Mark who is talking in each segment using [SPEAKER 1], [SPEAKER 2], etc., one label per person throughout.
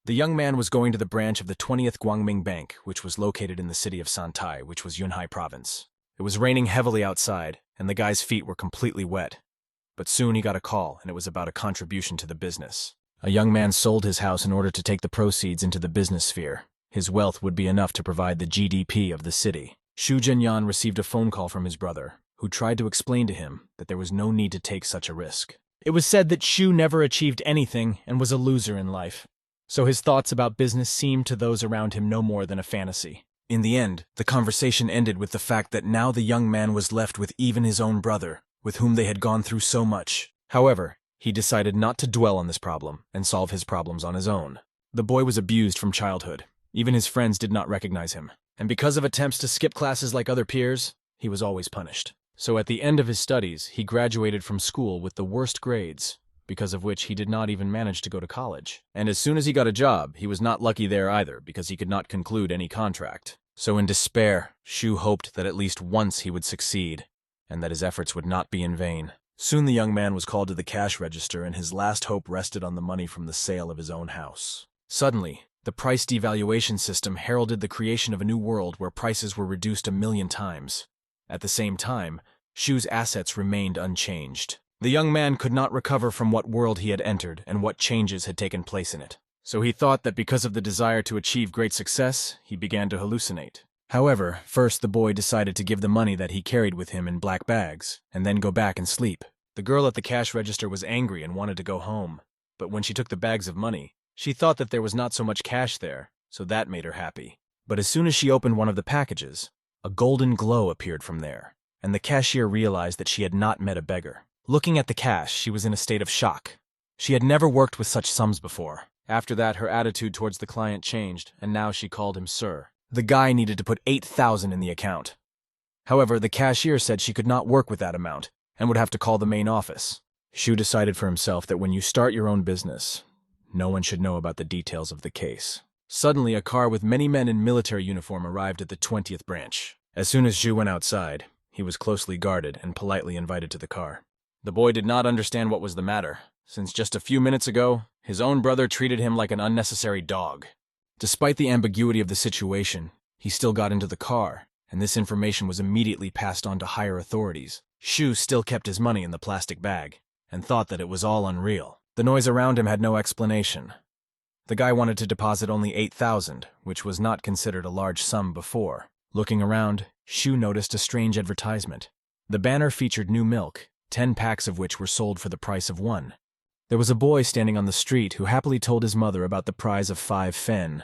[SPEAKER 1] The young man was going to the branch of the 20th Guangming Bank, which was located in the city of Santai, which was Yunhai province. It was raining heavily outside, and the guy's feet were completely wet. But soon he got a call, and it was about a contribution to the business. A young man sold his house in order to take the proceeds into the business sphere. His wealth would be enough to provide the GDP of the city. Xu Zhenyan received a phone call from his brother, who tried to explain to him that there was no need to take such a risk. It was said that Xu never achieved anything and was a loser in life. So his thoughts about business seemed to those around him no more than a fantasy. In the end, the conversation ended with the fact that now the young man was left with even his own brother, with whom they had gone through so much. However, he decided not to dwell on this problem and solve his problems on his own. The boy was abused from childhood. Even his friends did not recognize him. And because of attempts to skip classes like other peers, he was always punished. So at the end of his studies, he graduated from school with the worst grades, because of which he did not even manage to go to college. And as soon as he got a job, he was not lucky there either, because he could not conclude any contract. So in despair, Xu hoped that at least once he would succeed, and that his efforts would not be in vain. Soon the young man was called to the cash register, and his last hope rested on the money from the sale of his own house. Suddenly, the price devaluation system heralded the creation of a new world where prices were reduced 1,000,000 times. At the same time, Xu's assets remained unchanged. The young man could not recover from what world he had entered and what changes had taken place in it. So he thought that because of the desire to achieve great success, he began to hallucinate. However, first the boy decided to give the money that he carried with him in black bags, and then go back and sleep. The girl at the cash register was angry and wanted to go home, but when she took the bags of money, she thought that there was not so much cash there, so that made her happy. But as soon as she opened one of the packages, a golden glow appeared from there, and the cashier realized that she had not met a beggar. Looking at the cash, she was in a state of shock. She had never worked with such sums before. After that, her attitude towards the client changed, and now she called him sir. The guy needed to put 8,000 in the account. However, the cashier said she could not work with that amount, and would have to call the main office. Xu decided for himself that when you start your own business, no one should know about the details of the case. Suddenly, a car with many men in military uniform arrived at the 20th branch. As soon as Xu went outside, he was closely guarded and politely invited to the car. The boy did not understand what was the matter, since just a few minutes ago, his own brother treated him like an unnecessary dog. Despite the ambiguity of the situation, he still got into the car, and this information was immediately passed on to higher authorities. Xu still kept his money in the plastic bag, and thought that it was all unreal. The noise around him had no explanation. The guy wanted to deposit only 8,000, which was not considered a large sum before. Looking around, Xu noticed a strange advertisement. The banner featured new milk, 10 packs of which were sold for the price of 1. There was a boy standing on the street who happily told his mother about the prize of 5 fen,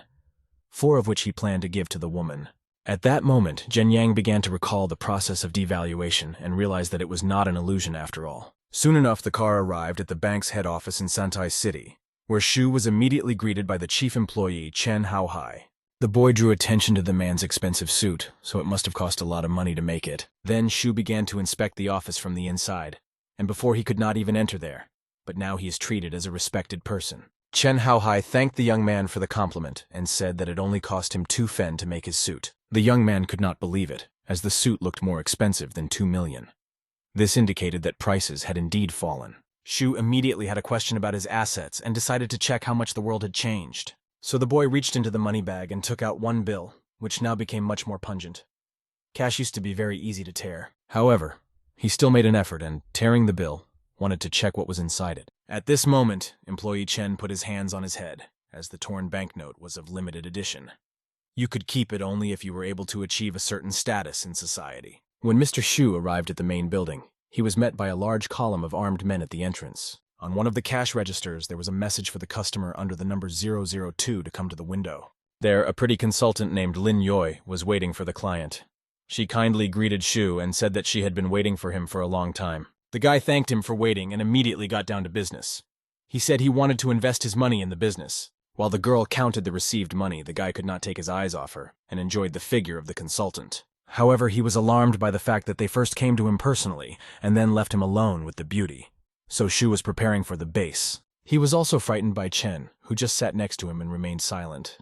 [SPEAKER 1] 4 of which he planned to give to the woman. At that moment, Zhenyang began to recall the process of devaluation and realized that it was not an illusion after all. Soon enough, the car arrived at the bank's head office in Santai City, where Xu was immediately greeted by the chief employee, Chen Haohai. The boy drew attention to the man's expensive suit, so it must have cost a lot of money to make it. Then Xu began to inspect the office from the inside, and before he could not even enter there, but now he is treated as a respected person. Chen Haohai thanked the young man for the compliment and said that it only cost him 2 fen to make his suit. The young man could not believe it, as the suit looked more expensive than 2 million. This indicated that prices had indeed fallen. Xu immediately had a question about his assets and decided to check how much the world had changed. So the boy reached into the money bag and took out 1 bill, which now became much more pungent. Cash used to be very easy to tear. However, he still made an effort and, tearing the bill, wanted to check what was inside it. At this moment, employee Chen put his hands on his head, as the torn banknote was of limited edition. You could keep it only if you were able to achieve a certain status in society. When Mr. Xu arrived at the main building, he was met by a large column of armed men at the entrance. On one of the cash registers, there was a message for the customer under the number 002 to come to the window. There, a pretty consultant named Lin Yoi was waiting for the client. She kindly greeted Xu and said that she had been waiting for him for a long time. The guy thanked him for waiting and immediately got down to business. He said he wanted to invest his money in the business. While the girl counted the received money, the guy could not take his eyes off her and enjoyed the figure of the consultant. However, he was alarmed by the fact that they first came to him personally and then left him alone with the beauty. So Xu was preparing for the base. He was also frightened by Chen, who just sat next to him and remained silent.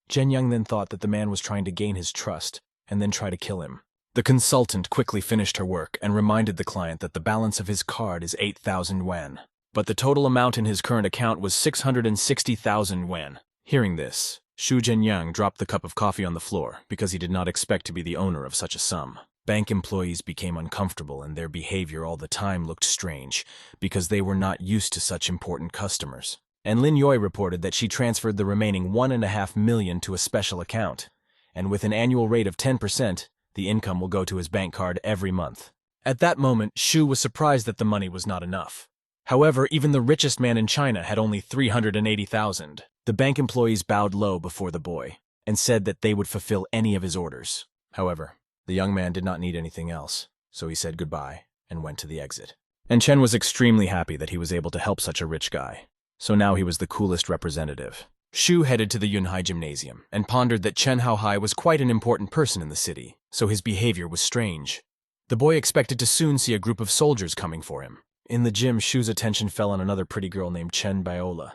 [SPEAKER 1] Zhenyang then thought that the man was trying to gain his trust and then try to kill him. The consultant quickly finished her work and reminded the client that the balance of his card is 8,000 yuan. But the total amount in his current account was 660,000 yuan. Hearing this, Shu Jianyang dropped the cup of coffee on the floor because he did not expect to be the owner of such a sum. Bank employees became uncomfortable and their behavior all the time looked strange because they were not used to such important customers. And Lin Yoi reported that she transferred the remaining 1.5 million to a special account, and with an annual rate of 10%, the income will go to his bank card every month. At that moment, Shu was surprised that the money was not enough. However, even the richest man in China had only 380,000. The bank employees bowed low before the boy and said that they would fulfill any of his orders. However, the young man did not need anything else, so he said goodbye and went to the exit. And Chen was extremely happy that he was able to help such a rich guy. So now he was the coolest representative. Shu headed to the Yunhai Gymnasium and pondered that Chen Haohai was quite an important person in the city, so his behavior was strange. The boy expected to soon see a group of soldiers coming for him. In the gym, Shu's attention fell on another pretty girl named Chen Biola.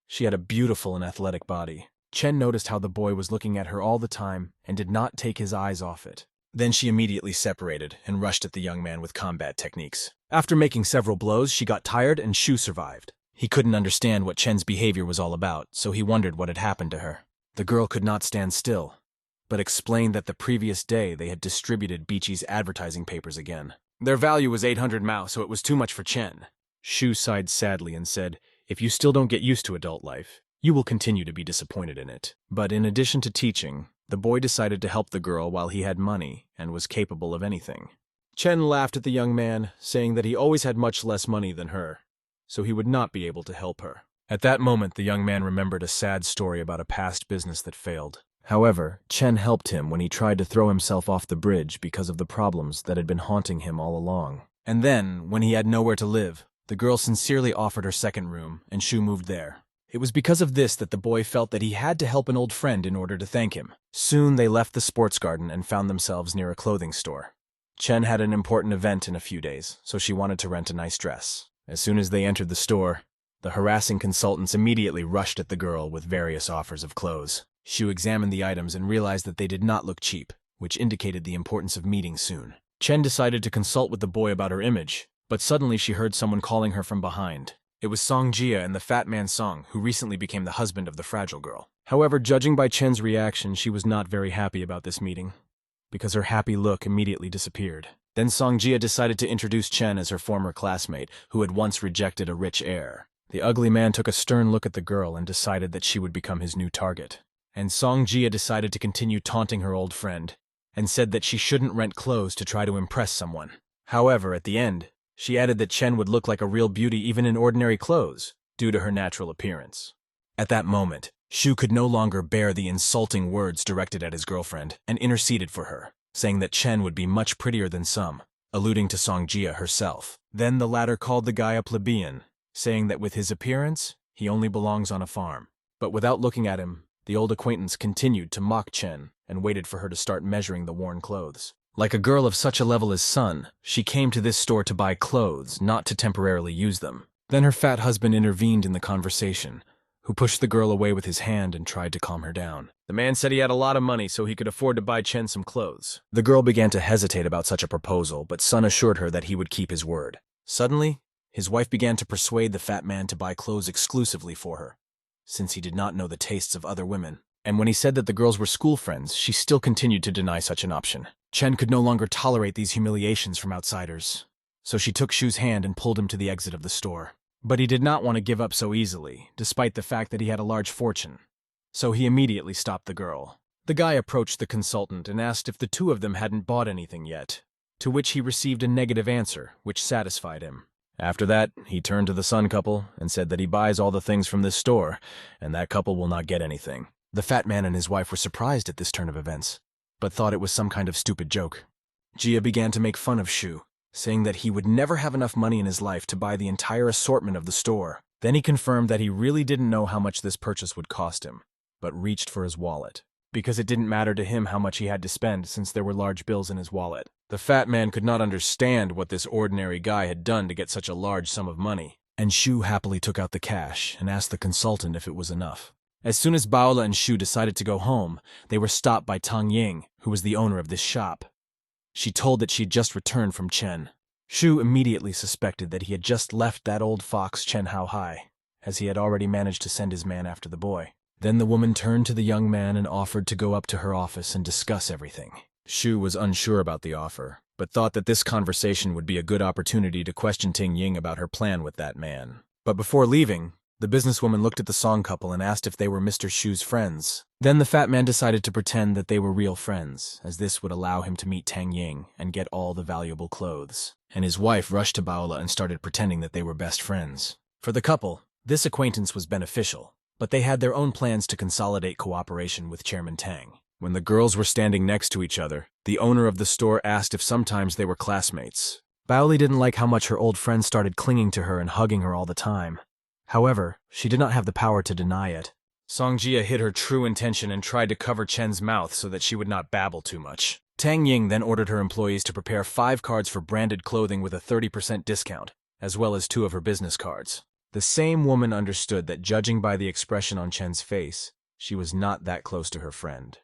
[SPEAKER 1] She had a beautiful and athletic body. Chen noticed how the boy was looking at her all the time and did not take his eyes off it. Then she immediately separated and rushed at the young man with combat techniques. After making several blows, she got tired and Shu survived. He couldn't understand what Chen's behavior was all about, so he wondered what had happened to her. The girl could not stand still, but explained that the previous day they had distributed Beachy's advertising papers again. Their value was 800 mao, so it was too much for Chen. Shu sighed sadly and said, "If you still don't get used to adult life, you will continue to be disappointed in it." But in addition to teaching, the boy decided to help the girl while he had money and was capable of anything. Chen laughed at the young man, saying that he always had much less money than her, so he would not be able to help her. At that moment, the young man remembered a sad story about a past business that failed. However, Chen helped him when he tried to throw himself off the bridge because of the problems that had been haunting him all along. And then, when he had nowhere to live, the girl sincerely offered her second room, and Shu moved there. It was because of this that the boy felt that he had to help an old friend in order to thank him. Soon they left the sports garden and found themselves near a clothing store. Chen had an important event in a few days, so she wanted to rent a nice dress. As soon as they entered the store, the harassing consultants immediately rushed at the girl with various offers of clothes. Shu examined the items and realized that they did not look cheap, which indicated the importance of meeting soon. Chen decided to consult with the boy about her image, but suddenly she heard someone calling her from behind. It was Song Jia and the fat man Song, who recently became the husband of the fragile girl. However, judging by Chen's reaction, she was not very happy about this meeting, because her happy look immediately disappeared. Then Song Jia decided to introduce Chen as her former classmate, who had once rejected a rich heir. The ugly man took a stern look at the girl and decided that she would become his new target. And Song Jia decided to continue taunting her old friend, and said that she shouldn't rent clothes to try to impress someone. However, at the end, she added that Chen would look like a real beauty even in ordinary clothes, due to her natural appearance. At that moment, Shu could no longer bear the insulting words directed at his girlfriend, and interceded for her, saying that Chen would be much prettier than some, alluding to Song Jia herself. Then the latter called the guy a plebeian, saying that with his appearance, he only belongs on a farm. But without looking at him, the old acquaintance continued to mock Chen and waited for her to start measuring the worn clothes. Like a girl of such a level as Sun, she came to this store to buy clothes, not to temporarily use them. Then her fat husband intervened in the conversation, who pushed the girl away with his hand and tried to calm her down. The man said he had a lot of money so he could afford to buy Chen some clothes. The girl began to hesitate about such a proposal, but Sun assured her that he would keep his word. Suddenly, his wife began to persuade the fat man to buy clothes exclusively for her, since he did not know the tastes of other women. And when he said that the girls were school friends, she still continued to deny such an option. Chen could no longer tolerate these humiliations from outsiders, so she took Shu's hand and pulled him to the exit of the store. But he did not want to give up so easily, despite the fact that he had a large fortune, so he immediately stopped the girl. The guy approached the consultant and asked if the two of them hadn't bought anything yet, to which he received a negative answer, which satisfied him. After that, he turned to the Sun couple and said that he buys all the things from this store, and that couple will not get anything. The fat man and his wife were surprised at this turn of events, but thought it was some kind of stupid joke. Jia began to make fun of Shu, saying that he would never have enough money in his life to buy the entire assortment of the store. Then he confirmed that he really didn't know how much this purchase would cost him, but reached for his wallet, because it didn't matter to him how much he had to spend since there were large bills in his wallet. The fat man could not understand what this ordinary guy had done to get such a large sum of money, and Shu happily took out the cash and asked the consultant if it was enough. As soon as Baola and Shu decided to go home, they were stopped by Tang Ying, who was the owner of this shop. She told that she had just returned from Chen. Shu immediately suspected that he had just left that old fox Chen Haohai, as he had already managed to send his man after the boy. Then the woman turned to the young man and offered to go up to her office and discuss everything. Shu was unsure about the offer, but thought that this conversation would be a good opportunity to question Tang Ying about her plan with that man. But before leaving, the businesswoman looked at the Song couple and asked if they were Mr. Shu's friends. Then the fat man decided to pretend that they were real friends, as this would allow him to meet Tang Ying and get all the valuable clothes. And his wife rushed to Baola and started pretending that they were best friends. For the couple, this acquaintance was beneficial, but they had their own plans to consolidate cooperation with Chairman Tang. When the girls were standing next to each other, the owner of the store asked if sometimes they were classmates. Baoli didn't like how much her old friend started clinging to her and hugging her all the time. However, she did not have the power to deny it. Songjia hid her true intention and tried to cover Chen's mouth so that she would not babble too much. Tang Ying then ordered her employees to prepare 5 cards for branded clothing with a 30% discount, as well as 2 of her business cards. The same woman understood that judging by the expression on Chen's face, she was not that close to her friend.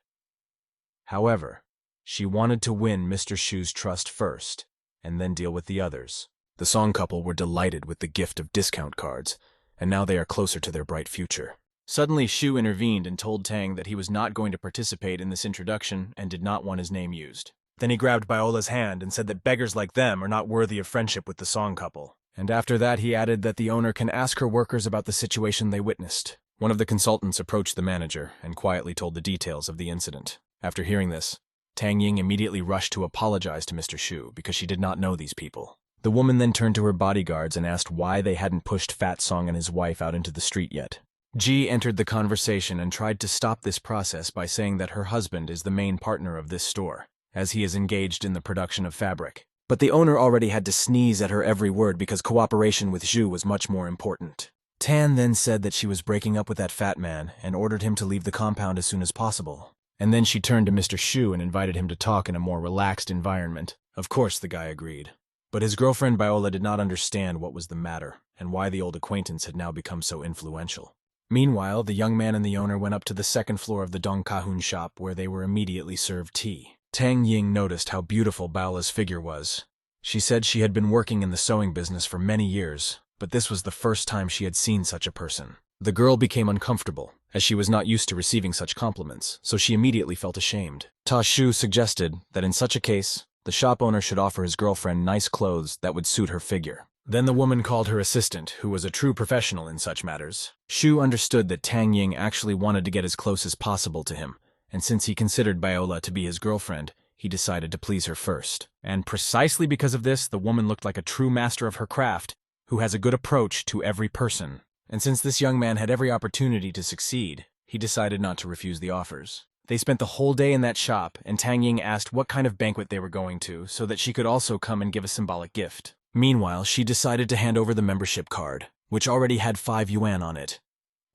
[SPEAKER 1] However, she wanted to win Mr. Shu's trust first, and then deal with the others. The Song couple were delighted with the gift of discount cards, and now they are closer to their bright future. Suddenly, Shu intervened and told Tang that he was not going to participate in this introduction and did not want his name used. Then he grabbed Baola's hand and said that beggars like them are not worthy of friendship with the Song couple. And after that, he added that the owner can ask her workers about the situation they witnessed. One of the consultants approached the manager and quietly told the details of the incident. After hearing this, Tang Ying immediately rushed to apologize to Mr. Shu because she did not know these people. The woman then turned to her bodyguards and asked why they hadn't pushed Fat Song and his wife out into the street yet. Ji entered the conversation and tried to stop this process by saying that her husband is the main partner of this store, as he is engaged in the production of fabric. But the owner already had to sneeze at her every word because cooperation with Zhu was much more important. Tan then said that she was breaking up with that fat man and ordered him to leave the compound as soon as possible. And then she turned to Mr. Shu and invited him to talk in a more relaxed environment. Of course, the guy agreed. But his girlfriend Baola did not understand what was the matter and why the old acquaintance had now become so influential. Meanwhile, the young man and the owner went up to the 2nd floor of the Dong Kahun shop where they were immediately served tea. Tang Ying noticed how beautiful Baola's figure was. She said she had been working in the sewing business for many years, but this was the first time she had seen such a person. The girl became uncomfortable, as she was not used to receiving such compliments, so she immediately felt ashamed. Ta Shu suggested that in such a case, the shop owner should offer his girlfriend nice clothes that would suit her figure. Then the woman called her assistant, who was a true professional in such matters. Shu understood that Tang Ying actually wanted to get as close as possible to him, and since he considered Baola to be his girlfriend, he decided to please her first. And precisely because of this, the woman looked like a true master of her craft, who has a good approach to every person. And since this young man had every opportunity to succeed, he decided not to refuse the offers. They spent the whole day in that shop, and Tang Ying asked what kind of banquet they were going to so that she could also come and give a symbolic gift. Meanwhile, she decided to hand over the membership card, which already had 5 yuan on it.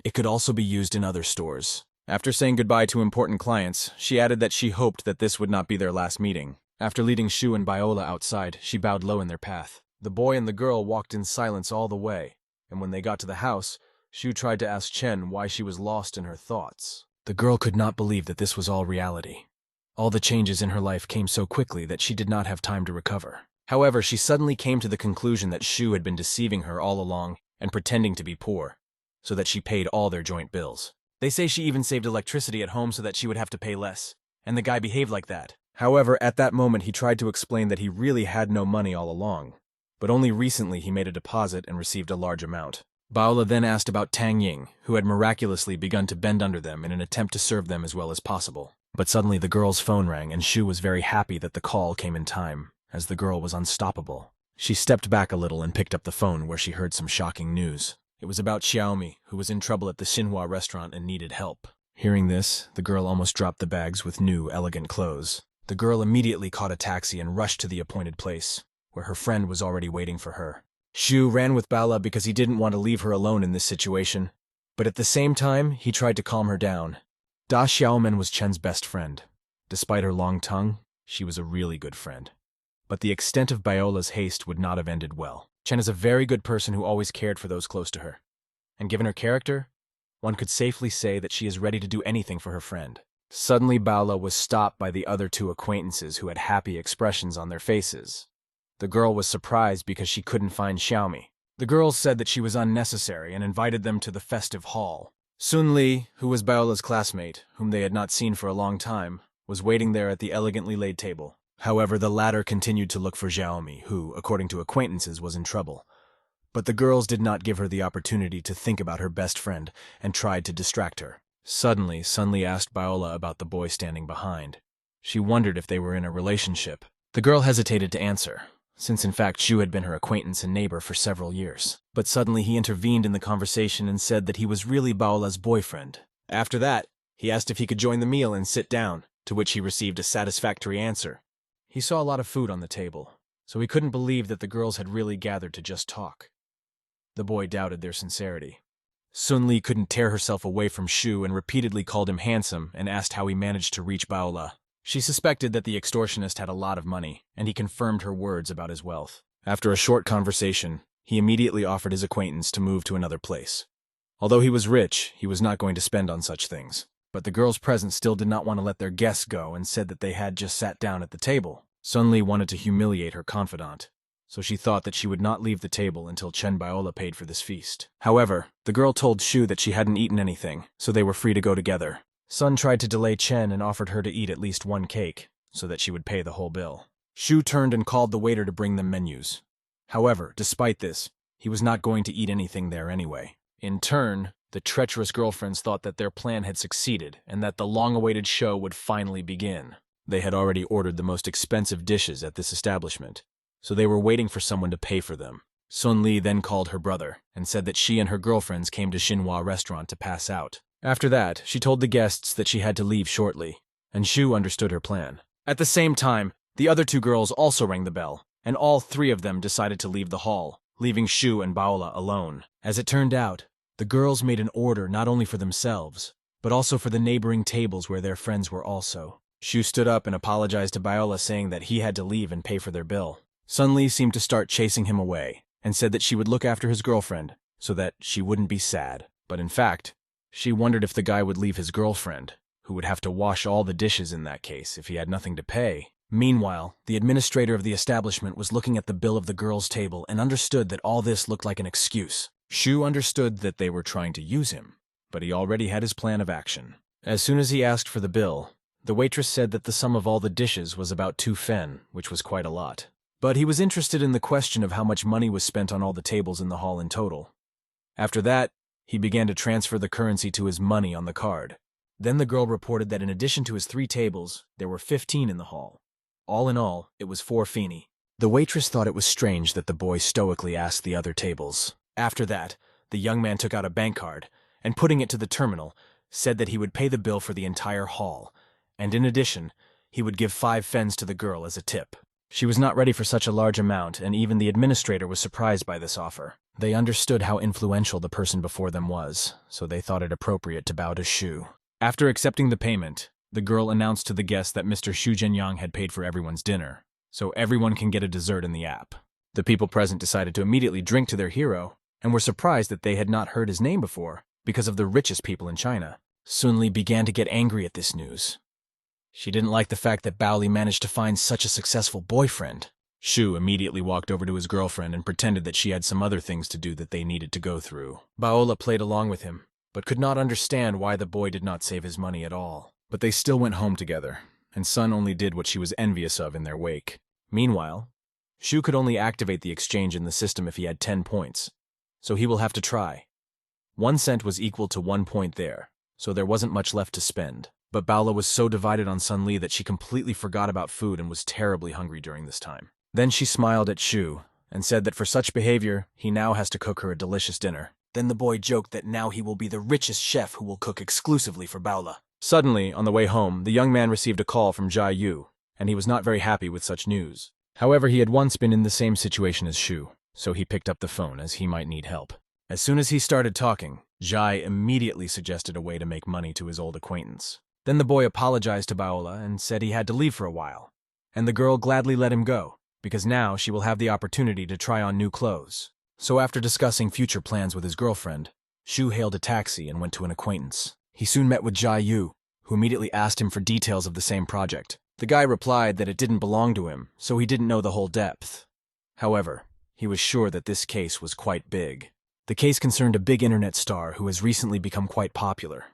[SPEAKER 1] It could also be used in other stores. After saying goodbye to important clients, she added that she hoped that this would not be their last meeting. After leading Shu and Baola outside, she bowed low in their path. The boy and the girl walked in silence all the way, and when they got to the house, Shu tried to ask Chen why she was lost in her thoughts. The girl could not believe that this was all reality. All the changes in her life came so quickly that she did not have time to recover. However, she suddenly came to the conclusion that Shu had been deceiving her all along and pretending to be poor, so that she paid all their joint bills. They say she even saved electricity at home so that she would have to pay less, and the guy behaved like that. However, at that moment he tried to explain that he really had no money all along, but only recently he made a deposit and received a large amount. Baola then asked about Tang Ying, who had miraculously begun to bend under them in an attempt to serve them as well as possible. But suddenly the girl's phone rang and Shu was very happy that the call came in time, as the girl was unstoppable. She stepped back a little and picked up the phone where she heard some shocking news. It was about Xiaomi, who was in trouble at the Xinhua restaurant and needed help. Hearing this, the girl almost dropped the bags with new, elegant clothes. The girl immediately caught a taxi and rushed to the appointed place, where her friend was already waiting for her. Shu ran with Baola because he didn't want to leave her alone in this situation, but at the same time, he tried to calm her down. Da Xiaomen was Chen's best friend. Despite her long tongue, she was a really good friend. But the extent of Baola's haste would not have ended well. Chen is a very good person who always cared for those close to her. And given her character, one could safely say that she is ready to do anything for her friend. Suddenly, Baola was stopped by the other 2 acquaintances who had happy expressions on their faces. The girl was surprised because she couldn't find Xiaomi. The girls said that she was unnecessary and invited them to the festive hall. Sun Li, who was Baola's classmate, whom they had not seen for a long time, was waiting there at the elegantly laid table. However, the latter continued to look for Xiaomi, who, according to acquaintances, was in trouble. But the girls did not give her the opportunity to think about her best friend and tried to distract her. Suddenly, Sun Li asked Baola about the boy standing behind. She wondered if they were in a relationship. The girl hesitated to answer, since in fact Xu had been her acquaintance and neighbor for several years. But suddenly he intervened in the conversation and said that he was really Baola's boyfriend. After that, he asked if he could join the meal and sit down, to which he received a satisfactory answer. He saw a lot of food on the table, so he couldn't believe that the girls had really gathered to just talk. The boy doubted their sincerity. Sun Li couldn't tear herself away from Xu and repeatedly called him handsome and asked how he managed to reach Baola. She suspected that the extortionist had a lot of money, and he confirmed her words about his wealth. After a short conversation, he immediately offered his acquaintance to move to another place. Although he was rich, he was not going to spend on such things. But the girls present still did not want to let their guests go and said that they had just sat down at the table. Sun Li wanted to humiliate her confidant, so she thought that she would not leave the table until Chen Baola paid for this feast. However, the girl told Xu that she hadn't eaten anything, so they were free to go together. Sun tried to delay Chen and offered her to eat at least one cake, so that she would pay the whole bill. Xu turned and called the waiter to bring them menus. However, despite this, he was not going to eat anything there anyway. In turn, the treacherous girlfriends thought that their plan had succeeded and that the long-awaited show would finally begin. They had already ordered the most expensive dishes at this establishment, so they were waiting for someone to pay for them. Sun Li then called her brother and said that she and her girlfriends came to Xinhua restaurant to pass out. After that, she told the guests that she had to leave shortly, and Xu understood her plan. At the same time, the other two girls also rang the bell, and all three of them decided to leave the hall, leaving Xu and Baola alone. As it turned out, the girls made an order not only for themselves, but also for the neighboring tables where their friends were also. Xu stood up and apologized to Baola, saying that he had to leave and pay for their bill. Sun Li seemed to start chasing him away, and said that she would look after his girlfriend, so that she wouldn't be sad. But in fact, she wondered if the guy would leave his girlfriend, who would have to wash all the dishes in that case if he had nothing to pay. Meanwhile, the administrator of the establishment was looking at the bill of the girls' table and understood that all this looked like an excuse. Xu understood that they were trying to use him, but he already had his plan of action. As soon as he asked for the bill, the waitress said that the sum of all the dishes was about 2 fen, which was quite a lot. But he was interested in the question of how much money was spent on all the tables in the hall in total. After that, he began to transfer the currency to his money on the card. Then the girl reported that in addition to his 3 tables, there were 15 in the hall. All in all, it was 4 fini. The waitress thought it was strange that the boy stoically asked the other tables. After that, the young man took out a bank card, and putting it to the terminal, said that he would pay the bill for the entire hall, and in addition, he would give 5 fens to the girl as a tip. She was not ready for such a large amount, and even the administrator was surprised by this offer. They understood how influential the person before them was, so they thought it appropriate to bow to Xu. After accepting the payment, the girl announced to the guests that Mr. Xu Zhenyang had paid for everyone's dinner, so everyone can get a dessert in the app. The people present decided to immediately drink to their hero, and were surprised that they had not heard his name before, because of the richest people in China. Sun Li began to get angry at this news. She didn't like the fact that Bao Li managed to find such a successful boyfriend. Xu immediately walked over to his girlfriend and pretended that she had some other things to do that they needed to go through. Baola played along with him, but could not understand why the boy did not save his money at all. But they still went home together, and Sun only did what she was envious of in their wake. Meanwhile, Xu could only activate the exchange in the system if he had 10 points, so he will have to try. 1 cent was equal to 1 point there, so there wasn't much left to spend. But Baola was so divided on Sun Li that she completely forgot about food and was terribly hungry during this time. Then she smiled at Xu and said that for such behavior, he now has to cook her a delicious dinner. Then the boy joked that now he will be the richest chef who will cook exclusively for Baola. Suddenly, on the way home, the young man received a call from Jia Yu, and he was not very happy with such news. However, he had once been in the same situation as Xu, so he picked up the phone as he might need help. As soon as he started talking, Jai immediately suggested a way to make money to his old acquaintance. Then the boy apologized to Baola and said he had to leave for a while, and the girl gladly let him go, because now she will have the opportunity to try on new clothes. So after discussing future plans with his girlfriend, Xu hailed a taxi and went to an acquaintance. He soon met with Jia Yu, who immediately asked him for details of the same project. The guy replied that it didn't belong to him, so he didn't know the whole depth. However, he was sure that this case was quite big. The case concerned a big internet star who has recently become quite popular.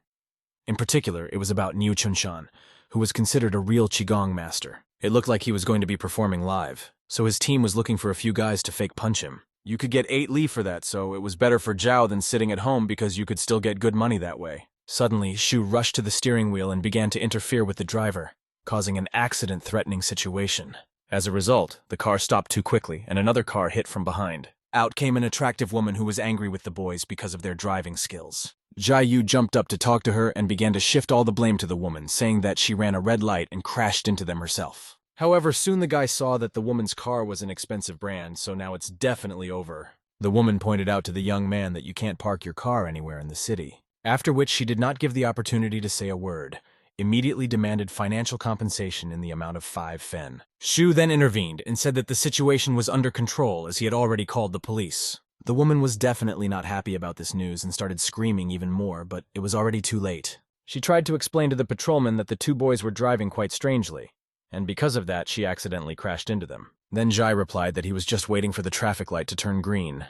[SPEAKER 1] In particular, it was about Niu Chunshan, who was considered a real Qigong master. It looked like he was going to be performing live, so his team was looking for a few guys to fake punch him. You could get 8 li for that, so it was better for Jiao than sitting at home because you could still get good money that way. Suddenly, Shu rushed to the steering wheel and began to interfere with the driver, causing an accident-threatening situation. As a result, the car stopped too quickly and another car hit from behind. Out came an attractive woman who was angry with the boys because of their driving skills. Jiao jumped up to talk to her and began to shift all the blame to the woman, saying that she ran a red light and crashed into them herself. However, soon the guy saw that the woman's car was an expensive brand, so now it's definitely over. The woman pointed out to the young man that you can't park your car anywhere in the city. After which she did not give the opportunity to say a word, immediately demanded financial compensation in the amount of 5 fen. Shu then intervened and said that the situation was under control as he had already called the police. The woman was definitely not happy about this news and started screaming even more, but it was already too late. She tried to explain to the patrolman that the 2 boys were driving quite strangely, and because of that, she accidentally crashed into them. Then Jai replied that he was just waiting for the traffic light to turn green,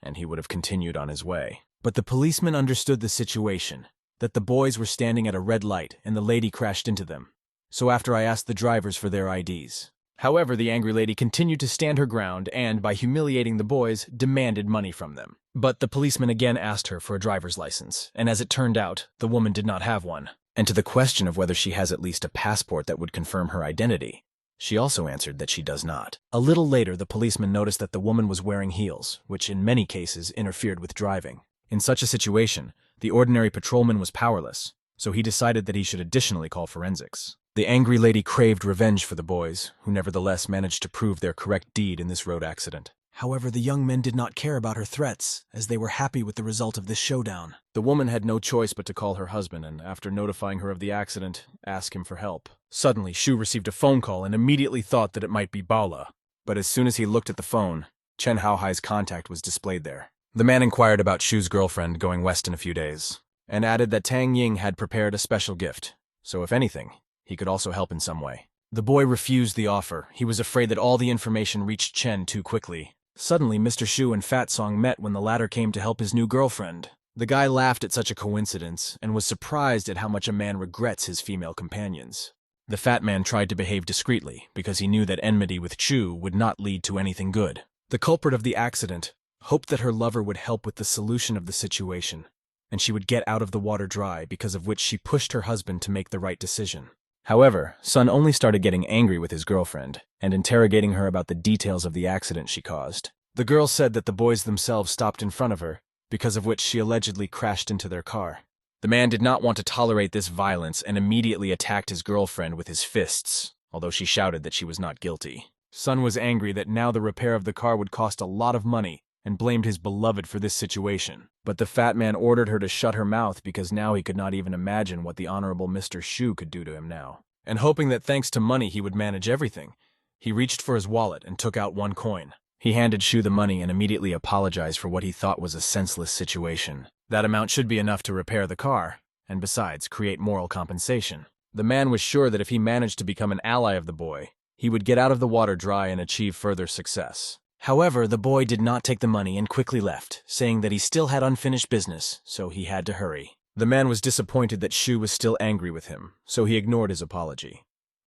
[SPEAKER 1] and he would have continued on his way. But the policeman understood the situation, that the boys were standing at a red light and the lady crashed into them. So after I asked the drivers for their IDs. However, the angry lady continued to stand her ground and, by humiliating the boys, demanded money from them. But the policeman again asked her for a driver's license, and as it turned out, the woman did not have one. And to the question of whether she has at least a passport that would confirm her identity, she also answered that she does not. A little later, the policeman noticed that the woman was wearing heels, which in many cases interfered with driving. In such a situation, the ordinary patrolman was powerless, so he decided that he should additionally call forensics. The angry lady craved revenge for the boys, who nevertheless managed to prove their correct deed in this road accident. However, the young men did not care about her threats, as they were happy with the result of this showdown. The woman had no choice but to call her husband and, after notifying her of the accident, ask him for help. Suddenly, Shu received a phone call and immediately thought that it might be Baola. But as soon as he looked at the phone, Chen Haohai's contact was displayed there. The man inquired about Shu's girlfriend going west in a few days, and added that Tang Ying had prepared a special gift, so if anything, he could also help in some way. The boy refused the offer. He was afraid that all the information reached Chen too quickly. Suddenly, Mr. Shu and Fat Song met when the latter came to help his new girlfriend. The guy laughed at such a coincidence and was surprised at how much a man regrets his female companions. The fat man tried to behave discreetly because he knew that enmity with Chu would not lead to anything good. The culprit of the accident hoped that her lover would help with the solution of the situation, and she would get out of the water dry, because of which she pushed her husband to make the right decision. However, Sun only started getting angry with his girlfriend and interrogating her about the details of the accident she caused. The girl said that the boys themselves stopped in front of her, because of which she allegedly crashed into their car. The man did not want to tolerate this violence and immediately attacked his girlfriend with his fists, although she shouted that she was not guilty. Sun was angry that now the repair of the car would cost a lot of money and blamed his beloved for this situation. But the fat man ordered her to shut her mouth because now he could not even imagine what the honorable Mr. Shu could do to him now. And hoping that thanks to money he would manage everything, he reached for his wallet and took out 1 coin. He handed Shu the money and immediately apologized for what he thought was a senseless situation. That amount should be enough to repair the car, and besides, create moral compensation. The man was sure that if he managed to become an ally of the boy, he would get out of the water dry and achieve further success. However, the boy did not take the money and quickly left, saying that he still had unfinished business, so he had to hurry. The man was disappointed that Shu was still angry with him, so he ignored his apology.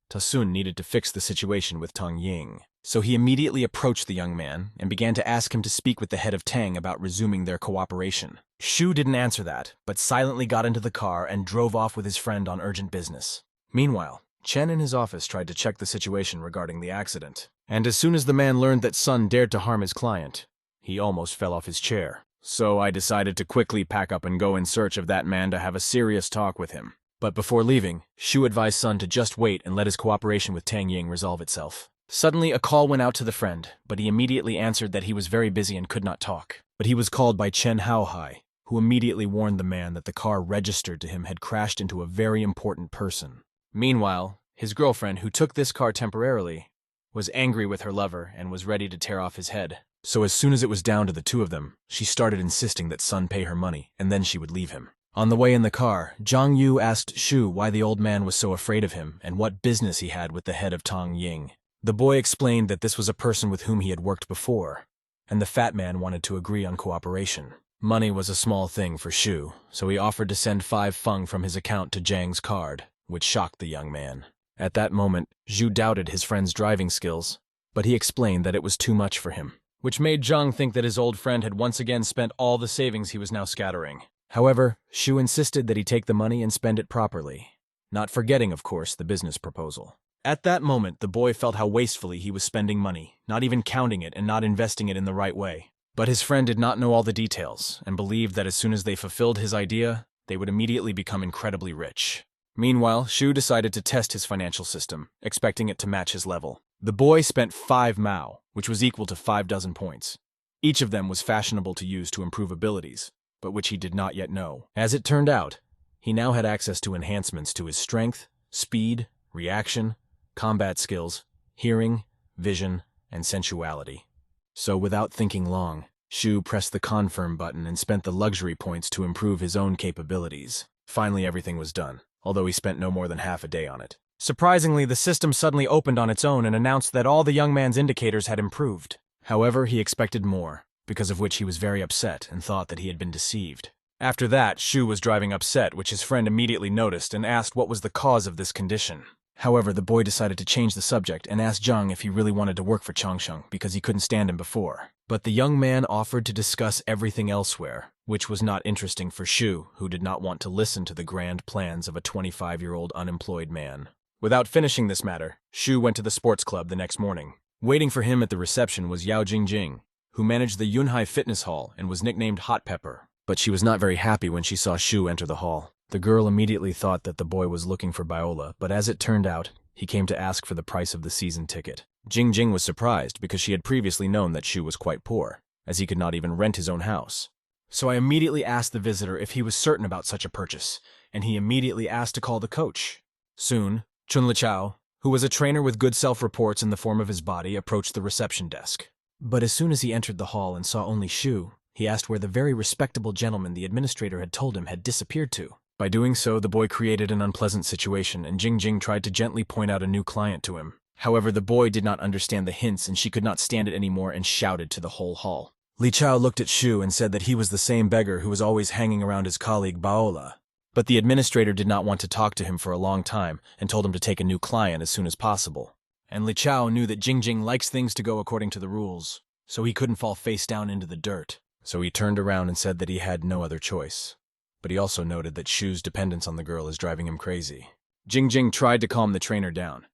[SPEAKER 1] Tasun needed to fix the situation with Tang Ying, so he immediately approached the young man and began to ask him to speak with the head of Tang about resuming their cooperation. Shu didn't answer that, but silently got into the car and drove off with his friend on urgent business. Meanwhile, Chen in his office tried to check the situation regarding the accident, and as soon as the man learned that Sun dared to harm his client, he almost fell off his chair. So I decided to quickly pack up and go in search of that man to have a serious talk with him. But before leaving, Shu advised Sun to just wait and let his cooperation with Tang Ying resolve itself. Suddenly, a call went out to the friend, but he immediately answered that he was very busy and could not talk. But he was called by Chen Haohai, who immediately warned the man that the car registered to him had crashed into a very important person. Meanwhile, his girlfriend, who took this car temporarily, was angry with her lover and was ready to tear off his head. So as soon as it was down to the 2 of them, she started insisting that Sun pay her money, and then she would leave him. On the way in the car, Zhang Yu asked Shu why the old man was so afraid of him and what business he had with the head of Tang Ying. The boy explained that this was a person with whom he had worked before, and the fat man wanted to agree on cooperation. Money was a small thing for Shu, so he offered to send 5 feng from his account to Zhang's card, which shocked the young man. At that moment, Zhu doubted his friend's driving skills, but he explained that it was too much for him, which made Zhang think that his old friend had once again spent all the savings he was now scattering. However, Shu insisted that he take the money and spend it properly, not forgetting, of course, the business proposal. At that moment, the boy felt how wastefully he was spending money, not even counting it and not investing it in the right way. But his friend did not know all the details, and believed that as soon as they fulfilled his idea, they would immediately become incredibly rich. Meanwhile, Shu decided to test his financial system, expecting it to match his level. The boy spent 5 Mao, which was equal to 5 dozen points. Each of them was fashionable to use to improve abilities, but which he did not yet know. As it turned out, he now had access to enhancements to his strength, speed, reaction, combat skills, hearing, vision, and sensuality. So without thinking long, Shu pressed the confirm button and spent the luxury points to improve his own capabilities. Finally, everything was done, although he spent no more than half a day on it. Surprisingly, the system suddenly opened on its own and announced that all the young man's indicators had improved. However, he expected more, because of which he was very upset and thought that he had been deceived. After that, Shu was driving upset, which his friend immediately noticed and asked what was the cause of this condition. However, the boy decided to change the subject and asked Zhang if he really wanted to work for Changsheng because he couldn't stand him before. But the young man offered to discuss everything elsewhere, which was not interesting for Shu, who did not want to listen to the grand plans of a 25-year-old unemployed man. Without finishing this matter, Shu went to the sports club the next morning. Waiting for him at the reception was Yao Jingjing, who managed the Yunhai Fitness Hall and was nicknamed Hot Pepper. But she was not very happy when she saw Shu enter the hall. The girl immediately thought that the boy was looking for Biola, but as it turned out, he came to ask for the price of the season ticket. Jingjing was surprised because she had previously known that Shu was quite poor, as he could not even rent his own house. So I immediately asked the visitor if he was certain about such a purchase, and he immediately asked to call the coach. Soon, Chun Lichao, who was a trainer with good self-reports in the form of his body, approached the reception desk. But as soon as he entered the hall and saw only Shu, he asked where the very respectable gentleman the administrator had told him had disappeared to. By doing so, the boy created an unpleasant situation, and Jingjing tried to gently point out a new client to him. However, the boy did not understand the hints, and she could not stand it anymore and shouted to the whole hall. Li Chao looked at Shu and said that he was the same beggar who was always hanging around his colleague Baola. But the administrator did not want to talk to him for a long time and told him to take a new client as soon as possible. And Li Chao knew that Jingjing likes things to go according to the rules, so he couldn't fall face down into the dirt. So he turned around and said that he had no other choice. But he also noted that Shu's dependence on the girl is driving him crazy. Jingjing tried to calm the trainer down,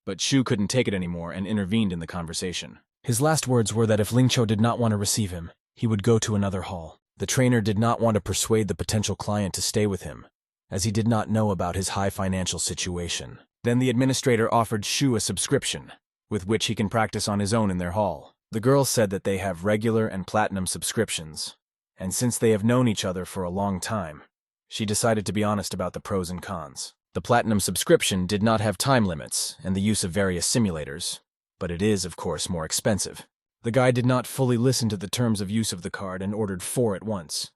[SPEAKER 1] but Shu couldn't take it anymore and intervened in the conversation. His last words were that if Lingqiu did not want to receive him, he would go to another hall. The trainer did not want to persuade the potential client to stay with him, as he did not know about his high financial situation. Then the administrator offered Shu a subscription, with which he can practice on his own in their hall. The girl said that they have regular and platinum subscriptions, and since they have known each other for a long time, she decided to be honest about the pros and cons. The platinum subscription did not have time limits and the use of various simulators, but it is, of course, more expensive. The guy did not fully listen to the terms of use of the card and ordered 4 at once.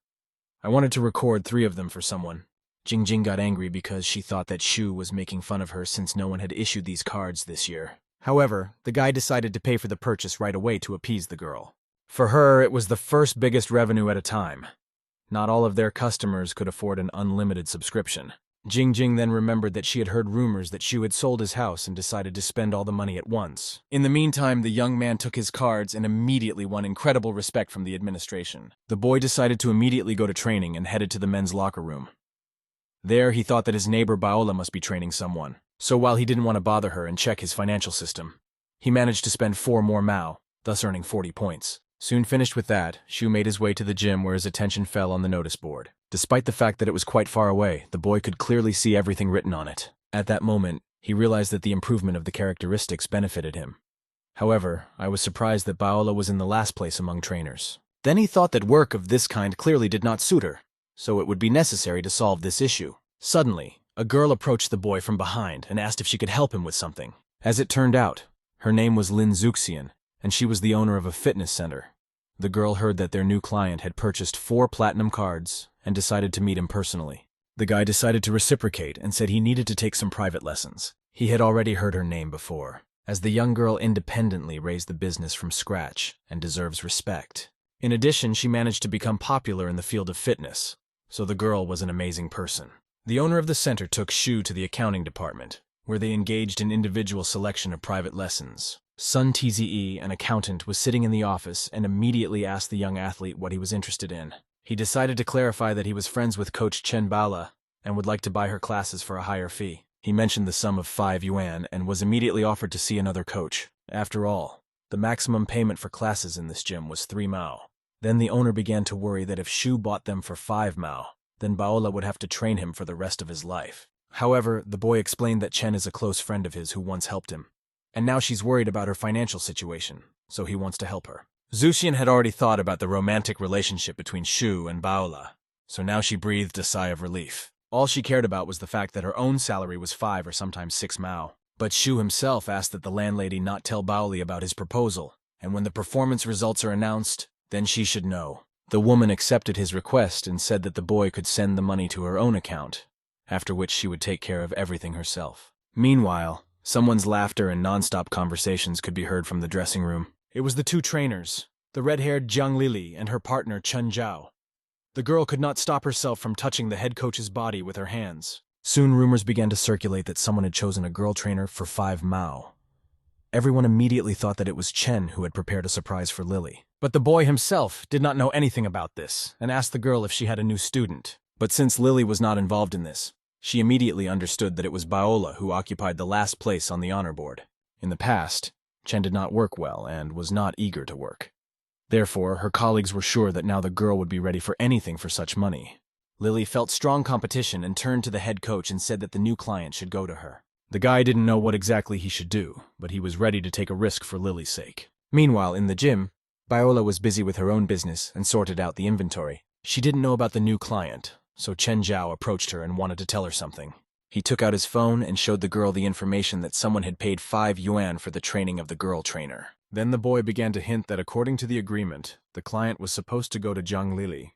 [SPEAKER 1] I wanted to record 3 of them for someone. Jingjing got angry because she thought that Shu was making fun of her since no one had issued these cards this year. However, the guy decided to pay for the purchase right away to appease the girl. For her, it was the first biggest revenue at a time. Not all of their customers could afford an unlimited subscription. Jingjing then remembered that she had heard rumors that Shu had sold his house and decided to spend all the money at once. In the meantime, the young man took his cards and immediately won incredible respect from the administration. The boy decided to immediately go to training and headed to the men's locker room. There, he thought that his neighbor Baola must be training someone. So while he didn't want to bother her and check his financial system, he managed to spend 4 more Mao, thus earning 40 points. Soon finished with that, Shu made his way to the gym where his attention fell on the notice board. Despite the fact that it was quite far away, the boy could clearly see everything written on it. At that moment, he realized that the improvement of the characteristics benefited him. However, I was surprised that Baola was in the last place among trainers. Then he thought that work of this kind clearly did not suit her, so it would be necessary to solve this issue. Suddenly, a girl approached the boy from behind and asked if she could help him with something. As it turned out, her name was Lin Zuxian, and she was the owner of a fitness center. The girl heard that their new client had purchased 4 platinum cards and decided to meet him personally. The guy decided to reciprocate and said he needed to take some private lessons. He had already heard her name before, as the young girl independently raised the business from scratch and deserves respect. In addition, she managed to become popular in the field of fitness, so the girl was an amazing person. The owner of the center took Shu to the accounting department, where they engaged in individual selection of private lessons. Sun Tze, an accountant, was sitting in the office and immediately asked the young athlete what he was interested in. He decided to clarify that he was friends with Coach Chen Baola and would like to buy her classes for a higher fee. He mentioned the sum of 5 yuan and was immediately offered to see another coach. After all, the maximum payment for classes in this gym was 3 mao. Then the owner began to worry that if Shu bought them for 5 mao, then Baola would have to train him for the rest of his life. However, the boy explained that Chen is a close friend of his who once helped him, and now she's worried about her financial situation, so he wants to help her. Zuxian had already thought about the romantic relationship between Shu and Baola, so now she breathed a sigh of relief. All she cared about was the fact that her own salary was 5 or sometimes 6 mao. But Shu himself asked that the landlady not tell Baoli about his proposal, and when the performance results are announced, then she should know. The woman accepted his request and said that the boy could send the money to her own account, after which she would take care of everything herself. Meanwhile, someone's laughter and non-stop conversations could be heard from the dressing room. It was the 2 trainers, the red-haired Jiang Lili and her partner Chen Jiao. The girl could not stop herself from touching the head coach's body with her hands. Soon rumors began to circulate that someone had chosen a girl trainer for 5 mao. Everyone immediately thought that it was Chen who had prepared a surprise for Lily. But the boy himself did not know anything about this and asked the girl if she had a new student. But since Lily was not involved in this, she immediately understood that it was Baola who occupied the last place on the honor board. In the past, Chen did not work well and was not eager to work. Therefore, her colleagues were sure that now the girl would be ready for anything for such money. Lily felt strong competition and turned to the head coach and said that the new client should go to her. The guy didn't know what exactly he should do, but he was ready to take a risk for Lily's sake. Meanwhile, in the gym, Baola was busy with her own business and sorted out the inventory. She didn't know about the new client, so Chen Jiao approached her and wanted to tell her something. He took out his phone and showed the girl the information that someone had paid 5 yuan for the training of the girl trainer. Then the boy began to hint that according to the agreement, the client was supposed to go to Jiang Lili.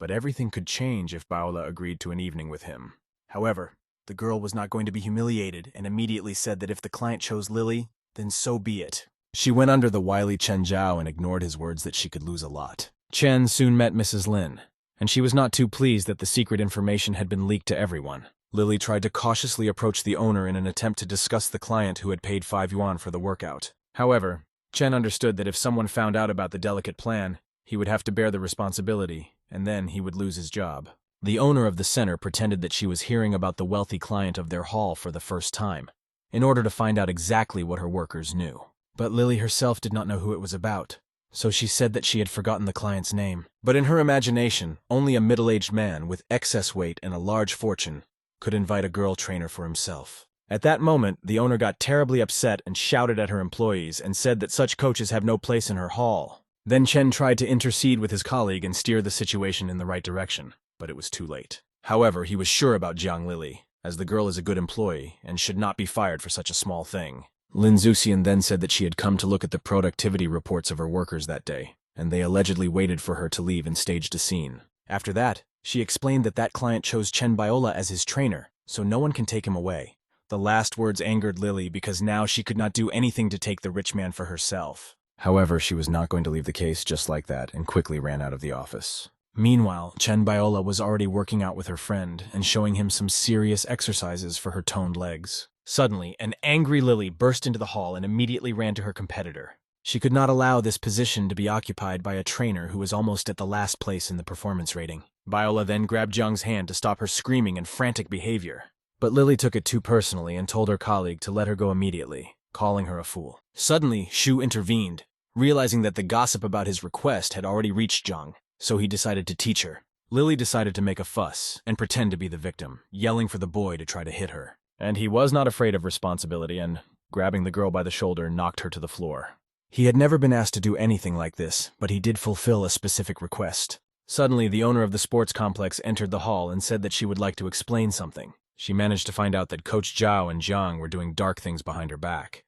[SPEAKER 1] But everything could change if Baola agreed to an evening with him. However, the girl was not going to be humiliated and immediately said that if the client chose Lily, then so be it. She went under the wily Chen Jiao and ignored his words that she could lose a lot. Chen soon met Mrs. Lin, and she was not too pleased that the secret information had been leaked to everyone. Lily tried to cautiously approach the owner in an attempt to discuss the client who had paid 5 yuan for the workout. However, Chen understood that if someone found out about the delicate plan, he would have to bear the responsibility, and then he would lose his job. The owner of the center pretended that she was hearing about the wealthy client of their hall for the first time, in order to find out exactly what her workers knew. But Lily herself did not know who it was about, so she said that she had forgotten the client's name. But in her imagination, only a middle-aged man with excess weight and a large fortune could invite a girl trainer for himself. At that moment, the owner got terribly upset and shouted at her employees and said that such coaches have no place in her hall. Then Chen tried to intercede with his colleague and steer the situation in the right direction, but it was too late. However, he was sure about Jiang Lili, as the girl is a good employee and should not be fired for such a small thing. Lin Zuxian then said that she had come to look at the productivity reports of her workers that day, and they allegedly waited for her to leave and staged a scene. After that, she explained that that client chose Chen Baola as his trainer, so no one can take him away. The last words angered Lily because now she could not do anything to take the rich man for herself. However, she was not going to leave the case just like that and quickly ran out of the office. Meanwhile, Chen Baola was already working out with her friend and showing him some serious exercises for her toned legs. Suddenly, an angry Lily burst into the hall and immediately ran to her competitor. She could not allow this position to be occupied by a trainer who was almost at the last place in the performance rating. Baola then grabbed Jiang's hand to stop her screaming and frantic behavior. But Lily took it too personally and told her colleague to let her go immediately, calling her a fool. Suddenly, Shu intervened, realizing that the gossip about his request had already reached Jiang, so he decided to teach her. Lily decided to make a fuss and pretend to be the victim, yelling for the boy to try to hit her. And he was not afraid of responsibility and, grabbing the girl by the shoulder, knocked her to the floor. He had never been asked to do anything like this, but he did fulfill a specific request. Suddenly, the owner of the sports complex entered the hall and said that she would like to explain something. She managed to find out that Coach Jiao and Jiang were doing dark things behind her back.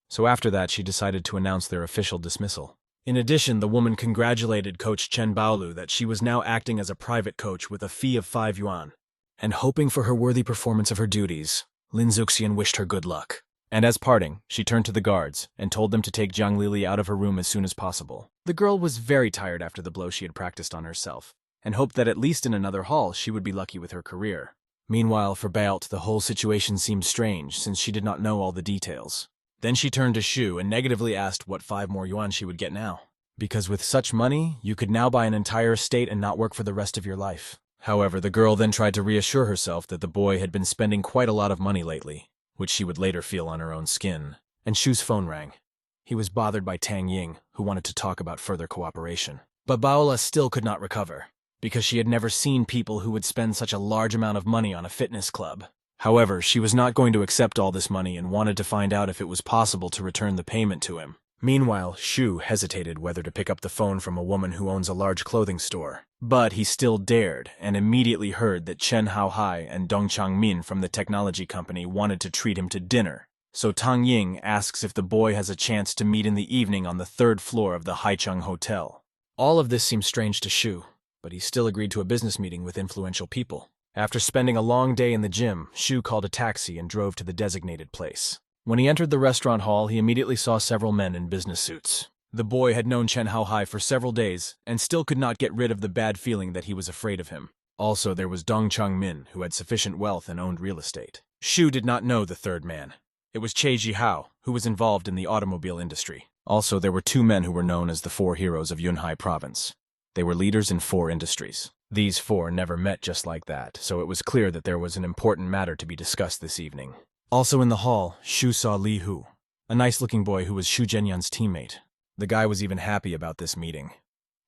[SPEAKER 1] So after that, she decided to announce their official dismissal. In addition, the woman congratulated Coach Chen Baolu that she was now acting as a private coach with a fee of 5 yuan. And hoping for her worthy performance of her duties, Lin Zuxian wished her good luck. And as parting, she turned to the guards and told them to take Jiang Lili out of her room as soon as possible. The girl was very tired after the blow she had practiced on herself, and hoped that at least in another hall she would be lucky with her career. Meanwhile, for Baout, the whole situation seemed strange since she did not know all the details. Then she turned to Shu and negatively asked what 5 more yuan she would get now. Because with such money, you could now buy an entire estate and not work for the rest of your life. However, the girl then tried to reassure herself that the boy had been spending quite a lot of money lately, which she would later feel on her own skin. And Shu's phone rang. He was bothered by Tang Ying, who wanted to talk about further cooperation. But Baola still could not recover, because she had never seen people who would spend such a large amount of money on a fitness club. However, she was not going to accept all this money and wanted to find out if it was possible to return the payment to him. Meanwhile, Shu hesitated whether to pick up the phone from a woman who owns a large clothing store. But he still dared, and immediately heard that Chen Haohai and Dong Changmin from the technology company wanted to treat him to dinner. So Tang Ying asks if the boy has a chance to meet in the evening on the 3rd floor of the Haicheng Hotel. All of this seemed strange to Shu, but he still agreed to a business meeting with influential people. After spending a long day in the gym, Shu called a taxi and drove to the designated place. When he entered the restaurant hall, he immediately saw several men in business suits. The boy had known Chen Haohai for several days and still could not get rid of the bad feeling that he was afraid of him. Also, there was Dong Changmin, who had sufficient wealth and owned real estate. Shu did not know the third man. It was Che Jihao, who was involved in the automobile industry. Also, there were 2 men who were known as the 4 heroes of Yunhai province. They were leaders in 4 industries. These 4 never met just like that, so it was clear that there was an important matter to be discussed this evening. Also in the hall, Shu saw Li Hu, a nice-looking boy who was Shu Zhenyan's teammate. The guy was even happy about this meeting.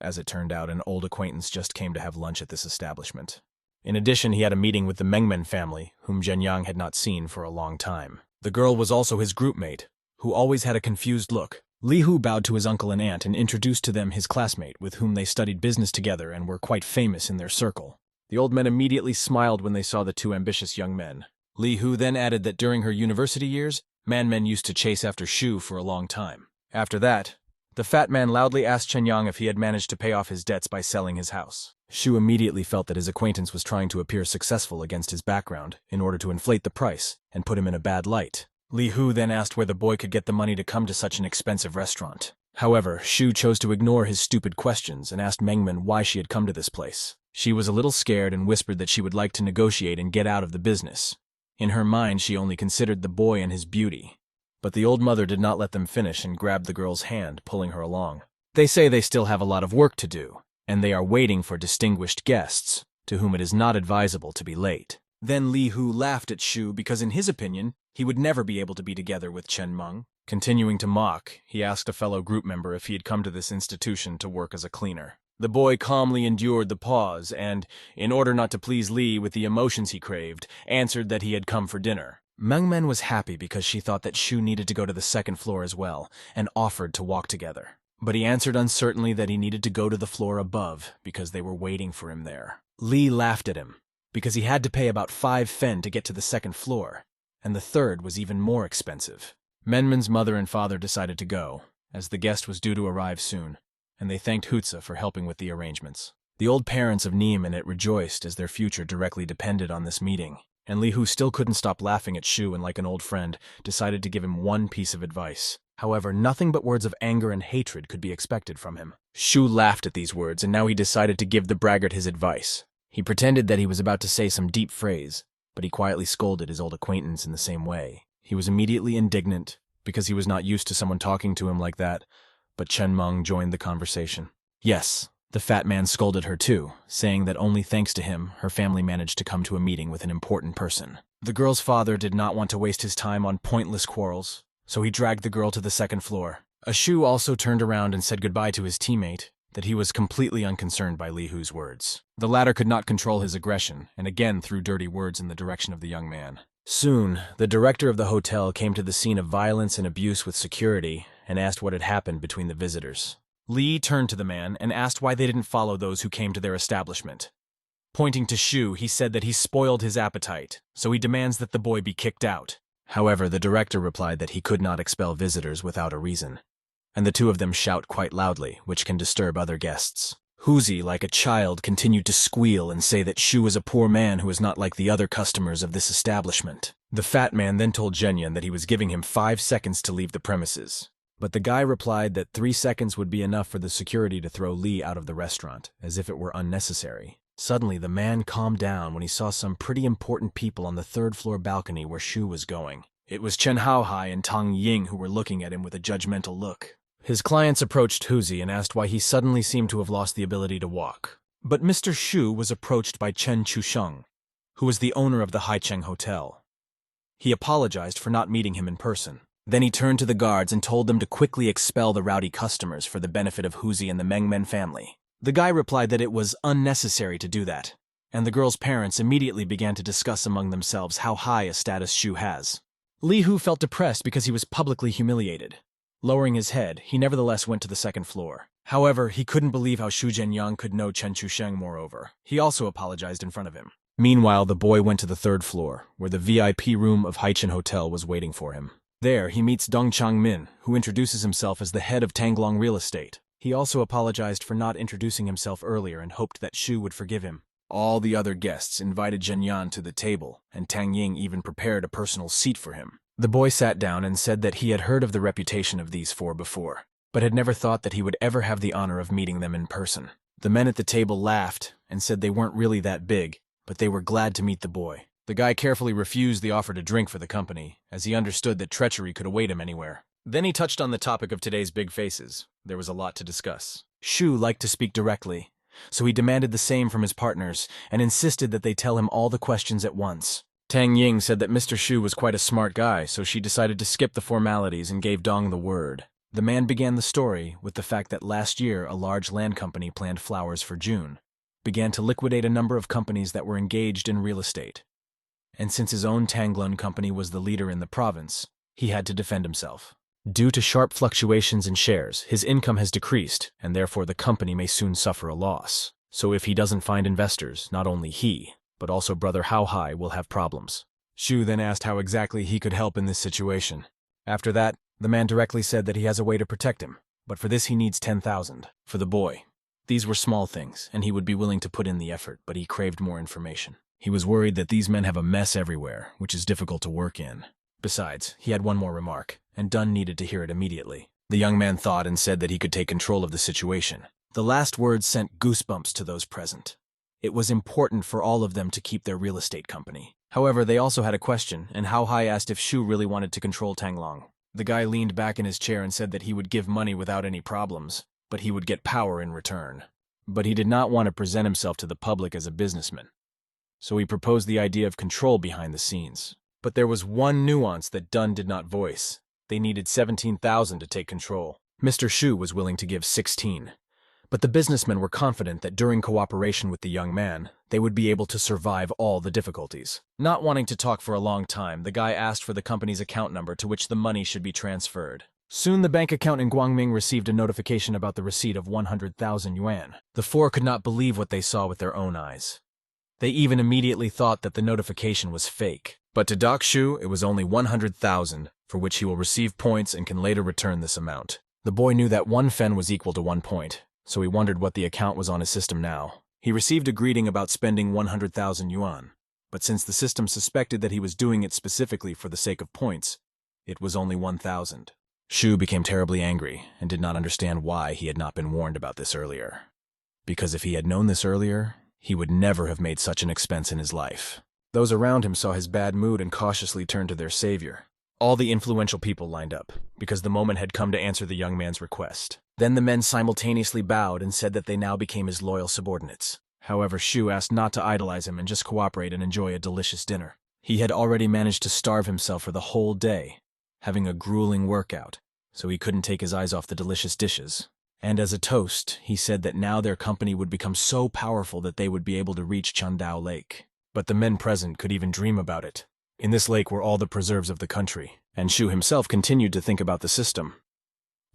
[SPEAKER 1] As it turned out, an old acquaintance just came to have lunch at this establishment. In addition, he had a meeting with the Mengmen family, whom Zhenyang had not seen for a long time. The girl was also his groupmate, who always had a confused look. Li Hu bowed to his uncle and aunt and introduced to them his classmate, with whom they studied business together and were quite famous in their circle. The old men immediately smiled when they saw the 2 ambitious young men. Li Hu then added that during her university years, man-men used to chase after Shu for a long time. After that, the fat man loudly asked Chen Yang if he had managed to pay off his debts by selling his house. Shu immediately felt that his acquaintance was trying to appear successful against his background in order to inflate the price and put him in a bad light. Li Hu then asked where the boy could get the money to come to such an expensive restaurant. However, Shu chose to ignore his stupid questions and asked Mengmen why she had come to this place. She was a little scared and whispered that she would like to negotiate and get out of the business. In her mind, she only considered the boy and his beauty. But the old mother did not let them finish and grabbed the girl's hand, pulling her along. They say they still have a lot of work to do, and they are waiting for distinguished guests, to whom it is not advisable to be late. Then Li Hu laughed at Shu because in his opinion, he would never be able to be together with Chen Meng. Continuing to mock, he asked a fellow group member if he had come to this institution to work as a cleaner. The boy calmly endured the pause and, in order not to please Li with the emotions he craved, answered that he had come for dinner. Mengmen was happy because she thought that Shu needed to go to the 2nd floor as well, and offered to walk together. But he answered uncertainly that he needed to go to the floor above because they were waiting for him there. Li laughed at him, because he had to pay about 5 fen to get to the 2nd floor, and the 3rd was even more expensive. Menmen's mother and father decided to go, as the guest was due to arrive soon, and they thanked Hutsa for helping with the arrangements. The old parents of Neem and it rejoiced as their future directly depended on this meeting, and Li Hu still couldn't stop laughing at Shu and like an old friend, decided to give him one piece of advice. However, nothing but words of anger and hatred could be expected from him. Shu laughed at these words, and now he decided to give the braggart his advice. He pretended that he was about to say some deep phrase, but he quietly scolded his old acquaintance in the same way. He was immediately indignant, because he was not used to someone talking to him like that, but Chen Meng joined the conversation. Yes, the fat man scolded her too, saying that only thanks to him, her family managed to come to a meeting with an important person. The girl's father did not want to waste his time on pointless quarrels, so he dragged the girl to the 2nd floor. Shu also turned around and said goodbye to his teammate, that he was completely unconcerned by Li Hu's words. The latter could not control his aggression, and again threw dirty words in the direction of the young man. Soon, the director of the hotel came to the scene of violence and abuse with security and asked what had happened between the visitors. Li turned to the man and asked why they didn't follow those who came to their establishment. Pointing to Shu, he said that he spoiled his appetite, so he demands that the boy be kicked out. However, the director replied that he could not expel visitors without a reason, and the 2 of them shout quite loudly, which can disturb other guests. Huzi, like a child, continued to squeal and say that Shu was a poor man who was not like the other customers of this establishment. The fat man then told Zhenyan that he was giving him 5 seconds to leave the premises. But the guy replied that 3 seconds would be enough for the security to throw Li out of the restaurant, as if it were unnecessary. Suddenly, the man calmed down when he saw some pretty important people on the 3rd-floor balcony where Shu was going. It was Chen Haohai and Tang Ying who were looking at him with a judgmental look. His clients approached Huzi and asked why he suddenly seemed to have lost the ability to walk. But Mr. Shu was approached by Chen Chusheng, who was the owner of the Haicheng Hotel. He apologized for not meeting him in person. Then he turned to the guards and told them to quickly expel the rowdy customers for the benefit of Huzi and the Mengmen family. The guy replied that it was unnecessary to do that, and the girl's parents immediately began to discuss among themselves how high a status Shu has. Li Hu felt depressed because he was publicly humiliated. Lowering his head, he nevertheless went to the 2nd floor. However, he couldn't believe how Shu Zhenyang could know Chen Chusheng moreover. He also apologized in front of him. Meanwhile, the boy went to the 3rd floor, where the VIP room of Haicheng Hotel was waiting for him. There, he meets Dong Changmin, who introduces himself as the head of Tanglong Real Estate. He also apologized for not introducing himself earlier and hoped that Shu would forgive him. All the other guests invited Zhenyan to the table, and Tang Ying even prepared a personal seat for him. The boy sat down and said that he had heard of the reputation of these 4 before, but had never thought that he would ever have the honor of meeting them in person. The men at the table laughed and said they weren't really that big, but they were glad to meet the boy. The guy carefully refused the offer to drink for the company, as he understood that treachery could await him anywhere. Then he touched on the topic of today's big faces. There was a lot to discuss. Shu liked to speak directly, so he demanded the same from his partners and insisted that they tell him all the questions at once. Tang Ying said that Mr. Shu was quite a smart guy, so she decided to skip the formalities and gave Dong the word. The man began the story with the fact that last year a large land company planned flowers for June, began to liquidate a number of companies that were engaged in real estate. And since his own Tanglun company was the leader in the province, he had to defend himself. Due to sharp fluctuations in shares, his income has decreased, and therefore the company may soon suffer a loss. So if he doesn't find investors, not only he, but also brother Haohai will have problems. Shu then asked how exactly he could help in this situation. After that, the man directly said that he has a way to protect him, but for this he needs 10,000 for the boy. These were small things, and he would be willing to put in the effort, but he craved more information. He was worried that these men have a mess everywhere, which is difficult to work in. Besides, he had one more remark, and Dunn needed to hear it immediately. The young man thought and said that he could take control of the situation. The last words sent goosebumps to those present. It was important for all of them to keep their real estate company. However, they also had a question, and Haohai asked if Shu really wanted to control Tanglong. The guy leaned back in his chair and said that he would give money without any problems, but he would get power in return. But he did not want to present himself to the public as a businessman. So he proposed the idea of control behind the scenes. But there was one nuance that Dunn did not voice. They needed 17,000 to take control. Mr. Shu was willing to give 16. But the businessmen were confident that during cooperation with the young man, they would be able to survive all the difficulties. Not wanting to talk for a long time, the guy asked for the company's account number to which the money should be transferred. Soon the bank account in Guangming received a notification about the receipt of 100,000 yuan. The 4 could not believe what they saw with their own eyes. They even immediately thought that the notification was fake. But to Doc Shu, it was only 100,000, for which he will receive points and can later return this amount. The boy knew that 1 fen was equal to 1 point, so he wondered what the account was on his system now. He received a greeting about spending 100,000 yuan, but since the system suspected that he was doing it specifically for the sake of points, it was only 1,000. Shu became terribly angry and did not understand why he had not been warned about this earlier. Because if he had known this earlier, he would never have made such an expense in his life. Those around him saw his bad mood and cautiously turned to their savior. All the influential people lined up, because the moment had come to answer the young man's request. Then the men simultaneously bowed and said that they now became his loyal subordinates. However, Shu asked not to idolize him and just cooperate and enjoy a delicious dinner. He had already managed to starve himself for the whole day, having a grueling workout, so he couldn't take his eyes off the delicious dishes. And as a toast, he said that now their company would become so powerful that they would be able to reach Chandao Lake. But the men present could even dream about it. In this lake were all the preserves of the country, and Shu himself continued to think about the system.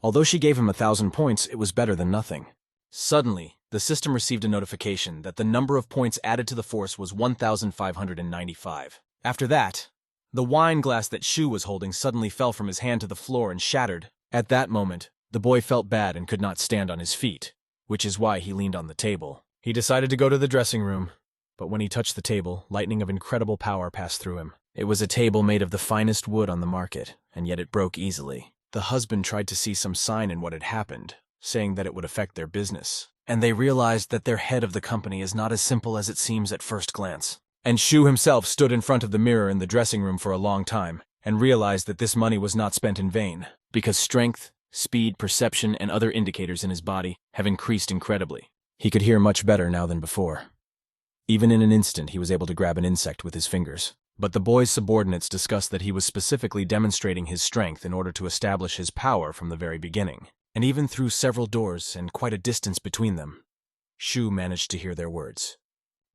[SPEAKER 1] Although she gave him 1,000 points, it was better than nothing. Suddenly, the system received a notification that the number of points added to the force was 1,595. After that, the wine glass that Shu was holding suddenly fell from his hand to the floor and shattered. At that moment, the boy felt bad and could not stand on his feet, which is why he leaned on the table. He decided to go to the dressing room, but when he touched the table, lightning of incredible power passed through him. It was a table made of the finest wood on the market, and yet it broke easily. The husband tried to see some sign in what had happened, saying that it would affect their business, and they realized that their head of the company is not as simple as it seems at first glance. And Shu himself stood in front of the mirror in the dressing room for a long time, and realized that this money was not spent in vain, because strength, speed, perception, and other indicators in his body have increased incredibly. He could hear much better now than before. Even in an instant, he was able to grab an insect with his fingers. But the boy's subordinates discussed that he was specifically demonstrating his strength in order to establish his power from the very beginning. And even through several doors and quite a distance between them, Shu managed to hear their words.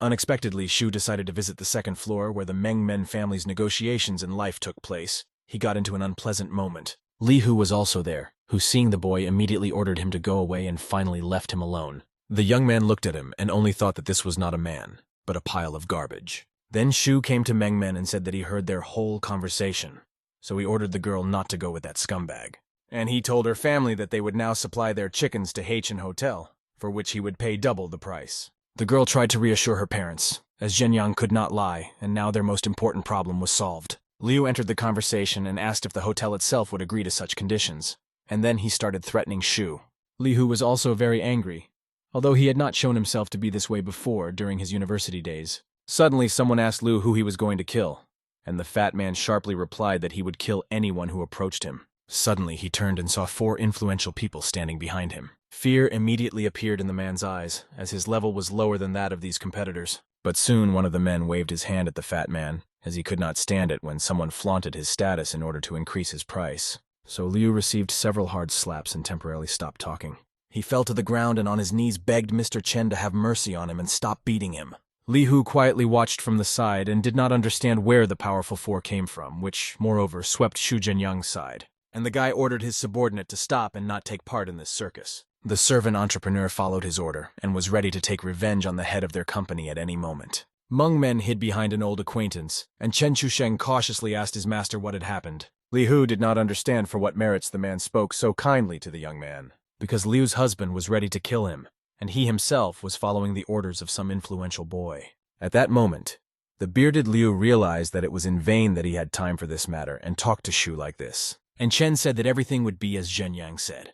[SPEAKER 1] Unexpectedly, Shu decided to visit the second floor where the Meng Men family's negotiations in life took place. He got into an unpleasant moment. Li Hu was also there, who, seeing the boy, immediately ordered him to go away and finally left him alone. The young man looked at him and only thought that this was not a man, but a pile of garbage. Then Shu came to Meng Men and said that he heard their whole conversation, so he ordered the girl not to go with that scumbag. And he told her family that they would now supply their chickens to Haichin Hotel, for which he would pay double the price. The girl tried to reassure her parents, as Zhenyang could not lie, and now their most important problem was solved. Liu entered the conversation and asked if the hotel itself would agree to such conditions, and then he started threatening Shu. Li Hu was also very angry, although he had not shown himself to be this way before during his university days. Suddenly, someone asked Liu who he was going to kill, and the fat man sharply replied that he would kill anyone who approached him. Suddenly, he turned and saw 4 influential people standing behind him. Fear immediately appeared in the man's eyes, as his level was lower than that of these competitors. But soon one of the men waved his hand at the fat man, as he could not stand it when someone flaunted his status in order to increase his price. So Liu received several hard slaps and temporarily stopped talking. He fell to the ground and on his knees begged Mr. Chen to have mercy on him and stop beating him. Li Hu quietly watched from the side and did not understand where the powerful 4 came from, which, moreover, swept Shu Zhenyang's side. And the guy ordered his subordinate to stop and not take part in this circus. The servant entrepreneur followed his order and was ready to take revenge on the head of their company at any moment. Meng Men hid behind an old acquaintance, and Chen Chusheng cautiously asked his master what had happened. Li Hu did not understand for what merits the man spoke so kindly to the young man, because Liu's husband was ready to kill him, and he himself was following the orders of some influential boy. At that moment, the bearded Liu realized that it was in vain that he had time for this matter and talked to Shu like this. And Chen said that everything would be as Zhenyang said.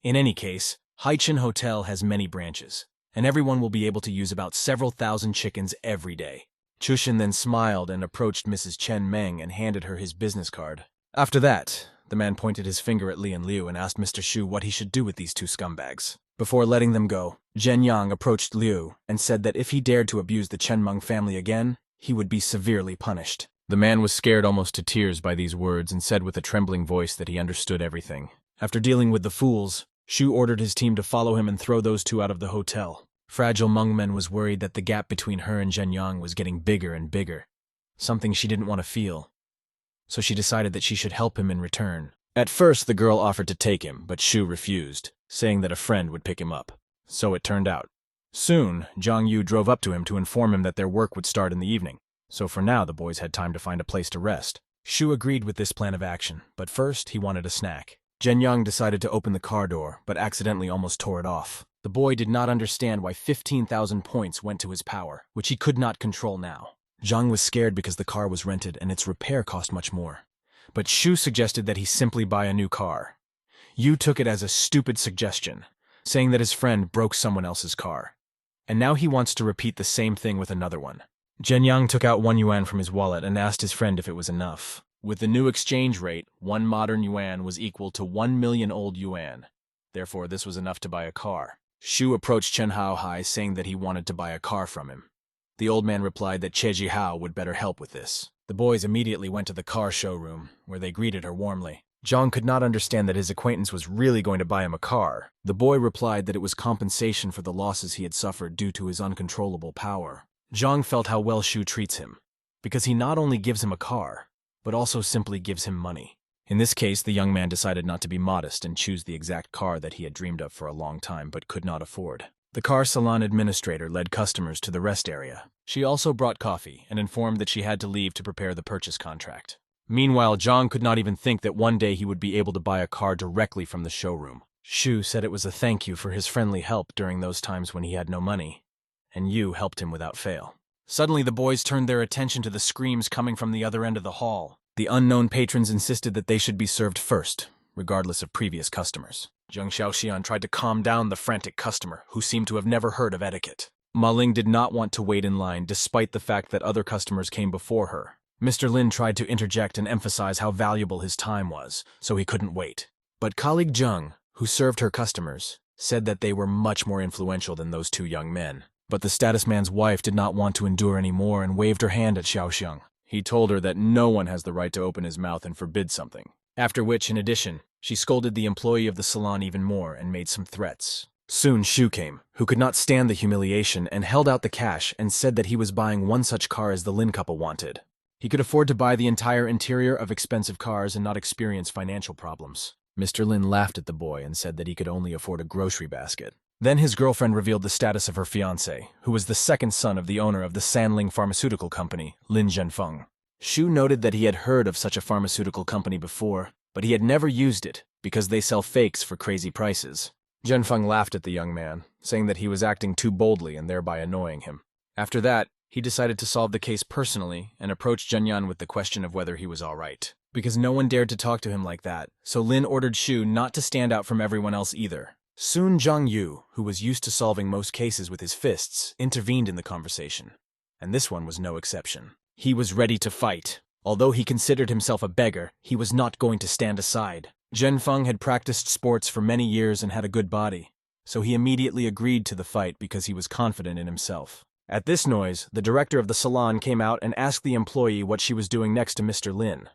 [SPEAKER 1] In any case, Haichin Hotel has many branches, and everyone will be able to use about several thousand chickens every day. Chushin then smiled and approached Mrs. Chen Meng and handed her his business card. After that, the man pointed his finger at Li and Liu and asked Mr. Shu what he should do with these 2 scumbags. Before letting them go, Zhenyang approached Liu and said that if he dared to abuse the Chen Meng family again, he would be severely punished. The man was scared almost to tears by these words and said with a trembling voice that he understood everything. After dealing with the fools, Shu ordered his team to follow him and throw those 2 out of the hotel. Fragile Meng Men was worried that the gap between her and Zhenyang was getting bigger and bigger, something she didn't want to feel. So she decided that she should help him in return. At first, the girl offered to take him, but Shu refused, saying that a friend would pick him up. So it turned out. Soon, Zhang Yu drove up to him to inform him that their work would start in the evening. So for now, the boys had time to find a place to rest. Shu agreed with this plan of action, but first he wanted a snack. Zhenyang decided to open the car door, but accidentally almost tore it off. The boy did not understand why 15,000 points went to his power, which he could not control now. Zhang was scared because the car was rented and its repair cost much more. But Shu suggested that he simply buy a new car. Yu took it as a stupid suggestion, saying that his friend broke someone else's car. And now he wants to repeat the same thing with another one. Zhenyang took out 1 yuan from his wallet and asked his friend if it was enough. With the new exchange rate, 1 modern yuan was equal to 1 million old yuan. Therefore, this was enough to buy a car. Shu approached Chen Haohai, saying that he wanted to buy a car from him. The old man replied that Che Jihao would better help with this. The boys immediately went to the car showroom, where they greeted her warmly. Zhang could not understand that his acquaintance was really going to buy him a car. The boy replied that it was compensation for the losses he had suffered due to his uncontrollable power. Zhang felt how well Shu treats him, because he not only gives him a car, but also simply gives him money. In this case, the young man decided not to be modest and choose the exact car that he had dreamed of for a long time but could not afford. The car salon administrator led customers to the rest area. She also brought coffee and informed that she had to leave to prepare the purchase contract. Meanwhile, Zhang could not even think that one day he would be able to buy a car directly from the showroom. Shu said it was a thank you for his friendly help during those times when he had no money, and you helped him without fail. Suddenly, the boys turned their attention to the screams coming from the other end of the hall. The unknown patrons insisted that they should be served first, regardless of previous customers. Zheng Xiaoxian tried to calm down the frantic customer, who seemed to have never heard of etiquette. Ma Ling did not want to wait in line, despite the fact that other customers came before her. Mr. Lin tried to interject and emphasize how valuable his time was, so he couldn't wait. But colleague Zheng, who served her customers, said that they were much more influential than those two young men. But the status man's wife did not want to endure any more and waved her hand at Xiaoxiang. He told her that no one has the right to open his mouth and forbid something. After which, in addition, she scolded the employee of the salon even more and made some threats. Soon Shu came, who could not stand the humiliation and held out the cash and said that he was buying one such car as the Lin couple wanted. He could afford to buy the entire interior of expensive cars and not experience financial problems. Mr. Lin laughed at the boy and said that he could only afford a grocery basket. Then his girlfriend revealed the status of her fiancé, who was the second son of the owner of the Sanling pharmaceutical company, Lin Zhenfeng. Shu noted that he had heard of such a pharmaceutical company before, but he had never used it because they sell fakes for crazy prices. Zhenfeng laughed at the young man, saying that he was acting too boldly and thereby annoying him. After that, he decided to solve the case personally and approached Zhenyan with the question of whether he was all right. Because no one dared to talk to him like that, so Lin ordered Shu not to stand out from everyone else either. Soon Zhang Yu, who was used to solving most cases with his fists, intervened in the conversation. And this one was no exception. He was ready to fight. Although he considered himself a beggar, he was not going to stand aside. Zhenfeng had practiced sports for many years and had a good body, so he immediately agreed to the fight because he was confident in himself. At this noise, the director of the salon came out and asked the employee what she was doing next to Mr. Lin.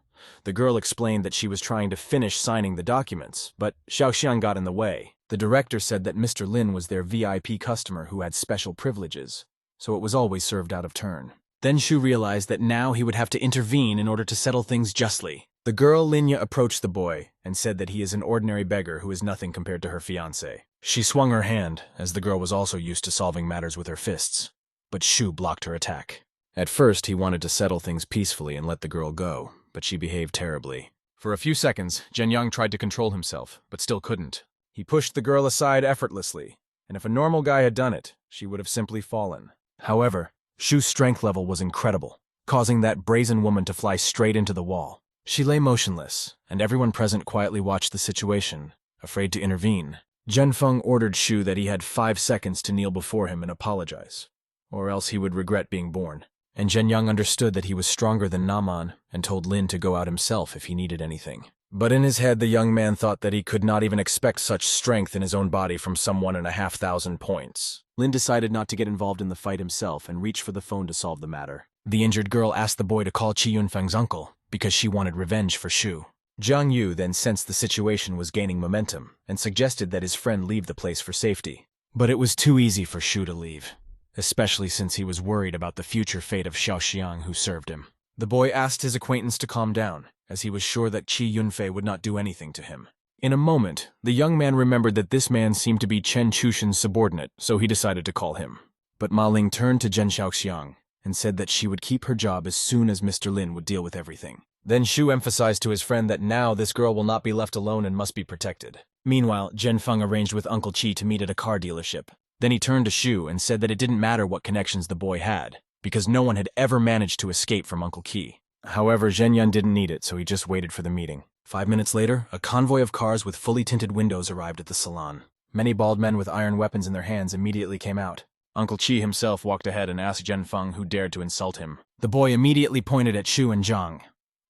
[SPEAKER 1] The girl explained that she was trying to finish signing the documents, but Xiaoxiang got in the way. The director said that Mr. Lin was their VIP customer who had special privileges, so it was always served out of turn. Then Shu realized that now he would have to intervene in order to settle things justly. The girl Linya approached the boy and said that he is an ordinary beggar who is nothing compared to her fiancé. She swung her hand, as the girl was also used to solving matters with her fists, but Shu blocked her attack. At first, he wanted to settle things peacefully and let the girl go, but she behaved terribly. For a few seconds, Zhenyang tried to control himself, but still couldn't. He pushed the girl aside effortlessly, and if a normal guy had done it, she would have simply fallen. However, Shu's strength level was incredible, causing that brazen woman to fly straight into the wall. She lay motionless, and everyone present quietly watched the situation, afraid to intervene. Zhenfeng ordered Shu that he had 5 seconds to kneel before him and apologize, or else he would regret being born. And Zhenyang understood that he was stronger than Naman and told Lin to go out himself if he needed anything. But in his head, the young man thought that he could not even expect such strength in his own body from some 1,500 points. Lin decided not to get involved in the fight himself and reached for the phone to solve the matter. The injured girl asked the boy to call Qi Yunfeng's uncle because she wanted revenge for Shu. Zhang Yu then sensed the situation was gaining momentum and suggested that his friend leave the place for safety. But it was too easy for Shu to leave, especially since he was worried about the future fate of Xiaoxiang who served him. The boy asked his acquaintance to calm down, as he was sure that Qi Yunfei would not do anything to him. In a moment, the young man remembered that this man seemed to be Chen Chushin's subordinate, so he decided to call him. But Ma Ling turned to Zhen Xiaoxiang and said that she would keep her job as soon as Mr. Lin would deal with everything. Then Shu emphasized to his friend that now this girl will not be left alone and must be protected. Meanwhile, Zhenfeng arranged with Uncle Qi to meet at a car dealership. Then he turned to Shu and said that it didn't matter what connections the boy had, because no one had ever managed to escape from Uncle Qi. However, Zhenyan didn't need it, so he just waited for the meeting. 5 minutes later, a convoy of cars with fully tinted windows arrived at the salon. Many bald men with iron weapons in their hands immediately came out. Uncle Qi himself walked ahead and asked Zhenfeng who dared to insult him. The boy immediately pointed at Shu and Zhang.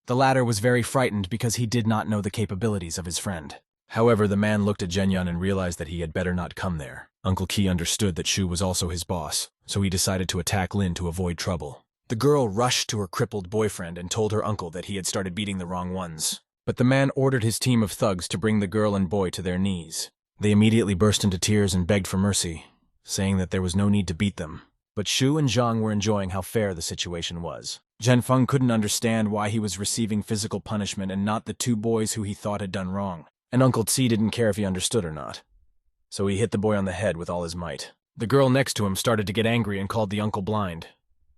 [SPEAKER 1] The latter was very frightened because he did not know the capabilities of his friend. However, the man looked at Zhenyan and realized that he had better not come there. Uncle Qi understood that Shu was also his boss, so he decided to attack Lin to avoid trouble. The girl rushed to her crippled boyfriend and told her uncle that he had started beating the wrong ones. But the man ordered his team of thugs to bring the girl and boy to their knees. They immediately burst into tears and begged for mercy, saying that there was no need to beat them. But Shu and Zhang were enjoying how fair the situation was. Zhenfeng couldn't understand why he was receiving physical punishment and not the 2 boys who he thought had done wrong. And Uncle Qi didn't care if he understood or not, so he hit the boy on the head with all his might. The girl next to him started to get angry and called the uncle blind.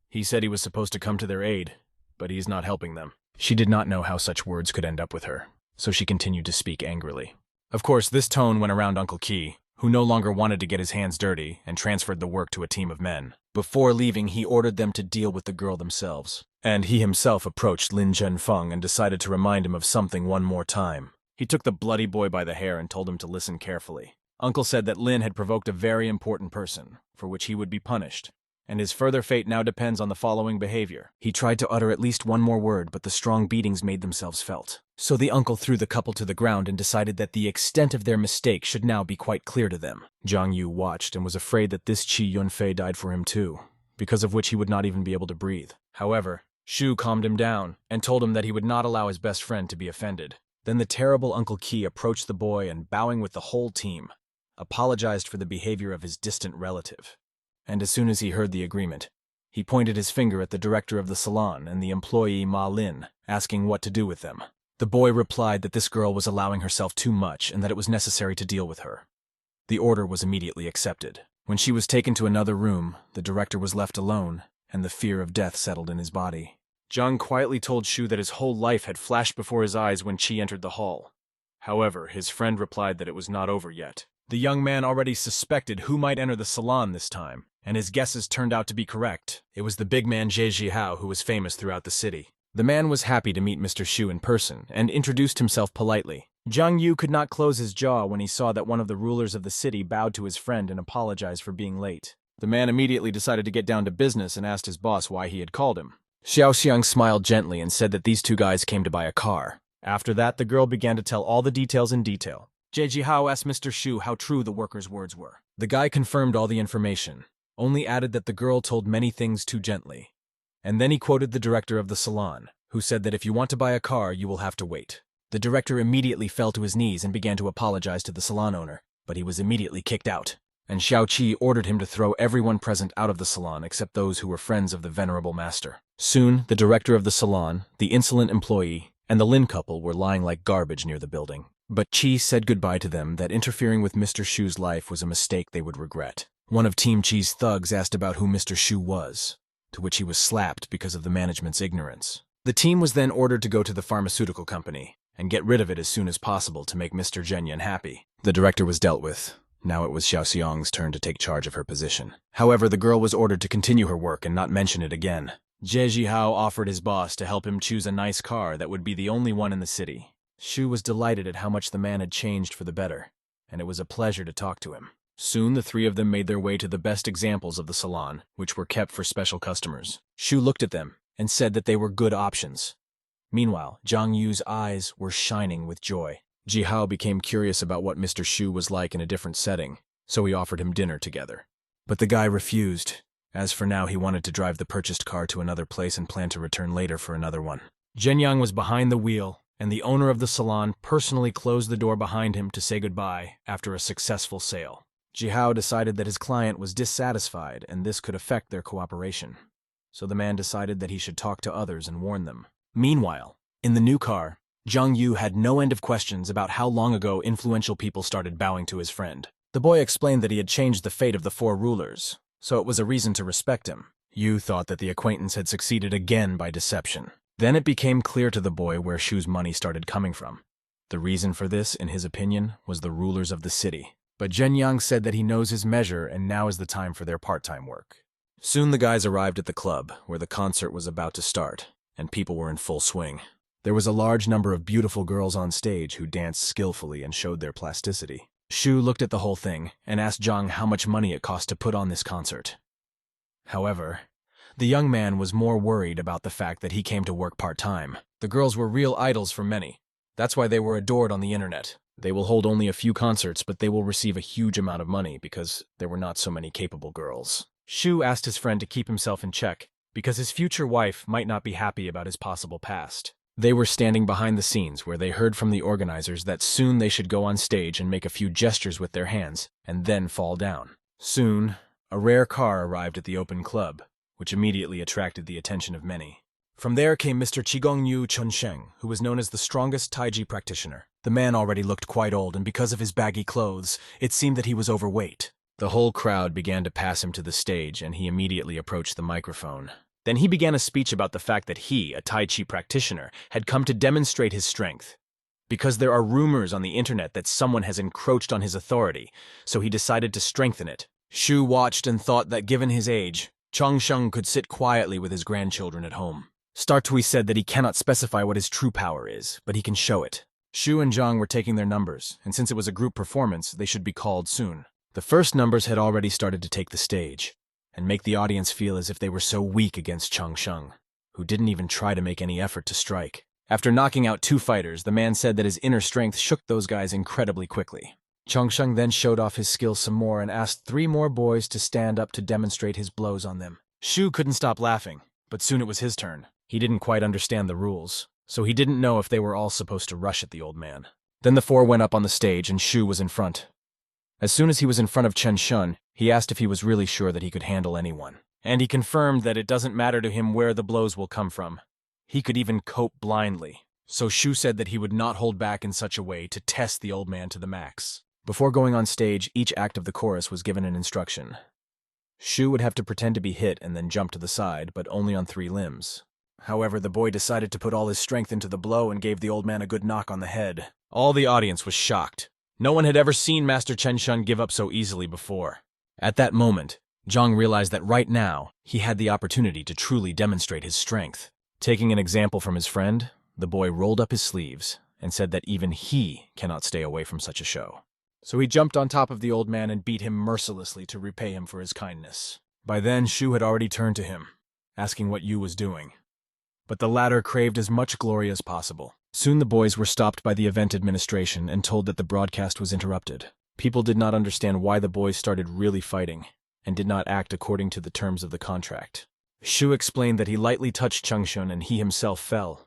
[SPEAKER 1] He said he was supposed to come to their aid, but he's not helping them. She did not know how such words could end up with her, so she continued to speak angrily. Of course, this tone went around Uncle Ki, who no longer wanted to get his hands dirty and transferred the work to a team of men. Before leaving, he ordered them to deal with the girl themselves. And he himself approached Lin Zhenfeng and decided to remind him of something one more time. He took the bloody boy by the hair and told him to listen carefully. Uncle said that Lin had provoked a very important person, for which he would be punished, and his further fate now depends on the following behavior. He tried to utter at least one more word, but the strong beatings made themselves felt. So the uncle threw the couple to the ground and decided that the extent of their mistake should now be quite clear to them. Zhang Yu watched and was afraid that this Qi Yunfei died for him too, because of which he would not even be able to breathe. However, Shu calmed him down and told him that he would not allow his best friend to be offended. Then the terrible Uncle Ki approached the boy and, bowing with the whole team, apologized for the behavior of his distant relative. And as soon as he heard the agreement, he pointed his finger at the director of the salon and the employee Ma Lin, asking what to do with them. The boy replied that this girl was allowing herself too much and that it was necessary to deal with her. The order was immediately accepted. When she was taken to another room, the director was left alone, and the fear of death settled in his body. Zhang quietly told Shu that his whole life had flashed before his eyes when Qi entered the hall. However, his friend replied that it was not over yet. The young man already suspected who might enter the salon this time, and his guesses turned out to be correct. It was the big man Jie Jihao who was famous throughout the city. The man was happy to meet Mr. Shu in person and introduced himself politely. Zhang Yu could not close his jaw when he saw that one of the rulers of the city bowed to his friend and apologized for being late. The man immediately decided to get down to business and asked his boss why he had called him. Xiao Xiang smiled gently and said that these two guys came to buy a car. After that, the girl began to tell all the details in detail. Jie Jihao asked Mr. Shu how true the worker's words were. The guy confirmed all the information, only added that the girl told many things too gently. And then he quoted the director of the salon, who said that if you want to buy a car, you will have to wait. The director immediately fell to his knees and began to apologize to the salon owner, but he was immediately kicked out. And Xiao Qi ordered him to throw everyone present out of the salon except those who were friends of the venerable master. Soon, the director of the salon, the insolent employee, and the Lin couple were lying like garbage near the building. But Qi said goodbye to them, that interfering with Mr. Shu's life was a mistake they would regret. One of Team Qi's thugs asked about who Mr. Shu was, to which he was slapped because of the management's ignorance. The team was then ordered to go to the pharmaceutical company and get rid of it as soon as possible to make Mr. Zhenyan happy. The director was dealt with. Now it was Xiao Xiang's turn to take charge of her position. However, the girl was ordered to continue her work and not mention it again. Jie Jihao offered his boss to help him choose a nice car that would be the only one in the city. Shu was delighted at how much the man had changed for the better, and it was a pleasure to talk to him. Soon the three of them made their way to the best examples of the salon, which were kept for special customers. Shu looked at them and said that they were good options. Meanwhile, Zhang Yu's eyes were shining with joy. Jihao became curious about what Mr. Shu was like in a different setting, so he offered him dinner together. But the guy refused. As for now, he wanted to drive the purchased car to another place and planned to return later for another one. Zhenyang was behind the wheel, and the owner of the salon personally closed the door behind him to say goodbye after a successful sale. Jihao decided that his client was dissatisfied and this could affect their cooperation. So the man decided that he should talk to others and warn them. Meanwhile, in the new car, Zhang Yu had no end of questions about how long ago influential people started bowing to his friend. The boy explained that he had changed the fate of the four rulers, so it was a reason to respect him. Yu thought that the acquaintance had succeeded again by deception. Then it became clear to the boy where Shu's money started coming from. The reason for this, in his opinion, was the rulers of the city. But Zhenyang said that he knows his measure and now is the time for their part-time work. Soon the guys arrived at the club, where the concert was about to start, and people were in full swing. There was a large number of beautiful girls on stage who danced skillfully and showed their plasticity. Shu looked at the whole thing and asked Zhang how much money it cost to put on this concert. However, the young man was more worried about the fact that he came to work part-time. The girls were real idols for many. That's why they were adored on the internet. They will hold only a few concerts, but they will receive a huge amount of money because there were not so many capable girls. Shu asked his friend to keep himself in check because his future wife might not be happy about his possible past. They were standing behind the scenes where they heard from the organizers that soon they should go on stage and make a few gestures with their hands and then fall down. Soon, a rare car arrived at the open club, which immediately attracted the attention of many. From there came Mr. Qigong Yu Chunsheng, who was known as the strongest Taiji practitioner. The man already looked quite old, and because of his baggy clothes, it seemed that he was overweight. The whole crowd began to pass him to the stage, and he immediately approached the microphone. Then he began a speech about the fact that he, a Tai Chi practitioner, had come to demonstrate his strength. because there are rumors on the internet that someone has encroached on his authority, so he decided to strengthen it. Shu watched and thought that given his age, Changsheng could sit quietly with his grandchildren at home. Startui said that he cannot specify what his true power is, but he can show it. Shu and Zhang were taking their numbers, and since it was a group performance, they should be called soon. The first numbers had already started to take the stage, and make the audience feel as if they were so weak against Changsheng, who didn't even try to make any effort to strike. After knocking out 2 fighters, the man said that his inner strength shook those guys incredibly quickly. Changsheng then showed off his skills some more and asked 3 more boys to stand up to demonstrate his blows on them. Shu couldn't stop laughing, but soon it was his turn. He didn't quite understand the rules, so he didn't know if they were all supposed to rush at the old man. Then the 4 went up on the stage and Shu was in front. As soon as he was in front of Chen Shun, he asked if he was really sure that he could handle anyone. And he confirmed that it doesn't matter to him where the blows will come from. He could even cope blindly. So Shu said that he would not hold back in such a way to test the old man to the max. Before going on stage, each act of the chorus was given an instruction. Shu would have to pretend to be hit and then jump to the side, but only on 3 limbs. However, the boy decided to put all his strength into the blow and gave the old man a good knock on the head. All the audience was shocked. No one had ever seen Master Chen Shun give up so easily before. At that moment, Zhang realized that right now, he had the opportunity to truly demonstrate his strength. Taking an example from his friend, the boy rolled up his sleeves and said that even he cannot stay away from such a show. So he jumped on top of the old man and beat him mercilessly to repay him for his kindness. By then, Shu had already turned to him, asking what Yu was doing. But the latter craved as much glory as possible. Soon the boys were stopped by the event administration and told that the broadcast was interrupted. People did not understand why the boys started really fighting, and did not act according to the terms of the contract. Shu explained that he lightly touched Changshun and he himself fell.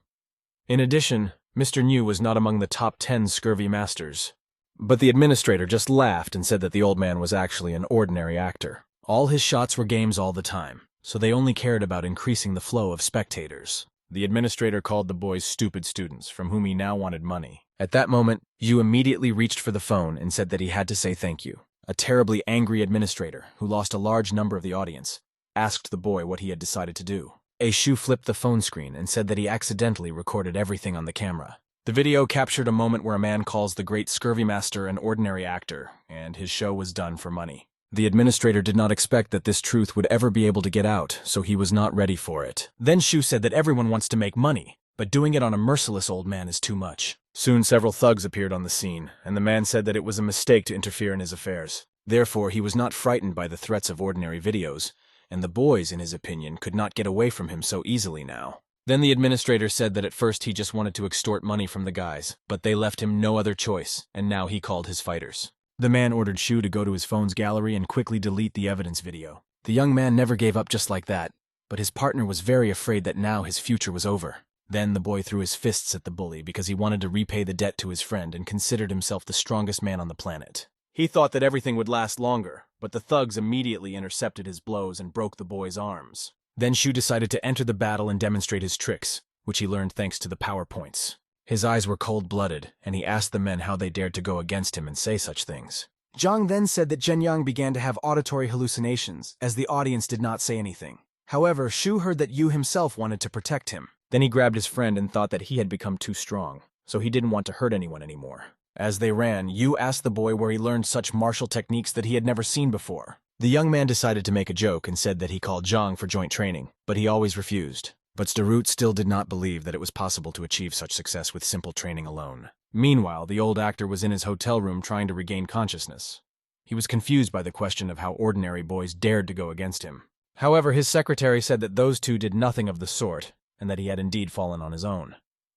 [SPEAKER 1] In addition, Mr. Niu was not among the top 10 scurvy masters. But the administrator just laughed and said that the old man was actually an ordinary actor. All his shots were games all the time, so they only cared about increasing the flow of spectators. The administrator called the boys stupid students, from whom he now wanted money. At that moment, Yu immediately reached for the phone and said that he had to say thank you. A terribly angry administrator, who lost a large number of the audience, asked the boy what he had decided to do. Shu flipped the phone screen and said that he accidentally recorded everything on the camera. The video captured a moment where a man calls the great scurvy master an ordinary actor, and his show was done for money. The administrator did not expect that this truth would ever be able to get out, so he was not ready for it. Then Shu said that everyone wants to make money, but doing it on a merciless old man is too much. Soon several thugs appeared on the scene, and the man said that it was a mistake to interfere in his affairs. Therefore, he was not frightened by the threats of ordinary videos, and the boys, in his opinion, could not get away from him so easily now. Then the administrator said that at first he just wanted to extort money from the guys, but they left him no other choice, and now he called his fighters. The man ordered Shu to go to his phone's gallery and quickly delete the evidence video. The young man never gave up just like that, but his partner was very afraid that now his future was over. Then the boy threw his fists at the bully because he wanted to repay the debt to his friend and considered himself the strongest man on the planet. He thought that everything would last longer, but the thugs immediately intercepted his blows and broke the boy's arms. Then Shu decided to enter the battle and demonstrate his tricks, which he learned thanks to the PowerPoints. His eyes were cold-blooded, and he asked the men how they dared to go against him and say such things. Zhang then said that Zhenyang began to have auditory hallucinations, as the audience did not say anything. However, Shu heard that Yu himself wanted to protect him. Then he grabbed his friend and thought that he had become too strong, so he didn't want to hurt anyone anymore. As they ran, Yu asked the boy where he learned such martial techniques that he had never seen before. The young man decided to make a joke and said that he called Zhang for joint training, but he always refused. But Starut still did not believe that it was possible to achieve such success with simple training alone. Meanwhile, the old actor was in his hotel room trying to regain consciousness. He was confused by the question of how ordinary boys dared to go against him. However, his secretary said that those two did nothing of the sort, and that he had indeed fallen on his own.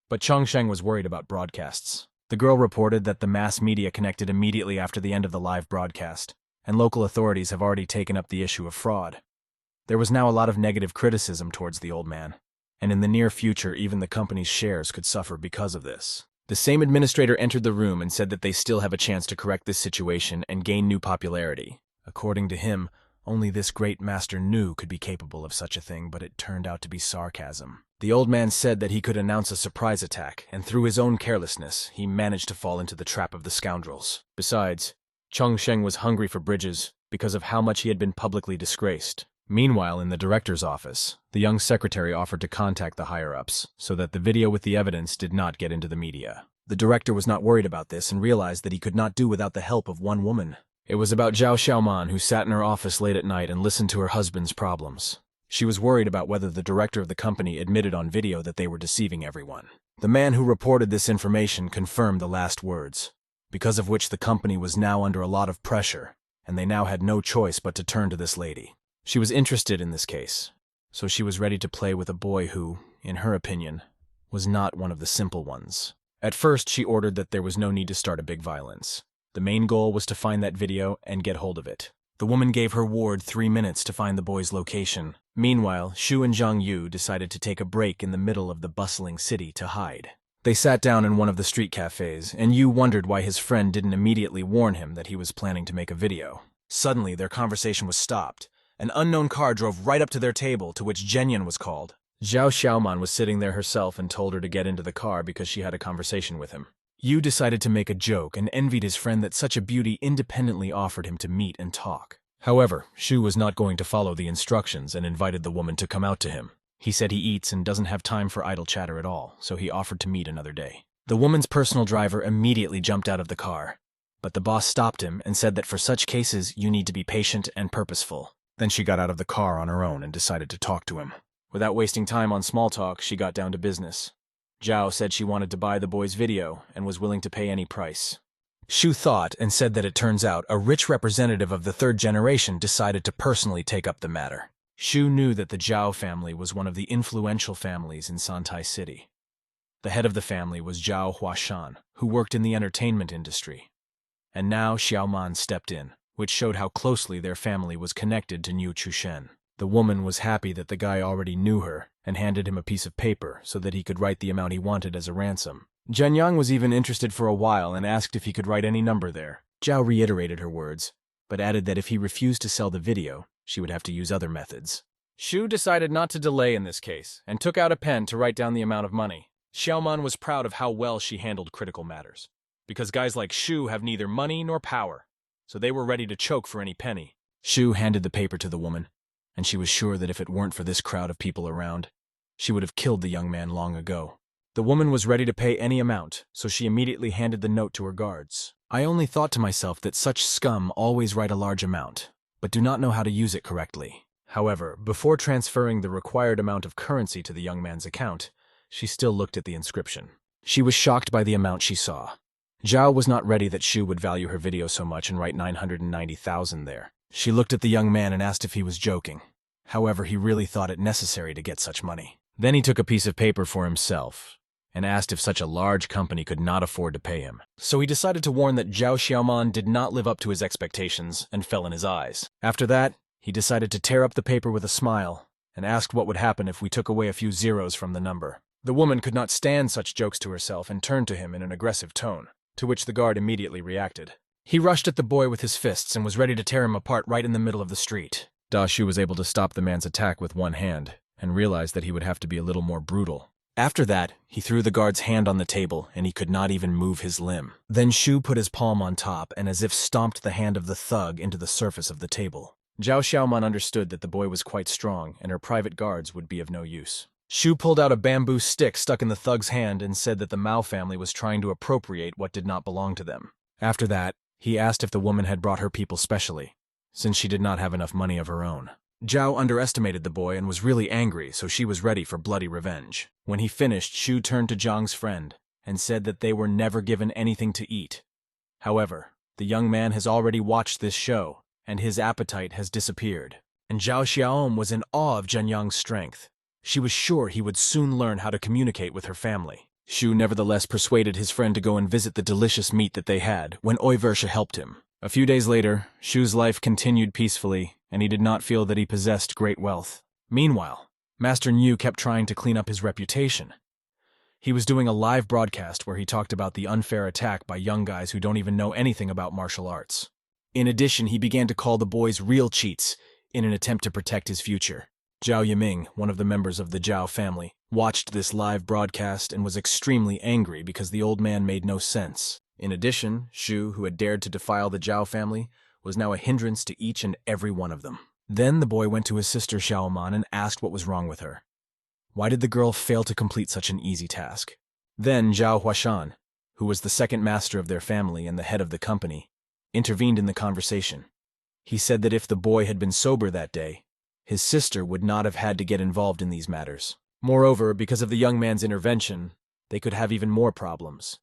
[SPEAKER 1] But Changsheng was worried about broadcasts. The girl reported that the mass media connected immediately after the end of the live broadcast, and local authorities have already taken up the issue of fraud. There was now a lot of negative criticism towards the old man, and in the near future even the company's shares could suffer because of this. The same administrator entered the room and said that they still have a chance to correct this situation and gain new popularity. According to him, only this great master Nu could be capable of such a thing, but it turned out to be sarcasm. The old man said that he could announce a surprise attack, and through his own carelessness, he managed to fall into the trap of the scoundrels. Besides, Changsheng was hungry for bridges because of how much he had been publicly disgraced. Meanwhile, in the director's office, the young secretary offered to contact the higher-ups so that the video with the evidence did not get into the media. The director was not worried about this and realized that he could not do without the help of one woman. It was about Zhao Xiaoman, who sat in her office late at night and listened to her husband's problems. She was worried about whether the director of the company admitted on video that they were deceiving everyone. The man who reported this information confirmed the last words, because of which the company was now under a lot of pressure, and they now had no choice but to turn to this lady. She was interested in this case, so she was ready to play with a boy who, in her opinion, was not one of the simple ones. At first, she ordered that there was no need to start a big violence. The main goal was to find that video and get hold of it. The woman gave her ward 3 minutes to find the boy's location. Meanwhile, Shu and Zhang Yu decided to take a break in the middle of the bustling city to hide. They sat down in one of the street cafes, and Yu wondered why his friend didn't immediately warn him that he was planning to make a video. Suddenly, their conversation was stopped. An unknown car drove right up to their table, to which Zhenyan was called. Zhao Xiaoman was sitting there herself and told her to get into the car because she had a conversation with him. Yu decided to make a joke and envied his friend that such a beauty independently offered him to meet and talk. However, Shu was not going to follow the instructions and invited the woman to come out to him. He said he eats and doesn't have time for idle chatter at all, so he offered to meet another day. The woman's personal driver immediately jumped out of the car, but the boss stopped him and said that for such cases you need to be patient and purposeful. Then she got out of the car on her own and decided to talk to him. Without wasting time on small talk, she got down to business. Zhao said she wanted to buy the boy's video and was willing to pay any price. Shu thought and said that it turns out a rich representative of the third generation decided to personally take up the matter. Shu knew that the Jiao family was one of the influential families in Santai City. The head of the family was Zhao Huashan, who worked in the entertainment industry. And now Xiaoman stepped in, which showed how closely their family was connected to Niu Chushen. The woman was happy that the guy already knew her and handed him a piece of paper so that he could write the amount he wanted as a ransom. Zhenyang was even interested for a while and asked if he could write any number there. Zhao reiterated her words, but added that if he refused to sell the video, she would have to use other methods. Shu decided not to delay in this case and took out a pen to write down the amount of money. Xiaoman was proud of how well she handled critical matters, because guys like Shu have neither money nor power, so they were ready to choke for any penny. Shu handed the paper to the woman, and she was sure that if it weren't for this crowd of people around, she would have killed the young man long ago. The woman was ready to pay any amount, so she immediately handed the note to her guards. I only thought to myself that such scum always write a large amount, but do not know how to use it correctly. However, before transferring the required amount of currency to the young man's account, she still looked at the inscription. She was shocked by the amount she saw. Zhao was not ready that Shu would value her video so much and write 990,000 there. She looked at the young man and asked if he was joking. However, he really thought it necessary to get such money. Then he took a piece of paper for himself and asked if such a large company could not afford to pay him. So he decided to warn that Zhao Xiaoman did not live up to his expectations and fell in his eyes. After that, he decided to tear up the paper with a smile and asked what would happen if we took away a few zeros from the number. The woman could not stand such jokes to herself and turned to him in an aggressive tone, to which the guard immediately reacted. He rushed at the boy with his fists and was ready to tear him apart right in the middle of the street. Da Shu was able to stop the man's attack with one hand and realized that he would have to be a little more brutal. After that, he threw the guard's hand on the table and he could not even move his limb. Then Shu put his palm on top and as if stomped the hand of the thug into the surface of the table. Zhao Xiaoman understood that the boy was quite strong and her private guards would be of no use. Shu pulled out a bamboo stick stuck in the thug's hand and said that the Mao family was trying to appropriate what did not belong to them. After that, he asked if the woman had brought her people specially, since she did not have enough money of her own. Zhao underestimated the boy and was really angry, so she was ready for bloody revenge. When he finished, Shu turned to Zhang's friend and said that they were never given anything to eat. However, the young man has already watched this show, and his appetite has disappeared. And Zhao Xiaom was in awe of Zhenyang's strength. She was sure he would soon learn how to communicate with her family. Shu nevertheless persuaded his friend to go and visit the delicious meat that they had when Oiversha helped him. A few days later, Shu's life continued peacefully, and he did not feel that he possessed great wealth. Meanwhile, Master Niu kept trying to clean up his reputation. He was doing a live broadcast where he talked about the unfair attack by young guys who don't even know anything about martial arts. In addition, he began to call the boys real cheats in an attempt to protect his future. Zhao Yiming, one of the members of the Jiao family, watched this live broadcast and was extremely angry because the old man made no sense. In addition, Shu, who had dared to defile the Jiao family, was now a hindrance to each and every one of them. Then the boy went to his sister Xiaoman and asked what was wrong with her. Why did the girl fail to complete such an easy task? Then Zhao Huashan, who was the second master of their family and the head of the company, intervened in the conversation. He said that if the boy had been sober that day, his sister would not have had to get involved in these matters. Moreover, because of the young man's intervention, they could have even more problems,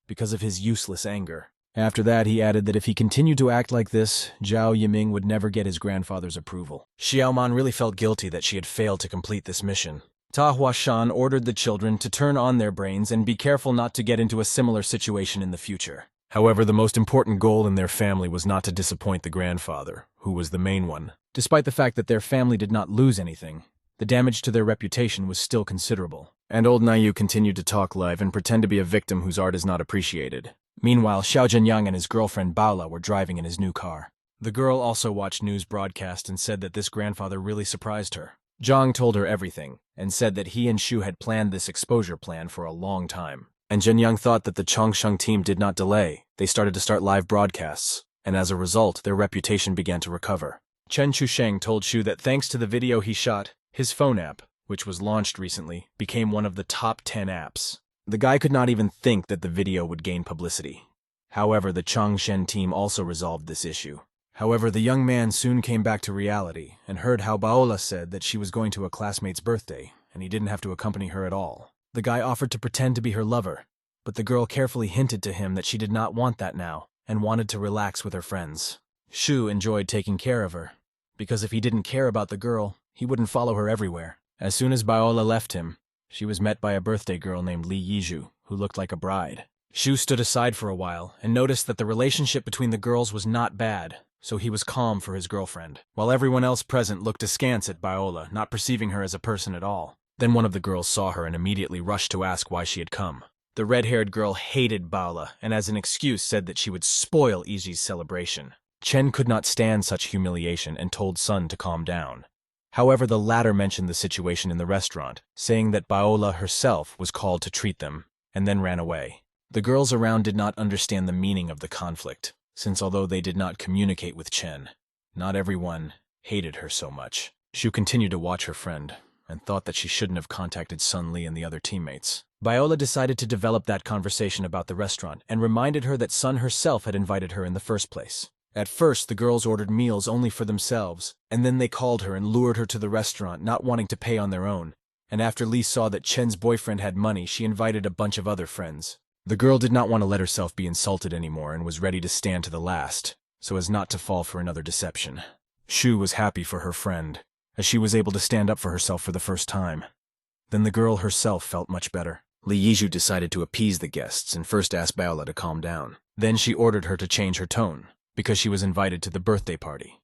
[SPEAKER 1] because of his useless anger. After that, he added that if he continued to act like this, Jiao Yiming would never get his grandfather's approval. Xiaoman really felt guilty that she had failed to complete this mission. Ta Huashan ordered the children to turn on their brains and be careful not to get into a similar situation in the future. However, the most important goal in their family was not to disappoint the grandfather, who was the main one. Despite the fact that their family did not lose anything, the damage to their reputation was still considerable. And old Nayu continued to talk live and pretend to be a victim whose art is not appreciated. Meanwhile, Xiao Zhenyang and his girlfriend Baola were driving in his new car. The girl also watched news broadcast and said that this grandfather really surprised her. Zhang told her everything, and said that he and Shu had planned this exposure plan for a long time. And Zhenyang thought that the Chongsheng team did not delay. They started to start live broadcasts, and as a result, their reputation began to recover. Chen Chusheng told Shu that thanks to the video he shot, his phone app, which was launched recently, became one of the top 10 apps. The guy could not even think that the video would gain publicity. However, the Changshen team also resolved this issue. However, the young man soon came back to reality and heard how Baola said that she was going to a classmate's birthday, and he didn't have to accompany her at all. The guy offered to pretend to be her lover, but the girl carefully hinted to him that she did not want that now and wanted to relax with her friends. Shu enjoyed taking care of her, because if he didn't care about the girl, he wouldn't follow her everywhere. As soon as Baola left him, she was met by a birthday girl named Li Yizhu, who looked like a bride. Shu stood aside for a while and noticed that the relationship between the girls was not bad, so he was calm for his girlfriend, while everyone else present looked askance at Baola, not perceiving her as a person at all. Then one of the girls saw her and immediately rushed to ask why she had come. The red-haired girl hated Baola and as an excuse said that she would spoil Iji's celebration. Chen could not stand such humiliation and told Sun to calm down. However, the latter mentioned the situation in the restaurant, saying that Baola herself was called to treat them, and then ran away. The girls around did not understand the meaning of the conflict, since although they did not communicate with Chen, not everyone hated her so much. Shu continued to watch her friend, and thought that she shouldn't have contacted Sun Li and the other teammates. Baola decided to develop that conversation about the restaurant, and reminded her that Sun herself had invited her in the first place. At first, the girls ordered meals only for themselves, and then they called her and lured her to the restaurant, not wanting to pay on their own. And after Li saw that Chen's boyfriend had money, she invited a bunch of other friends. The girl did not want to let herself be insulted anymore and was ready to stand to the last, so as not to fall for another deception. Shu was happy for her friend, as she was able to stand up for herself for the first time. Then the girl herself felt much better. Li Yizhu decided to appease the guests and first asked Baola to calm down. Then she ordered her to change her tone, because she was invited to the birthday party.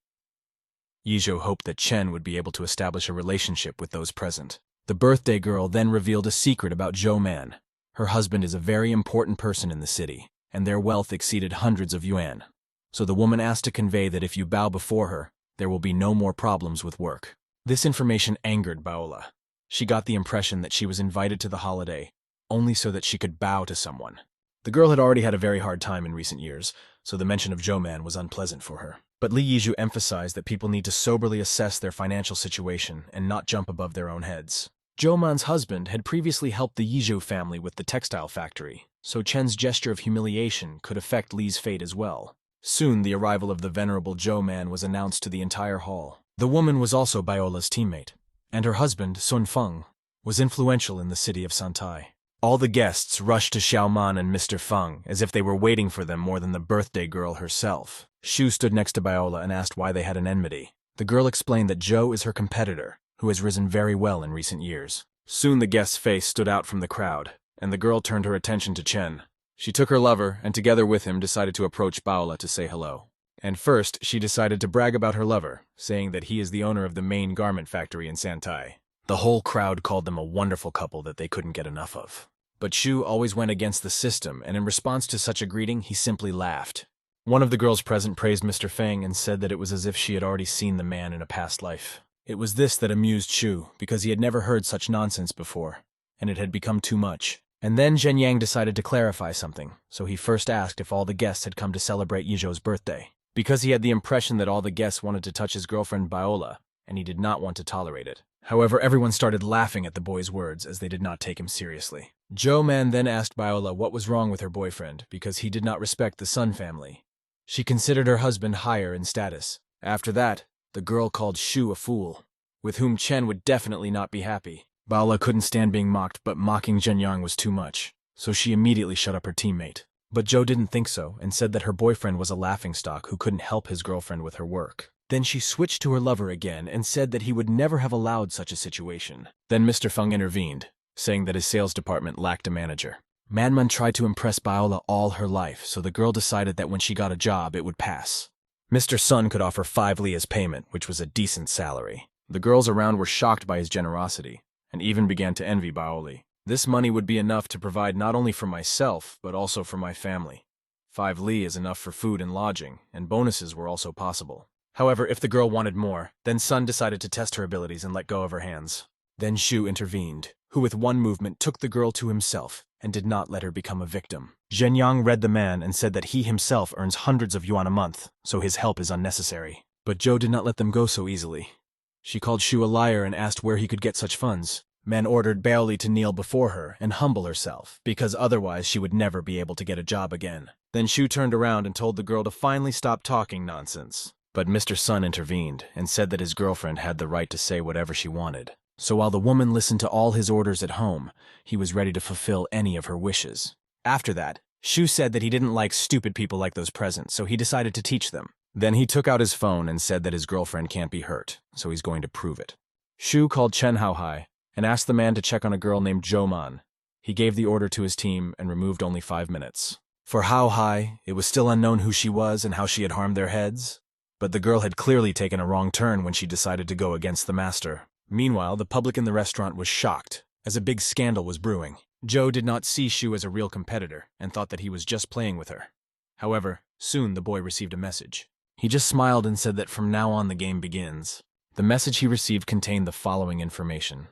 [SPEAKER 1] Yizhou hoped that Chen would be able to establish a relationship with those present. The birthday girl then revealed a secret about Zhou Man. Her husband is a very important person in the city, and their wealth exceeded hundreds of yuan. So the woman asked to convey that if you bow before her, there will be no more problems with work. This information angered Baola. She got the impression that she was invited to the holiday only so that she could bow to someone. The girl had already had a very hard time in recent years, so the mention of Zhou Man was unpleasant for her. But Li Yizhu emphasized that people need to soberly assess their financial situation and not jump above their own heads. Zhou Man's husband had previously helped the Yizhou family with the textile factory, so Chen's gesture of humiliation could affect Li's fate as well. Soon, the arrival of the venerable Zhou Man was announced to the entire hall. The woman was also Baola's teammate, and her husband, Sun Feng, was influential in the city of Santai. All the guests rushed to Xiaoman and Mr. Feng as if they were waiting for them more than the birthday girl herself. Shu stood next to Baola and asked why they had an enmity. The girl explained that Zhou is her competitor, who has risen very well in recent years. Soon the guest's face stood out from the crowd, and the girl turned her attention to Chen. She took her lover, and together with him decided to approach Baola to say hello. And first, she decided to brag about her lover, saying that he is the owner of the main garment factory in Santai. The whole crowd called them a wonderful couple that they couldn't get enough of. But Shu always went against the system, and in response to such a greeting, he simply laughed. One of the girls present praised Mr. Feng and said that it was as if she had already seen the man in a past life. It was this that amused Shu, because he had never heard such nonsense before, and it had become too much. And then Zhen Yang decided to clarify something, so he first asked if all the guests had come to celebrate Yizhou's birthday. Because he had the impression that all the guests wanted to touch his girlfriend Baola, and he did not want to tolerate it. However, everyone started laughing at the boy's words as they did not take him seriously. Joe Man then asked Biola what was wrong with her boyfriend because he did not respect the Sun family. She considered her husband higher in status. After that, the girl called Shu a fool, with whom Chen would definitely not be happy. Biola couldn't stand being mocked, but mocking Zhenyang was too much, so she immediately shut up her teammate. But Joe didn't think so and said that her boyfriend was a laughingstock who couldn't help his girlfriend with her work. Then she switched to her lover again and said that he would never have allowed such a situation. Then Mr. Feng intervened, saying that his sales department lacked a manager. Manman tried to impress Biola all her life, so the girl decided that when she got a job, it would pass. Mr. Sun could offer 5 li as payment, which was a decent salary. The girls around were shocked by his generosity, and even began to envy Baoli. This money would be enough to provide not only for myself, but also for my family. 5 li is enough for food and lodging, and bonuses were also possible. However, if the girl wanted more, then Sun decided to test her abilities and let go of her hands. Then Shu intervened, who with one movement took the girl to himself and did not let her become a victim. Zhenyang read the man and said that he himself earns hundreds of yuan a month, so his help is unnecessary. But Joe did not let them go so easily. She called Shu a liar and asked where he could get such funds. Man ordered Baoli to kneel before her and humble herself, because otherwise she would never be able to get a job again. Then Shu turned around and told the girl to finally stop talking nonsense. But Mr. Sun intervened and said that his girlfriend had the right to say whatever she wanted. So while the woman listened to all his orders at home, he was ready to fulfill any of her wishes. After that, Shu said that he didn't like stupid people like those present, so he decided to teach them. Then he took out his phone and said that his girlfriend can't be hurt, so he's going to prove it. Shu called Chen Haohai and asked the man to check on a girl named Zhou Man. He gave the order to his team and removed only 5 minutes. For Haohai, it was still unknown who she was and how she had harmed their heads. But the girl had clearly taken a wrong turn when she decided to go against the master. Meanwhile, the public in the restaurant was shocked, as a big scandal was brewing. Joe did not see Shu as a real competitor and thought that he was just playing with her. However, soon the boy received a message. He just smiled and said that from now on the game begins. The message he received contained the following information: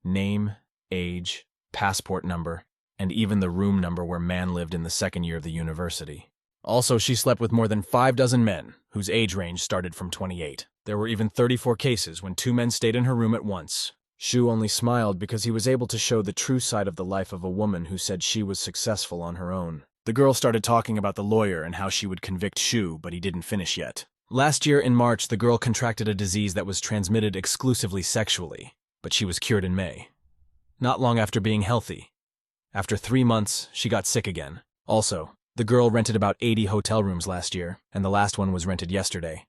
[SPEAKER 1] name, age, passport number, and even the room number where Man lived in the 2nd year of the university. Also, she slept with more than 5 dozen men, whose age range started from 28. There were even 34 cases when 2 men stayed in her room at once. Shu only smiled because he was able to show the true side of the life of a woman who said she was successful on her own. The girl started talking about the lawyer and how she would convict Shu, but he didn't finish yet. Last year in March, the girl contracted a disease that was transmitted exclusively sexually, but she was cured in May. Not long after being healthy. After 3 months, she got sick again. Also, the girl rented about 80 hotel rooms last year, and the last one was rented yesterday.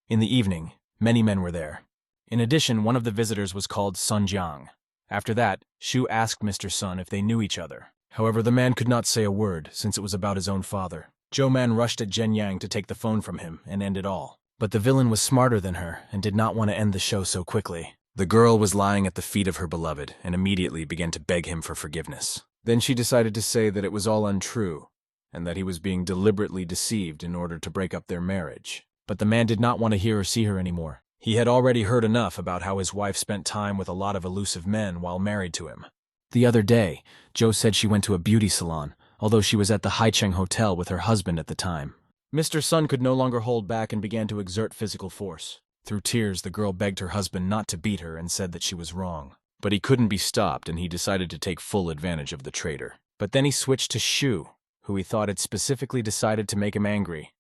[SPEAKER 1] In the evening, many men were there. In addition, one of the visitors was called Sun Jiang. After that, Shu asked Mr. Sun if they knew each other. However, the man could not say a word, since it was about his own father. Joe Man rushed at Zhenyang to take the phone from him and end it all. But the villain was smarter than her and did not want to end the show so quickly. The girl was lying at the feet of her beloved and immediately began to beg him for forgiveness. Then she decided to say that it was all untrue, and that he was being deliberately deceived in order to break up their marriage. But the man did not want to hear or see her anymore. He had already heard enough about how his wife spent time with a lot of elusive men while married to him. The other day, Joe said she went to a beauty salon, although she was at the Haicheng Hotel with her husband at the time. Mr. Sun could no longer hold back and began to exert physical force. Through tears, the girl begged her husband not to beat her and said that she was wrong. But he couldn't be stopped, and he decided to take full advantage of the traitor. But then he switched to Shu, who he thought had specifically decided to make him angry.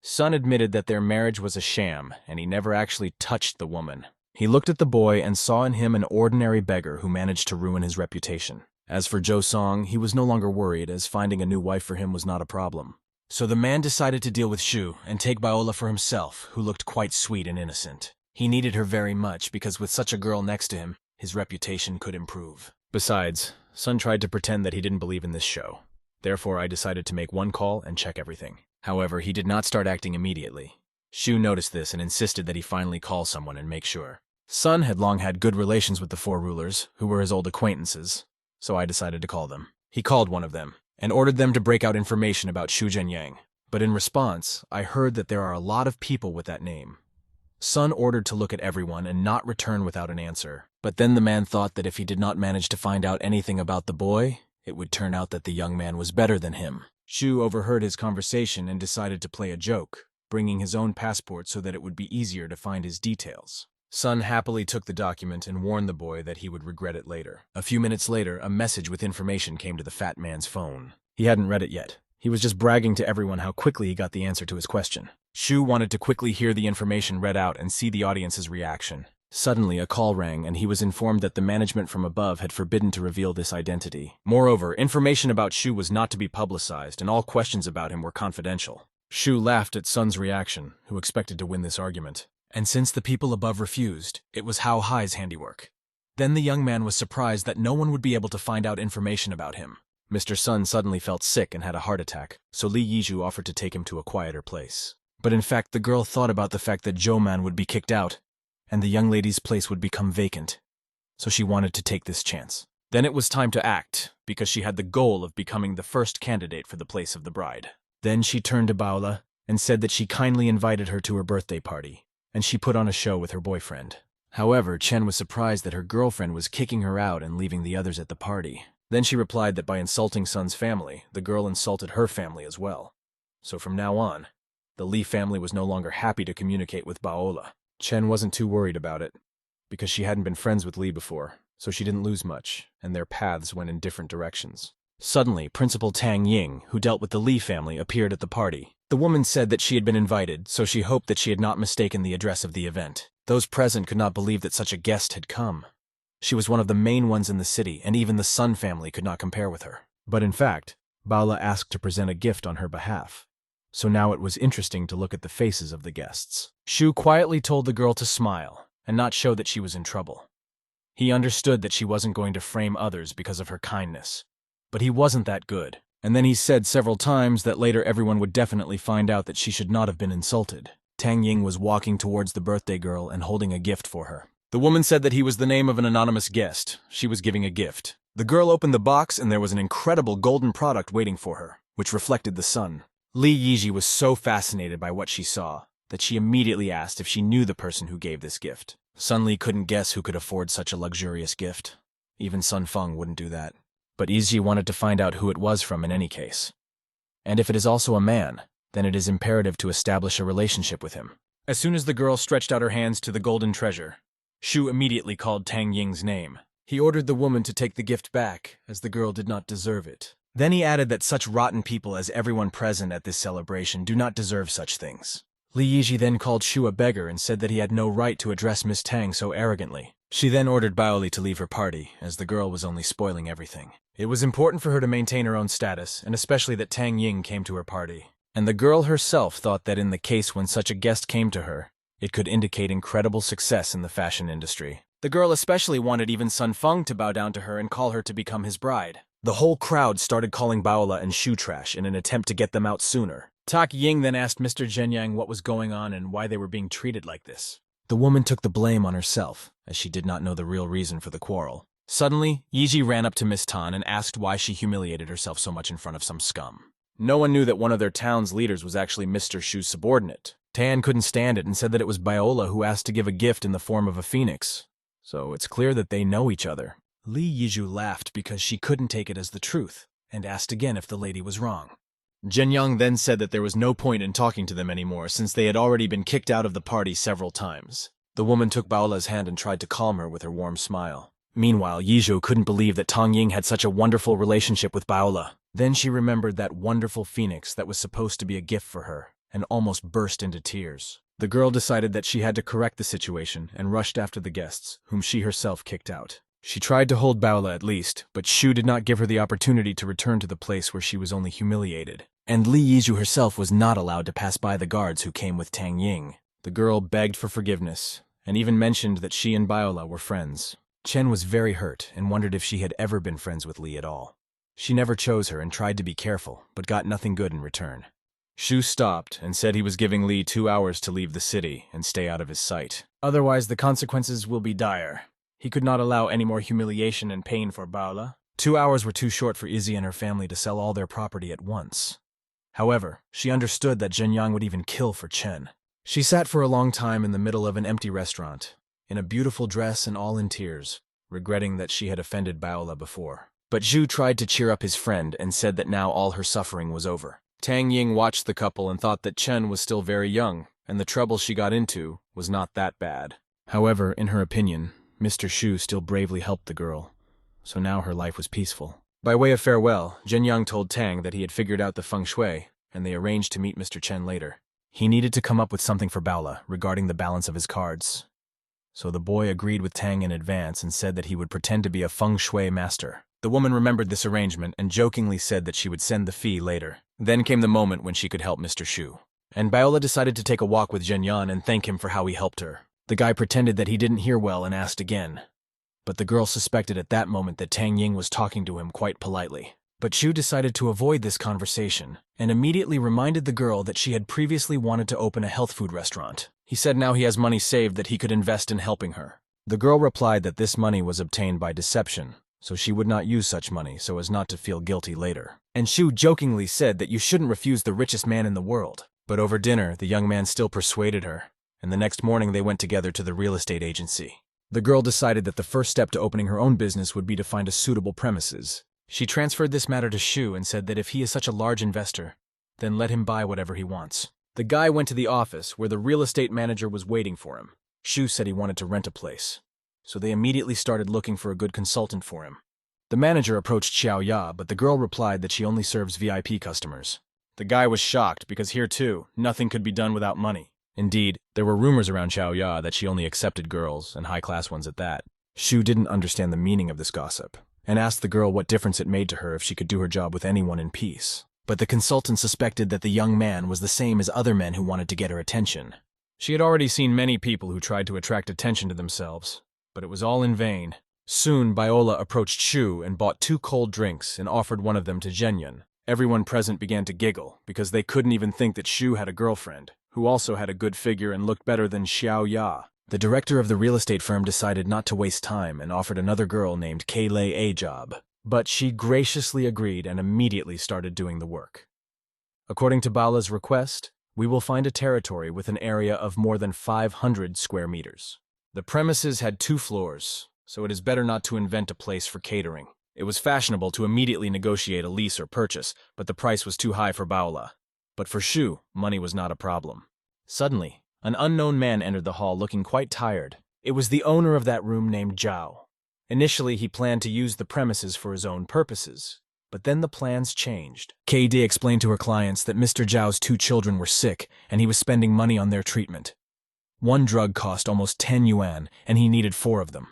[SPEAKER 1] Sun admitted that their marriage was a sham, and he never actually touched the woman. He looked at the boy and saw in him an ordinary beggar who managed to ruin his reputation. As for Zhou Song, he was no longer worried, as finding a new wife for him was not a problem. So the man decided to deal with Shu and take Biola for himself, who looked quite sweet and innocent. He needed her very much because with such a girl next to him, his reputation could improve. Besides, Sun tried to pretend that he didn't believe in this show. Therefore, I decided to make one call and check everything. However, he did not start acting immediately. Shu noticed this and insisted that he finally call someone and make sure. Sun had long had good relations with the 4 rulers, who were his old acquaintances, so I decided to call them. He called one of them and ordered them to break out information about Shu Zhenyang. But in response, I heard that there are a lot of people with that name. Sun ordered to look at everyone and not return without an answer. But then the man thought that if he did not manage to find out anything about the boy, it would turn out that the young man was better than him. Shu overheard his conversation and decided to play a joke, bringing his own passport so that it would be easier to find his details. Sun happily took the document and warned the boy that he would regret it later. A few minutes later, a message with information came to the fat man's phone. He hadn't read it yet. He was just bragging to everyone how quickly he got the answer to his question. Shu wanted to quickly hear the information read out and see the audience's reaction. Suddenly, a call rang, and he was informed that the management from above had forbidden to reveal this identity. Moreover, information about Shu was not to be publicized, and all questions about him were confidential. Shu laughed at Sun's reaction, who expected to win this argument. And since the people above refused, it was How Hai's handiwork. Then the young man was surprised that no one would be able to find out information about him. Mr. Sun suddenly felt sick and had a heart attack, so Li Yizhu offered to take him to a quieter place. But in fact, the girl thought about the fact that Zhou-man would be kicked out, and the young lady's place would become vacant. So she wanted to take this chance. Then it was time to act, because she had the goal of becoming the first candidate for the place of the bride. Then she turned to Baola and said that she kindly invited her to her birthday party, and she put on a show with her boyfriend. However, Chen was surprised that her girlfriend was kicking her out and leaving the others at the party. Then she replied that by insulting Sun's family, the girl insulted her family as well. So from now on, the Li family was no longer happy to communicate with Baola. Chen wasn't too worried about it, because she hadn't been friends with Li before, so she didn't lose much, and their paths went in different directions. Suddenly, Principal Tang Ying, who dealt with the Li family, appeared at the party. The woman said that she had been invited, so she hoped that she had not mistaken the address of the event. Those present could not believe that such a guest had come. She was one of the main ones in the city, and even the Sun family could not compare with her. But in fact, Baola asked to present a gift on her behalf. So now it was interesting to look at the faces of the guests. Shu quietly told the girl to smile, and not show that she was in trouble. He understood that she wasn't going to frame others because of her kindness. But he wasn't that good. And then he said several times that later everyone would definitely find out that she should not have been insulted. Tang Ying was walking towards the birthday girl and holding a gift for her. The woman said that he was the name of an anonymous guest. She was giving a gift. The girl opened the box and there was an incredible golden product waiting for her, which reflected the sun. Li Yizhi was so fascinated by what she saw that she immediately asked if she knew the person who gave this gift. Sun Li couldn't guess who could afford such a luxurious gift. Even Sun Feng wouldn't do that. But Yizhi wanted to find out who it was from in any case. And if it is also a man, then it is imperative to establish a relationship with him. As soon as the girl stretched out her hands to the golden treasure, Shu immediately called Tang Ying's name. He ordered the woman to take the gift back, as the girl did not deserve it. Then he added that such rotten people as everyone present at this celebration do not deserve such things. Li Yizhi then called Shu a beggar and said that he had no right to address Miss Tang so arrogantly. She then ordered Baoli to leave her party, as the girl was only spoiling everything. It was important for her to maintain her own status, and especially that Tang Ying came to her party. And the girl herself thought that in the case when such a guest came to her, it could indicate incredible success in the fashion industry. The girl especially wanted even Sun Feng to bow down to her and call her to become his bride. The whole crowd started calling Baola and Shu trash in an attempt to get them out sooner. Tak Ying then asked Mr. Zhenyang what was going on and why they were being treated like this. The woman took the blame on herself, as she did not know the real reason for the quarrel. Suddenly, Yizhi ran up to Miss Tan and asked why she humiliated herself so much in front of some scum. No one knew that one of their town's leaders was actually Mr. Shu's subordinate. Tan couldn't stand it and said that it was Baola who asked to give a gift in the form of a phoenix. So it's clear that they know each other. Li Yizhu laughed because she couldn't take it as the truth, and asked again if the lady was wrong. Zhenyang then said that there was no point in talking to them anymore since they had already been kicked out of the party several times. The woman took Baola's hand and tried to calm her with her warm smile. Meanwhile, Yizhu couldn't believe that Tang Ying had such a wonderful relationship with Baola. Then she remembered that wonderful phoenix that was supposed to be a gift for her, and almost burst into tears. The girl decided that she had to correct the situation and rushed after the guests, whom she herself kicked out. She tried to hold Baola at least, but Shu did not give her the opportunity to return to the place where she was only humiliated. And Li Yizhu herself was not allowed to pass by the guards who came with Tang Ying. The girl begged for forgiveness, and even mentioned that she and Baola were friends. Chen was very hurt and wondered if she had ever been friends with Li at all. She never chose her and tried to be careful, but got nothing good in return. Shu stopped and said he was giving Li 2 hours to leave the city and stay out of his sight. Otherwise, the consequences will be dire. He could not allow any more humiliation and pain for Baola. 2 hours were too short for Izzy and her family to sell all their property at once. However, she understood that Zhenyang would even kill for Chen. She sat for a long time in the middle of an empty restaurant, in a beautiful dress and all in tears, regretting that she had offended Baola before. But Zhu tried to cheer up his friend and said that now all her suffering was over. Tang Ying watched the couple and thought that Chen was still very young, and the trouble she got into was not that bad. However, in her opinion, Mr. Shu still bravely helped the girl, so now her life was peaceful. By way of farewell, Jianyang told Tang that he had figured out the feng shui, and they arranged to meet Mr. Chen later. He needed to come up with something for Baola regarding the balance of his cards. So the boy agreed with Tang in advance and said that he would pretend to be a feng shui master. The woman remembered this arrangement and jokingly said that she would send the fee later. Then came the moment when she could help Mr. Shu. And Baola decided to take a walk with Jianyan and thank him for how he helped her. The guy pretended that he didn't hear well and asked again. But the girl suspected at that moment that Tang Ying was talking to him quite politely. But Shu decided to avoid this conversation and immediately reminded the girl that she had previously wanted to open a health food restaurant. He said now he has money saved that he could invest in helping her. The girl replied that this money was obtained by deception, so she would not use such money so as not to feel guilty later. And Shu jokingly said that you shouldn't refuse the richest man in the world. But over dinner, the young man still persuaded her, and the next morning they went together to the real estate agency. The girl decided that the first step to opening her own business would be to find a suitable premises. She transferred this matter to Shu and said that if he is such a large investor, then let him buy whatever he wants. The guy went to the office where the real estate manager was waiting for him. Shu said he wanted to rent a place, so they immediately started looking for a good consultant for him. The manager approached Xiao Ya, but the girl replied that she only serves VIP customers. The guy was shocked because here too, nothing could be done without money. Indeed, there were rumors around Xiao Ya that she only accepted girls, and high-class ones at that. Shu didn't understand the meaning of this gossip, and asked the girl what difference it made to her if she could do her job with anyone in peace. But the consultant suspected that the young man was the same as other men who wanted to get her attention. She had already seen many people who tried to attract attention to themselves, but it was all in vain. Soon, Baola approached Shu and bought 2 cold drinks and offered one of them to Zhenyan. Everyone present began to giggle because they couldn't even think that Shu had a girlfriend, who also had a good figure and looked better than Xiao Ya. The director of the real estate firm decided not to waste time and offered another girl named Kaylei a job. But she graciously agreed and immediately started doing the work. According to Baola's request, we will find a territory with an area of more than 500 square meters. The premises had 2 floors, so it is better not to invent a place for catering. It was fashionable to immediately negotiate a lease or purchase, but the price was too high for Baola. But for Shu, money was not a problem. Suddenly, an unknown man entered the hall looking quite tired. It was the owner of that room named Jiao. Initially, he planned to use the premises for his own purposes, but then the plans changed. KD explained to her clients that Mr. Zhao's 2 children were sick, and he was spending money on their treatment. One drug cost almost 10 yuan, and he needed 4 of them.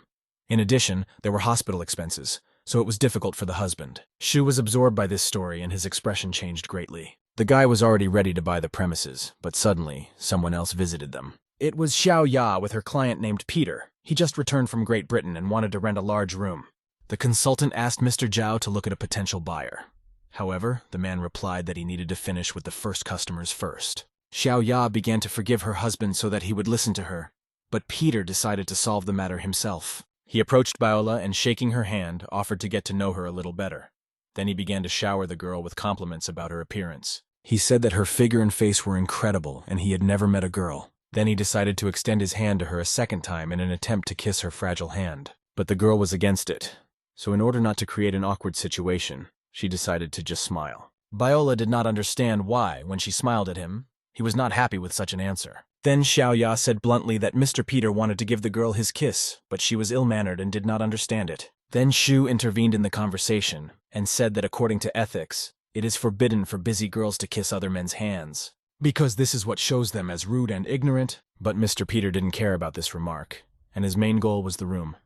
[SPEAKER 1] In addition, there were hospital expenses, so it was difficult for the husband. Shu was absorbed by this story, and his expression changed greatly. The guy was already ready to buy the premises, but suddenly, someone else visited them. It was Xiao Ya with her client named Peter. He just returned from Great Britain and wanted to rent a large room. The consultant asked Mr. Jiao to look at a potential buyer. However, the man replied that he needed to finish with the first customers first. Xiao Ya began to forgive her husband so that he would listen to her, but Peter decided to solve the matter himself. He approached Baola and, shaking her hand, offered to get to know her a little better. Then he began to shower the girl with compliments about her appearance. He said that her figure and face were incredible and he had never met a girl. Then he decided to extend his hand to her a second time in an attempt to kiss her fragile hand. But the girl was against it, so in order not to create an awkward situation, she decided to just smile. Baola did not understand why, when she smiled at him, he was not happy with such an answer. Then Xiao Ya said bluntly that Mr. Peter wanted to give the girl his kiss, but she was ill-mannered and did not understand it. Then Shu intervened in the conversation and said that according to ethics, it is forbidden for busy girls to kiss other men's hands, because this is what shows them as rude and ignorant. But Mr. Peter didn't care about this remark, and his main goal was the room.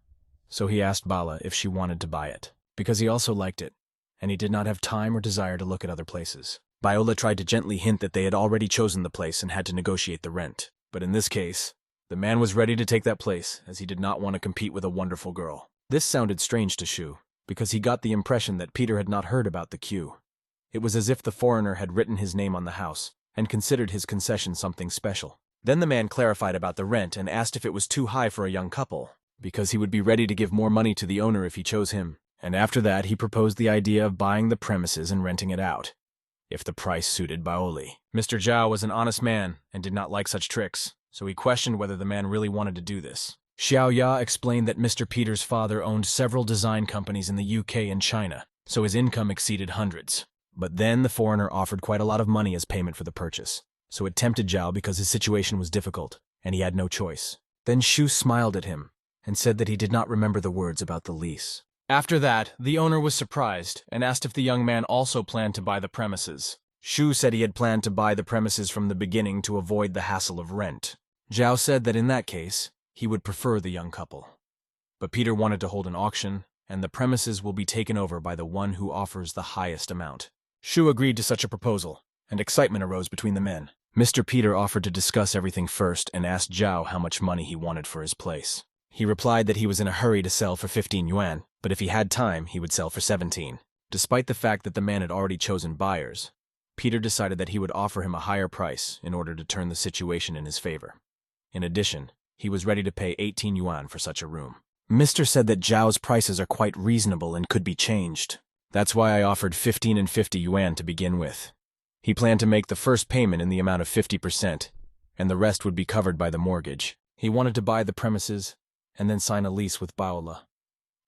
[SPEAKER 1] So he asked Baola if she wanted to buy it, because he also liked it, and he did not have time or desire to look at other places. Baola tried to gently hint that they had already chosen the place and had to negotiate the rent. But in this case, the man was ready to take that place, as he did not want to compete with a wonderful girl. This sounded strange to Shu, because he got the impression that Peter had not heard about the queue. It was as if the foreigner had written his name on the house, and considered his concession something special. Then the man clarified about the rent and asked if it was too high for a young couple, because he would be ready to give more money to the owner if he chose him. And after that, he proposed the idea of buying the premises and renting it out, if the price suited Baoli. Mr. Jiao was an honest man and did not like such tricks, so he questioned whether the man really wanted to do this. Xiao Ya explained that Mr. Peter's father owned several design companies in the UK and China, so his income exceeded hundreds. But then the foreigner offered quite a lot of money as payment for the purchase, so it tempted Jiao because his situation was difficult, and he had no choice. Then Shu smiled at him and said that he did not remember the words about the lease. After that, the owner was surprised and asked if the young man also planned to buy the premises. Shu said he had planned to buy the premises from the beginning to avoid the hassle of rent. Jiao said that in that case, he would prefer the young couple. But Peter wanted to hold an auction, and the premises will be taken over by the one who offers the highest amount. Shu agreed to such a proposal, and excitement arose between the men. Mr. Peter offered to discuss everything first and asked Jiao how much money he wanted for his place. He replied that he was in a hurry to sell for 15 yuan, but if he had time, he would sell for 17. Despite the fact that the man had already chosen buyers, Peter decided that he would offer him a higher price in order to turn the situation in his favor. In addition, he was ready to pay 18 yuan for such a room. Mr. said that Zhao's prices are quite reasonable and could be changed. That's why I offered 15 and 50 yuan to begin with. He planned to make the first payment in the amount of 50%, and the rest would be covered by the mortgage. He wanted to buy the premises and then sign a lease with Baola.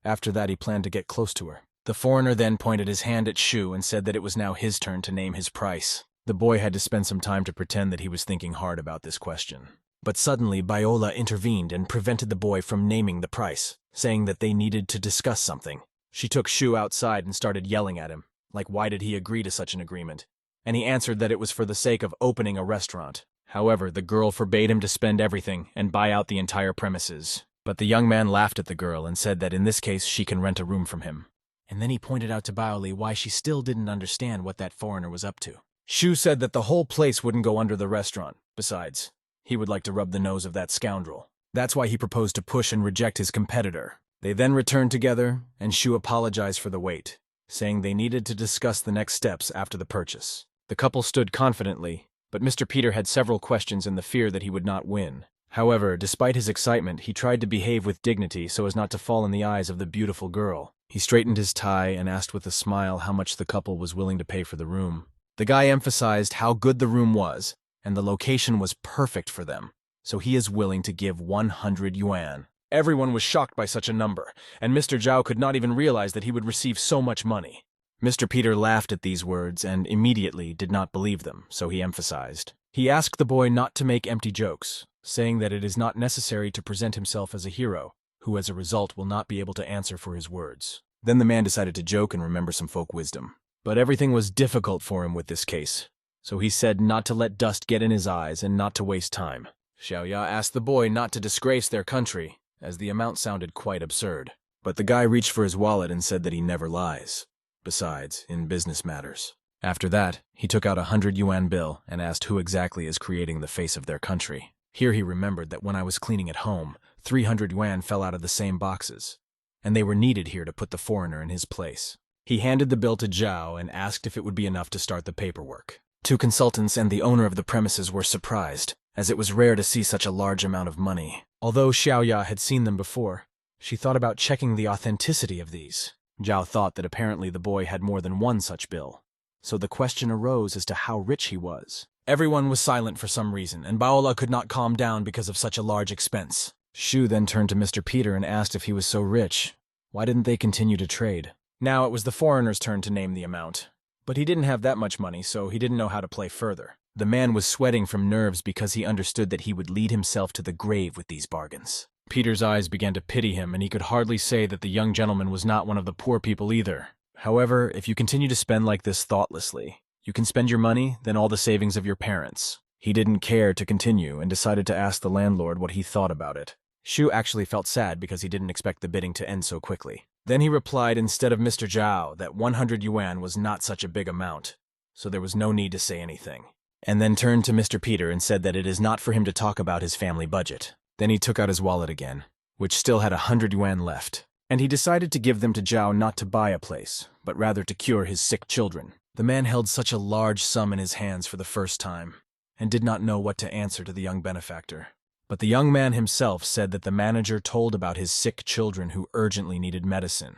[SPEAKER 1] After that, he planned to get close to her. The foreigner then pointed his hand at Shu and said that it was now his turn to name his price. The boy had to spend some time to pretend that he was thinking hard about this question. But suddenly, Baola intervened and prevented the boy from naming the price, saying that they needed to discuss something. She took Shu outside and started yelling at him, like why did he agree to such an agreement? And he answered that it was for the sake of opening a restaurant. However, the girl forbade him to spend everything and buy out the entire premises. But the young man laughed at the girl and said that in this case she can rent a room from him. And then he pointed out to Baoli why she still didn't understand what that foreigner was up to. Shu said that the whole place wouldn't go under the restaurant. Besides, he would like to rub the nose of that scoundrel. That's why he proposed to push and reject his competitor. They then returned together, and Shu apologized for the wait, saying they needed to discuss the next steps after the purchase. The couple stood confidently, but Mr. Peter had several questions in the fear that he would not win. However, despite his excitement, he tried to behave with dignity so as not to fall in the eyes of the beautiful girl. He straightened his tie and asked with a smile how much the couple was willing to pay for the room. The guy emphasized how good the room was, and the location was perfect for them, so he is willing to give 100 yuan. Everyone was shocked by such a number, and Mr. Jiao could not even realize that he would receive so much money. Mr. Peter laughed at these words and immediately did not believe them, so he emphasized. He asked the boy not to make empty jokes, saying that it is not necessary to present himself as a hero, who as a result will not be able to answer for his words. Then the man decided to joke and remember some folk wisdom. But everything was difficult for him with this case, so he said not to let dust get in his eyes and not to waste time. Xiaoya asked the boy not to disgrace their country, as the amount sounded quite absurd. But the guy reached for his wallet and said that he never lies. Besides, in business matters. After that, he took out a 100 yuan bill and asked who exactly is creating the face of their country. Here he remembered that when I was cleaning at home, 300 yuan fell out of the same boxes, and they were needed here to put the foreigner in his place. He handed the bill to Jiao and asked if it would be enough to start the paperwork. Two consultants and the owner of the premises were surprised, as it was rare to see such a large amount of money. Although Xiaoya had seen them before, she thought about checking the authenticity of these. Jiao thought that apparently the boy had more than one such bill, so the question arose as to how rich he was. Everyone was silent for some reason, and Baola could not calm down because of such a large expense. Shu then turned to Mr. Peter and asked if he was so rich, why didn't they continue to trade? Now it was the foreigner's turn to name the amount, but he didn't have that much money, so he didn't know how to play further. The man was sweating from nerves because he understood that he would lead himself to the grave with these bargains. Peter's eyes began to pity him, and he could hardly say that the young gentleman was not one of the poor people either. However, if you continue to spend like this thoughtlessly, you can spend your money, then all the savings of your parents. He didn't care to continue and decided to ask the landlord what he thought about it. Shu actually felt sad because he didn't expect the bidding to end so quickly. Then he replied instead of Mr. Jiao that 100 yuan was not such a big amount, so there was no need to say anything. And then turned to Mr. Peter and said that it is not for him to talk about his family budget. Then he took out his wallet again, which still had 100 yuan left, and he decided to give them to Jiao not to buy a place, but rather to cure his sick children. The man held such a large sum in his hands for the first time, and did not know what to answer to the young benefactor. But the young man himself said that the manager told about his sick children who urgently needed medicine.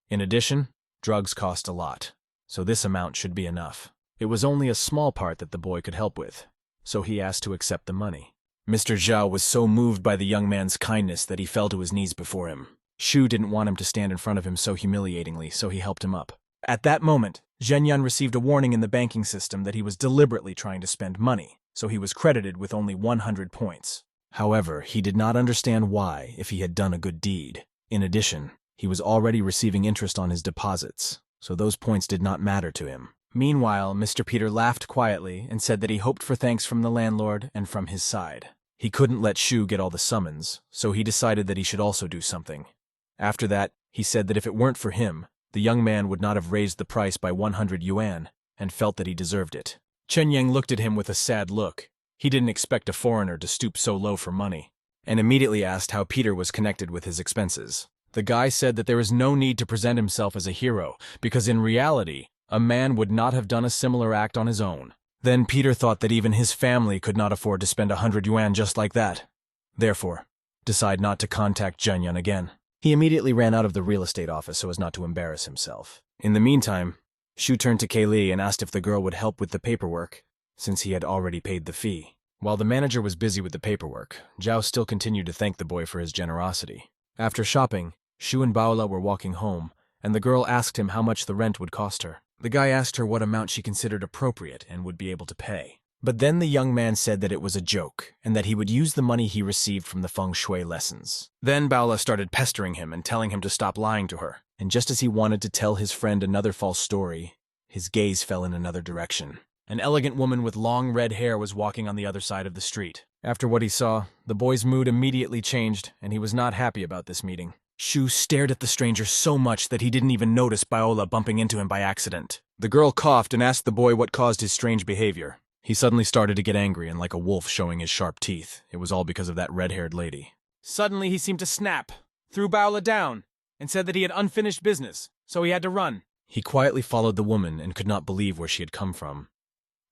[SPEAKER 1] In addition, drugs cost a lot, so this amount should be enough. It was only a small part that the boy could help with, so he asked to accept the money. Mr. Jiao was so moved by the young man's kindness that he fell to his knees before him. Shu didn't want him to stand in front of him so humiliatingly, so he helped him up. At that moment, Zhenyan received a warning in the banking system that he was deliberately trying to spend money, so he was credited with only 100 points. However, he did not understand why if he had done a good deed. In addition, he was already receiving interest on his deposits, so those points did not matter to him. Meanwhile, Mr. Peter laughed quietly and said that he hoped for thanks from the landlord and from his side. He couldn't let Shu get all the summons, so he decided that he should also do something. After that, he said that if it weren't for him, the young man would not have raised the price by 100 yuan, and felt that he deserved it. Chen Yang looked at him with a sad look. He didn't expect a foreigner to stoop so low for money, and immediately asked how Peter was connected with his expenses. The guy said that there is no need to present himself as a hero, because in reality, a man would not have done a similar act on his own. Then Peter thought that even his family could not afford to spend 100 yuan just like that. Therefore, decide not to contact Zhenyun again. He immediately ran out of the real estate office so as not to embarrass himself. In the meantime, Shu turned to Kaylee and asked if the girl would help with the paperwork, since he had already paid the fee. While the manager was busy with the paperwork, Jiao still continued to thank the boy for his generosity. After shopping, Shu and Baola were walking home, and the girl asked him how much the rent would cost her. The guy asked her what amount she considered appropriate and would be able to pay. But then the young man said that it was a joke, and that he would use the money he received from the feng shui lessons. Then Baola started pestering him and telling him to stop lying to her, and just as he wanted to tell his friend another false story, his gaze fell in another direction. An elegant woman with long red hair was walking on the other side of the street. After what he saw, the boy's mood immediately changed, and he was not happy about this meeting. Shu stared at the stranger so much that he didn't even notice Baola bumping into him by accident. The girl coughed and asked the boy what caused his strange behavior. He suddenly started to get angry and like a wolf showing his sharp teeth. It was all because of that red-haired lady. Suddenly he seemed to snap, threw Baola down, and said that he had unfinished business, so he had to run. He quietly followed the woman and could not believe where she had come from,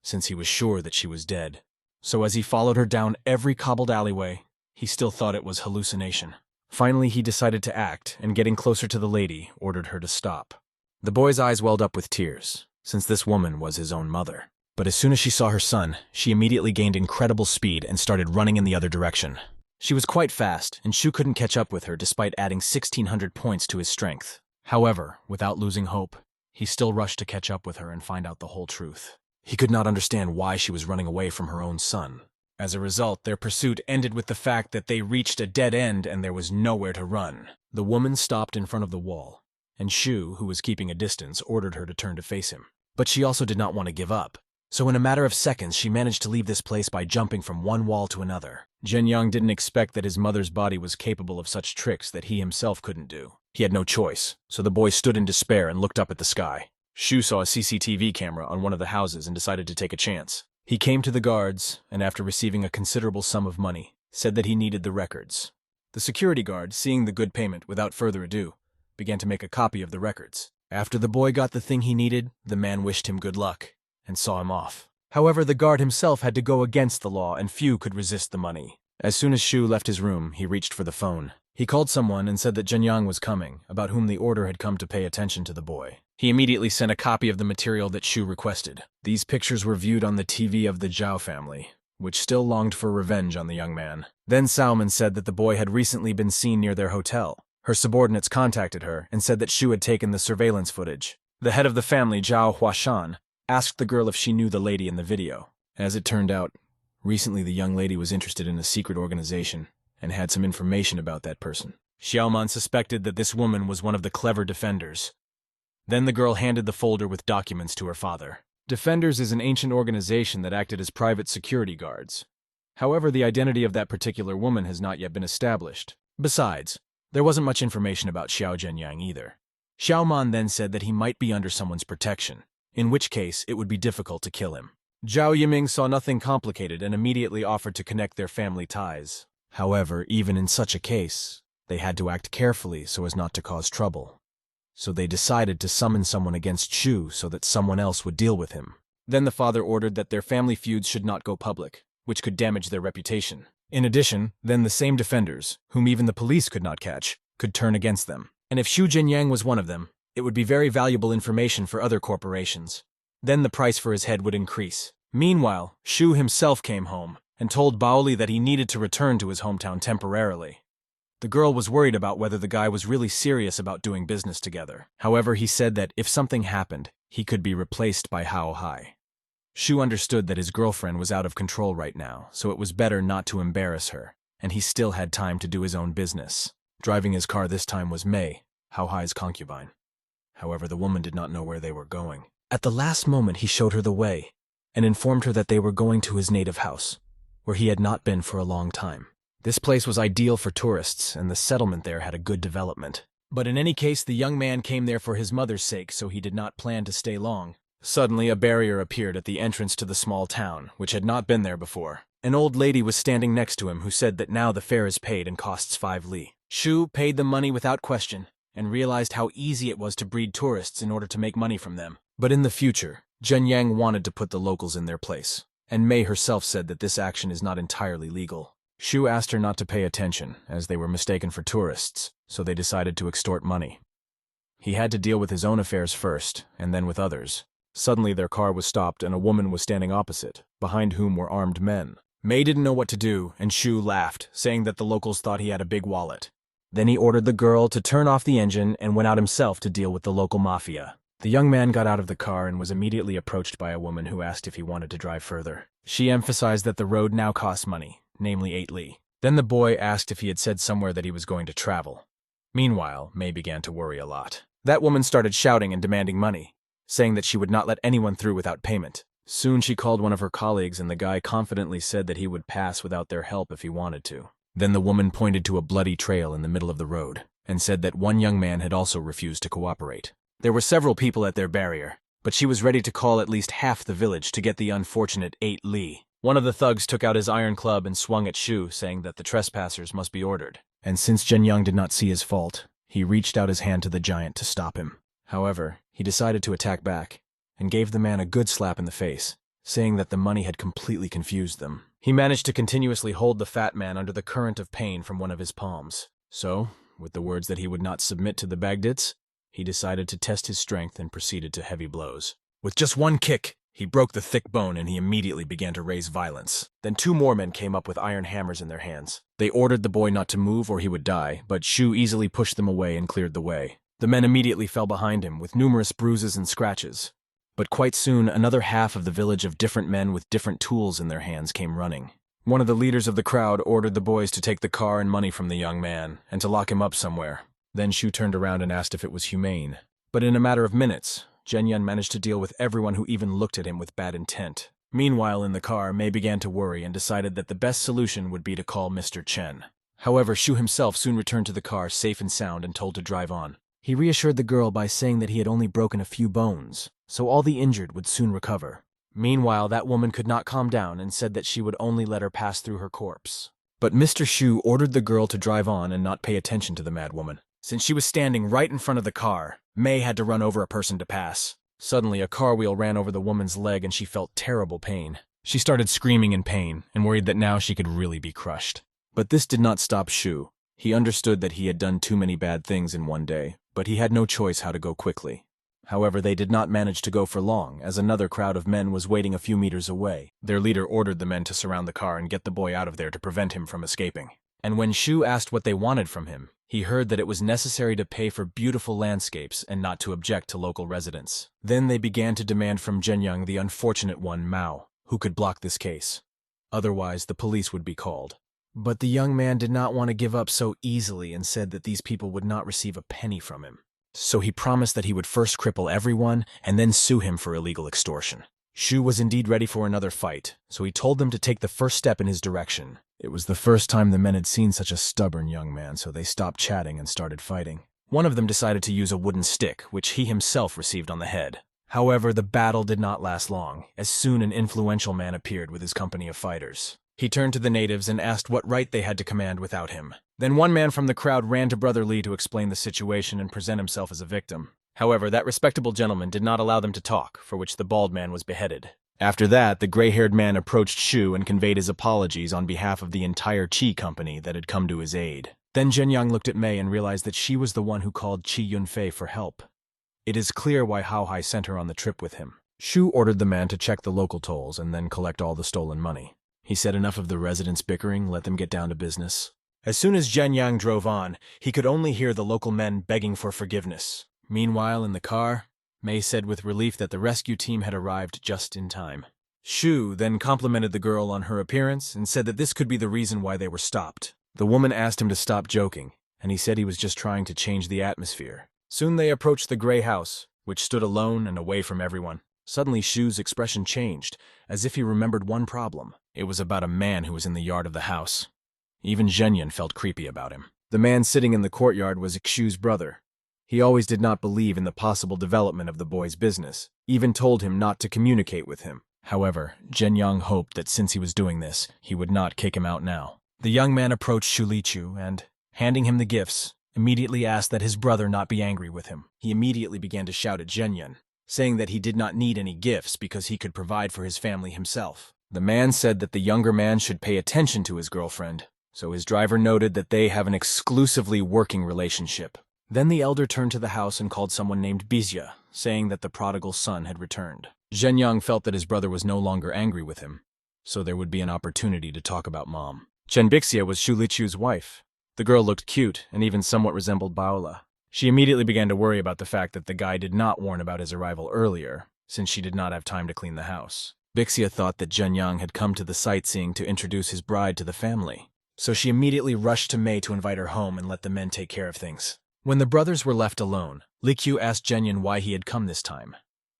[SPEAKER 1] since he was sure that she was dead. So as he followed her down every cobbled alleyway, he still thought it was hallucination. Finally, he decided to act, and getting closer to the lady, ordered her to stop. The boy's eyes welled up with tears, since this woman was his own mother. But as soon as she saw her son, she immediately gained incredible speed and started running in the other direction. She was quite fast, and Shu couldn't catch up with her despite adding 1,600 points to his strength. However, without losing hope, he still rushed to catch up with her and find out the whole truth. He could not understand why she was running away from her own son. As a result, their pursuit ended with the fact that they reached a dead end and there was nowhere to run. The woman stopped in front of the wall, and Shu, who was keeping a distance, ordered her to turn to face him. But she also did not want to give up. So in a matter of seconds, she managed to leave this place by jumping from one wall to another. Zhenyang didn't expect that his mother's body was capable of such tricks that he himself couldn't do. He had no choice, so the boy stood in despair and looked up at the sky. Shu saw a CCTV camera on one of the houses and decided to take a chance. He came to the guards, and after receiving a considerable sum of money, said that he needed the records. The security guard, seeing the good payment without further ado, began to make a copy of the records. After the boy got the thing he needed, the man wished him good luck and saw him off. However, the guard himself had to go against the law, and few could resist the money. As soon as Shu left his room, he reached for the phone. He called someone and said that Zhenyang was coming, about whom the order had come to pay attention to the boy. He immediately sent a copy of the material that Shu requested. These pictures were viewed on the TV of the Jiao family, which still longed for revenge on the young man. Then Salman said that the boy had recently been seen near their hotel. Her subordinates contacted her and said that Shu had taken the surveillance footage. The head of the family, Zhao Huashan, asked the girl if she knew the lady in the video. As it turned out, recently the young lady was interested in a secret organization and had some information about that person. Xiaoman suspected that this woman was one of the clever defenders. Then the girl handed the folder with documents to her father. Defenders is an ancient organization that acted as private security guards. However, the identity of that particular woman has not yet been established. Besides, there wasn't much information about Xiao Zhenyang either. Xiaoman then said that he might be under someone's protection, in which case it would be difficult to kill him. Zhao Yiming saw nothing complicated and immediately offered to connect their family ties. However, even in such a case, they had to act carefully so as not to cause trouble. So they decided to summon someone against Shu so that someone else would deal with him. Then the father ordered that their family feuds should not go public, which could damage their reputation. In addition, then the same defenders, whom even the police could not catch, could turn against them. And if Shu Zhenyang was one of them, it would be very valuable information for other corporations. Then the price for his head would increase. Meanwhile, Shu himself came home and told Baoli that he needed to return to his hometown temporarily. The girl was worried about whether the guy was really serious about doing business together. However, he said that if something happened, he could be replaced by Hao Hai. Shu understood that his girlfriend was out of control right now, so it was better not to embarrass her. and he still had time to do his own business. Driving his car this time was Mei, Hao Hai's concubine. However, the woman did not know where they were going. At the last moment, he showed her the way and informed her that they were going to his native house, where he had not been for a long time. This place was ideal for tourists, and the settlement there had a good development. But in any case, the young man came there for his mother's sake, so he did not plan to stay long. Suddenly, a barrier appeared at the entrance to the small town, which had not been there before. An old lady was standing next to him who said that now the fare is paid and costs 5 li. Shu paid the money without question and realized how easy it was to breed tourists in order to make money from them. But in the future, Zhen Yang wanted to put the locals in their place, and Mei herself said that this action is not entirely legal. Shu asked her not to pay attention, as they were mistaken for tourists, so they decided to extort money. He had to deal with his own affairs first, and then with others. Suddenly their car was stopped and a woman was standing opposite, behind whom were armed men. Mei didn't know what to do, and Shu laughed, saying that the locals thought he had a big wallet. Then he ordered the girl to turn off the engine and went out himself to deal with the local mafia. The young man got out of the car and was immediately approached by a woman who asked if he wanted to drive further. She emphasized that the road now cost money, namely 8 li. Then the boy asked if he had said somewhere that he was going to travel. Meanwhile, Mei began to worry a lot. That woman started shouting and demanding money, saying that she would not let anyone through without payment. Soon she called one of her colleagues and the guy confidently said that he would pass without their help if he wanted to. Then the woman pointed to a bloody trail in the middle of the road and said that one young man had also refused to cooperate. There were several people at their barrier, but she was ready to call at least half the village to get the unfortunate 8 li. One of the thugs took out his iron club and swung at Shu, saying that the trespassers must be ordered. And since Zhen Yang did not see his fault, he reached out his hand to the giant to stop him. However, he decided to attack back and gave the man a good slap in the face, saying that the money had completely confused them. He managed to continuously hold the fat man under the current of pain from one of his palms. So, with the words that he would not submit to the Baghdits, he decided to test his strength and proceeded to heavy blows. With just one kick, he broke the thick bone and he immediately began to raise violence. Then 2 more men came up with iron hammers in their hands. They ordered the boy not to move or he would die, but Shu easily pushed them away and cleared the way. The men immediately fell behind him with numerous bruises and scratches. But quite soon, another half of the village of different men with different tools in their hands came running. One of the leaders of the crowd ordered the boys to take the car and money from the young man and to lock him up somewhere. Then Shu turned around and asked if it was humane. But in a matter of minutes, Zhen Yan managed to deal with everyone who even looked at him with bad intent. Meanwhile, in the car, Mei began to worry and decided that the best solution would be to call Mr. Chen. However, Shu himself soon returned to the car safe and sound and told to drive on. He reassured the girl by saying that he had only broken a few bones, so all the injured would soon recover. Meanwhile, that woman could not calm down and said that she would only let her pass through her corpse. But Mr. Shu ordered the girl to drive on and not pay attention to the mad woman. Since she was standing right in front of the car, Mei had to run over a person to pass. Suddenly, a car wheel ran over the woman's leg and she felt terrible pain. She started screaming in pain and worried that now she could really be crushed. But this did not stop Shu. He understood that he had done too many bad things in one day, but he had no choice how to go quickly. However, they did not manage to go for long, as another crowd of men was waiting a few meters away. Their leader ordered the men to surround the car and get the boy out of there to prevent him from escaping. And when Shu asked what they wanted from him, he heard that it was necessary to pay for beautiful landscapes and not to object to local residents. Then they began to demand from Zhen Yang the unfortunate one, Mao, who could block this case. Otherwise, the police would be called. But the young man did not want to give up so easily and said that these people would not receive a penny from him. So he promised that he would first cripple everyone and then sue him for illegal extortion. Shu was indeed ready for another fight, so he told them to take the first step in his direction. It was the first time the men had seen such a stubborn young man, so they stopped chatting and started fighting. One of them decided to use a wooden stick, which he himself received on the head. However, the battle did not last long, as soon an influential man appeared with his company of fighters. He turned to the natives and asked what right they had to command without him. Then one man from the crowd ran to Brother Lee to explain the situation and present himself as a victim. However, that respectable gentleman did not allow them to talk, for which the bald man was beheaded. After that, the gray-haired man approached Shu and conveyed his apologies on behalf of the entire Qi company that had come to his aid. Then Zhen Yang looked at Mei and realized that she was the one who called Qi Yunfei for help. It is clear why Hao Hai sent her on the trip with him. Shu ordered the man to check the local tolls and then collect all the stolen money. He said enough of the residents bickering, let them get down to business. As soon as Zhen Yang drove on, he could only hear the local men begging for forgiveness. Meanwhile, in the car, Mei said with relief that the rescue team had arrived just in time. Shu then complimented the girl on her appearance and said that this could be the reason why they were stopped. The woman asked him to stop joking, and he said he was just trying to change the atmosphere. Soon they approached the gray house, which stood alone and away from everyone. Suddenly Shu's expression changed, as if he remembered one problem. It was about a man who was in the yard of the house. Even Zhenyan felt creepy about him. The man sitting in the courtyard was Shu's brother. He always did not believe in the possible development of the boy's business, even told him not to communicate with him. However, Zhenyang hoped that since he was doing this, he would not kick him out now. The young man approached Shu Lichu and, handing him the gifts, immediately asked that his brother not be angry with him. He immediately began to shout at Zhenyan, saying that he did not need any gifts because he could provide for his family himself. The man said that the younger man should pay attention to his girlfriend, so his driver noted that they have an exclusively working relationship. Then the elder turned to the house and called someone named Bizya, saying that the prodigal son had returned. Zhenyang felt that his brother was no longer angry with him, so there would be an opportunity to talk about mom. Chen Bixia was Shu Lichu's wife. The girl looked cute and even somewhat resembled Baola. She immediately began to worry about the fact that the guy did not warn about his arrival earlier, since she did not have time to clean the house. Bixia thought that Zhenyang had come to the sightseeing to introduce his bride to the family, so she immediately rushed to Mei to invite her home and let the men take care of things. When the brothers were left alone, Likyu asked Zhenyan why he had come this time.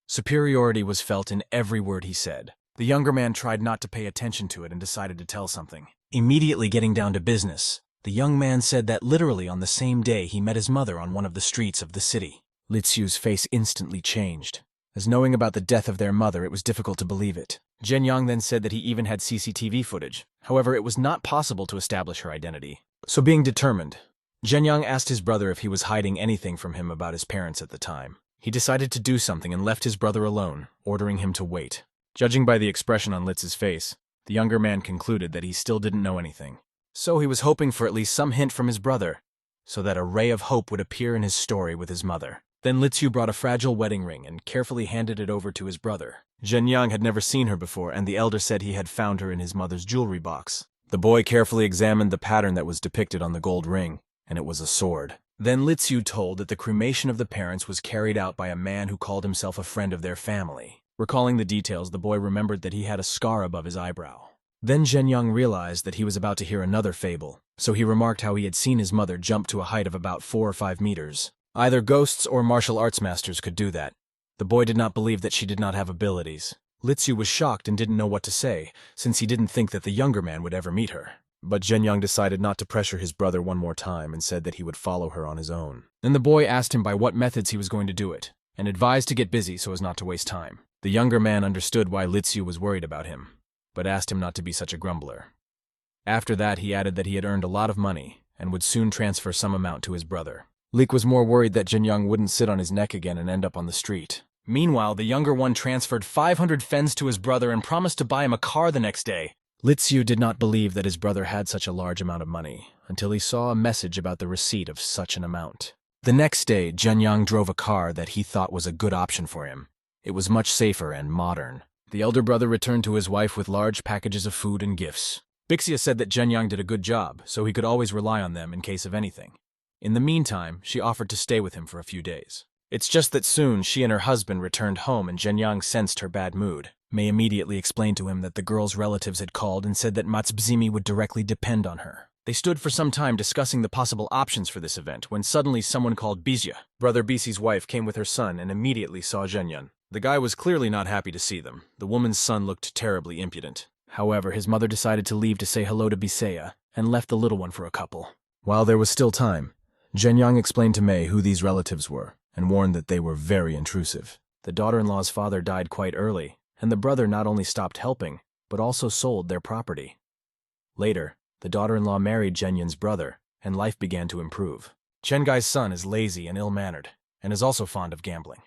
[SPEAKER 1] Superiority was felt in every word he said. The younger man tried not to pay attention to it and decided to tell something. Immediately getting down to business, the young man said that literally on the same day he met his mother on one of the streets of the city. Litsu's face instantly changed, as knowing about the death of their mother it was difficult to believe it. Zhenyang then said that he even had CCTV footage. However, it was not possible to establish her identity. So being determined, Zhenyang asked his brother if he was hiding anything from him about his parents at the time. He decided to do something and left his brother alone, ordering him to wait. Judging by the expression on Litz's face, the younger man concluded that he still didn't know anything. So he was hoping for at least some hint from his brother, so that a ray of hope would appear in his story with his mother. Then Litsu brought a fragile wedding ring and carefully handed it over to his brother. Zhenyang had never seen her before, and the elder said he had found her in his mother's jewelry box. The boy carefully examined the pattern that was depicted on the gold ring, and it was a sword. Then Litsu told that the cremation of the parents was carried out by a man who called himself a friend of their family. Recalling the details, the boy remembered that he had a scar above his eyebrow. Then Zhenyang realized that he was about to hear another fable, so he remarked how he had seen his mother jump to a height of about 4 or 5 meters. Either ghosts or martial arts masters could do that. The boy did not believe that she did not have abilities. Litsu was shocked and didn't know what to say, since he didn't think that the younger man would ever meet her. But Zhenyang decided not to pressure his brother one more time and said that he would follow her on his own. Then the boy asked him by what methods he was going to do it, and advised to get busy so as not to waste time. The younger man understood why Litsu was worried about him, but asked him not to be such a grumbler. After that, he added that he had earned a lot of money and would soon transfer some amount to his brother. Lik was more worried that Zhenyang wouldn't sit on his neck again and end up on the street. Meanwhile, the younger one transferred 500 fens to his brother and promised to buy him a car the next day. Litsu did not believe that his brother had such a large amount of money until he saw a message about the receipt of such an amount. The next day, Zhenyang drove a car that he thought was a good option for him. It was much safer and modern. The elder brother returned to his wife with large packages of food and gifts. Bixia said that Zhenyang did a good job, so he could always rely on them in case of anything. In the meantime, she offered to stay with him for a few days. It's just that soon she and her husband returned home and Zhenyang sensed her bad mood. Mei immediately explained to him that the girl's relatives had called and said that Matsubzimi would directly depend on her. They stood for some time discussing the possible options for this event when suddenly someone called Bizya. Brother Bisi's wife came with her son and immediately saw Zhenyan. The guy was clearly not happy to see them. The woman's son looked terribly impudent. However, his mother decided to leave to say hello to Bisea and left the little one for a couple. While there was still time, Zhenyang explained to Mei who these relatives were and warned that they were very intrusive. The daughter-in-law's father died quite early, and the brother not only stopped helping, but also sold their property. Later, the daughter-in-law married Zhenyan's brother, and life began to improve. Chen Gai's son is lazy and ill-mannered, and is also fond of gambling.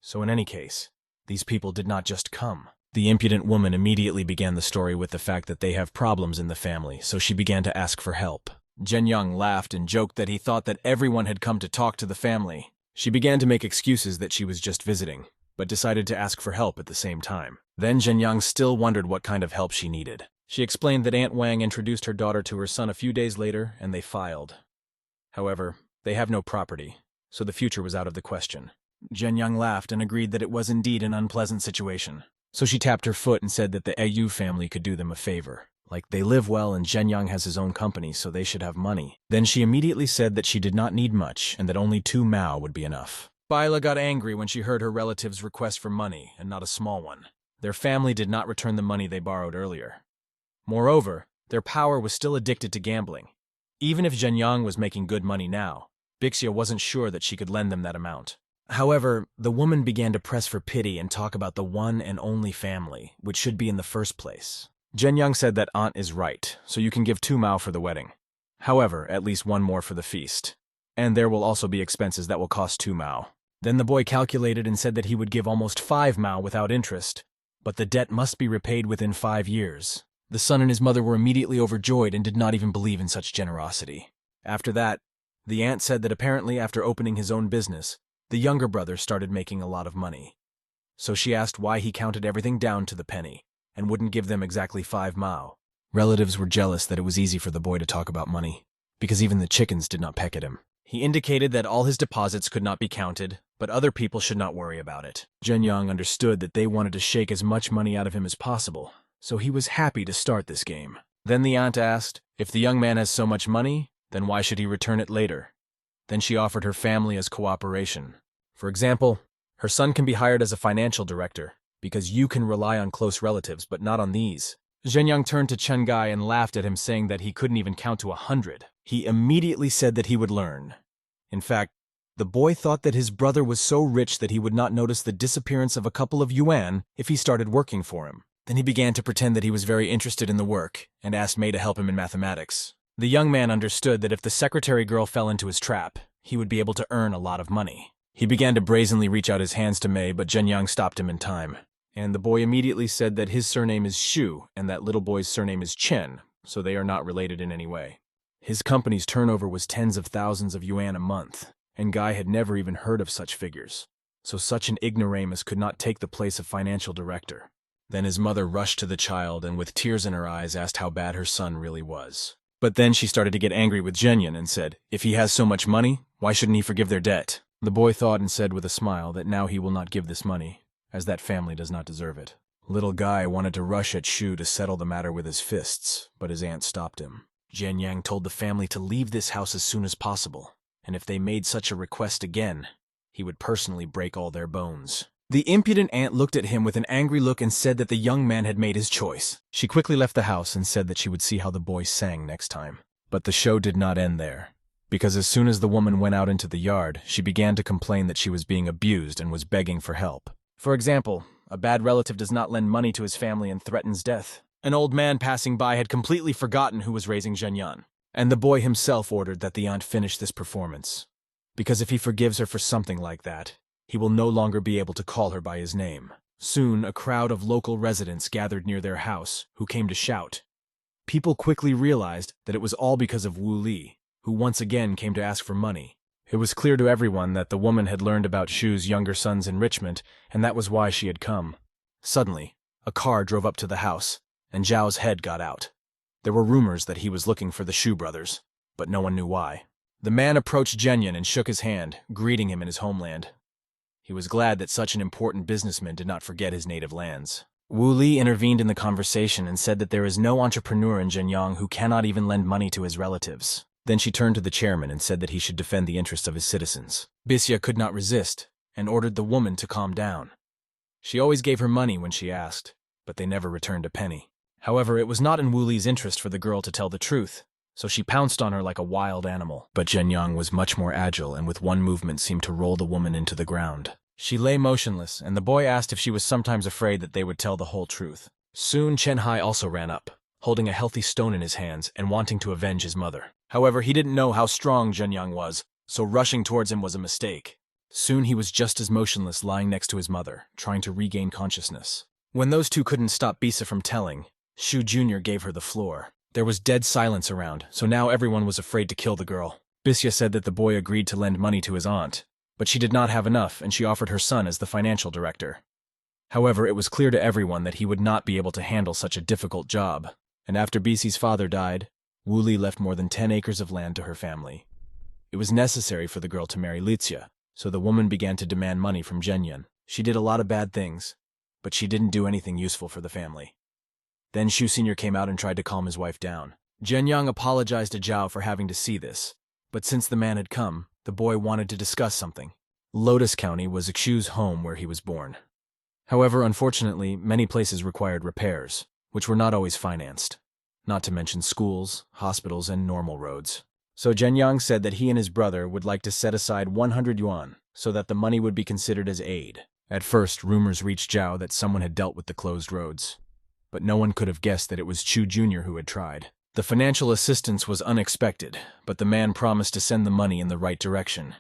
[SPEAKER 1] So in any case, these people did not just come. The impudent woman immediately began the story with the fact that they have problems in the family, so she began to ask for help. Zhenyang laughed and joked that he thought that everyone had come to talk to the family. She began to make excuses that she was just visiting, but decided to ask for help at the same time. Then Zhenyang still wondered what kind of help she needed. She explained that Aunt Wang introduced her daughter to her son a few days later, and they filed. However, they have no property, so the future was out of the question. Zhenyang laughed and agreed that it was indeed an unpleasant situation. So she tapped her foot and said that the Au family could do them a favor. Like, they live well and Zhenyang has his own company, so they should have money. Then she immediately said that she did not need much and that only 2 mao would be enough. Bila got angry when she heard her relative's request for money, and not a small one. Their family did not return the money they borrowed earlier. Moreover, their power was still addicted to gambling. Even if Zhenyang was making good money now, Bixia wasn't sure that she could lend them that amount. However, the woman began to press for pity and talk about the one and only family, which should be in the first place. Zhenyang said that aunt is right, so you can give 2 mao for the wedding. However, at least 1 more for the feast. And there will also be expenses that will cost 2 mao. Then the boy calculated and said that he would give almost 5 mao without interest, but the debt must be repaid within 5 years. The son and his mother were immediately overjoyed and did not even believe in such generosity. After that, the aunt said that apparently after opening his own business, the younger brother started making a lot of money. So she asked why he counted everything down to the penny and wouldn't give them exactly 5 mao. Relatives were jealous that it was easy for the boy to talk about money, because even the chickens did not peck at him. He indicated that all his deposits could not be counted, but other people should not worry about it. Zhenyang understood that they wanted to shake as much money out of him as possible, so he was happy to start this game. Then the aunt asked, if the young man has so much money, then why should he return it later? Then she offered her family as cooperation. For example, her son can be hired as a financial director, because you can rely on close relatives, but not on these. Zhenyang turned to Chen Gai and laughed at him, saying that he couldn't even count to 100. He immediately said that he would learn. In fact, the boy thought that his brother was so rich that he would not notice the disappearance of a couple of yuan if he started working for him. Then he began to pretend that he was very interested in the work and asked Mei to help him in mathematics. The young man understood that if the secretary girl fell into his trap, he would be able to earn a lot of money. He began to brazenly reach out his hands to Mei, but Zhenyang stopped him in time. And the boy immediately said that his surname is Xu and that little boy's surname is Chen, so they are not related in any way. His company's turnover was tens of thousands of yuan a month, and Guy had never even heard of such figures. So such an ignoramus could not take the place of financial director. Then his mother rushed to the child and with tears in her eyes asked how bad her son really was. But then she started to get angry with Zhenyan and said, if he has so much money, why shouldn't he forgive their debt? The boy thought and said with a smile that now he will not give this money, as that family does not deserve it. Little Guy wanted to rush at Shu to settle the matter with his fists, but his aunt stopped him. Zhenyang told the family to leave this house as soon as possible, and if they made such a request again, he would personally break all their bones. The impudent aunt looked at him with an angry look and said that the young man had made his choice. She quickly left the house and said that she would see how the boy sang next time. But the show did not end there, because as soon as the woman went out into the yard, she began to complain that she was being abused and was begging for help. For example, a bad relative does not lend money to his family and threatens death. An old man passing by had completely forgotten who was raising Zhenyan, and the boy himself ordered that the aunt finish this performance, because if he forgives her for something like that, he will no longer be able to call her by his name. Soon, a crowd of local residents gathered near their house, who came to shout. People quickly realized that it was all because of Wu Li, who once again came to ask for money. It was clear to everyone that the woman had learned about Shu's younger son's enrichment, and that was why she had come. Suddenly, a car drove up to the house, and Zhao's head got out. There were rumors that he was looking for the Shu brothers, but no one knew why. The man approached Zhenyan and shook his hand, greeting him in his homeland. He was glad that such an important businessman did not forget his native lands. Wu Li intervened in the conversation and said that there is no entrepreneur in Zhenyang who cannot even lend money to his relatives. Then she turned to the chairman and said that he should defend the interests of his citizens. Bixia could not resist and ordered the woman to calm down. She always gave her money when she asked, but they never returned a penny. However, it was not in Wu Li's interest for the girl to tell the truth, so she pounced on her like a wild animal. But Zhenyang was much more agile and with one movement seemed to roll the woman into the ground. She lay motionless, and the boy asked if she was sometimes afraid that they would tell the whole truth. Soon Chen Hai also ran up, holding a healthy stone in his hands and wanting to avenge his mother. However, he didn't know how strong Zhenyang was, so rushing towards him was a mistake. Soon he was just as motionless lying next to his mother, trying to regain consciousness. When those two couldn't stop Bisa from telling, Shu Jr. gave her the floor. There was dead silence around, so now everyone was afraid to kill the girl. Bixia said that the boy agreed to lend money to his aunt, but she did not have enough and she offered her son as the financial director. However, it was clear to everyone that he would not be able to handle such a difficult job, and after Bisi's father died, Wu Li left more than 10 acres of land to her family. It was necessary for the girl to marry Lixia, so the woman began to demand money from Zhenyan. She did a lot of bad things, but she didn't do anything useful for the family. Then Shu Sr. came out and tried to calm his wife down. Jianyang apologized to Jiao for having to see this, but since the man had come, the boy wanted to discuss something. Lotus County was Shu's home where he was born. However, unfortunately, many places required repairs, which were not always financed, not to mention schools, hospitals, and normal roads. So Jianyang said that he and his brother would like to set aside 100 yuan so that the money would be considered as aid. At first, rumors reached Jiao that someone had dealt with the closed roads, but no one could have guessed that it was Chu Jr. who had tried. The financial assistance was unexpected, but the man promised to send the money in the right direction.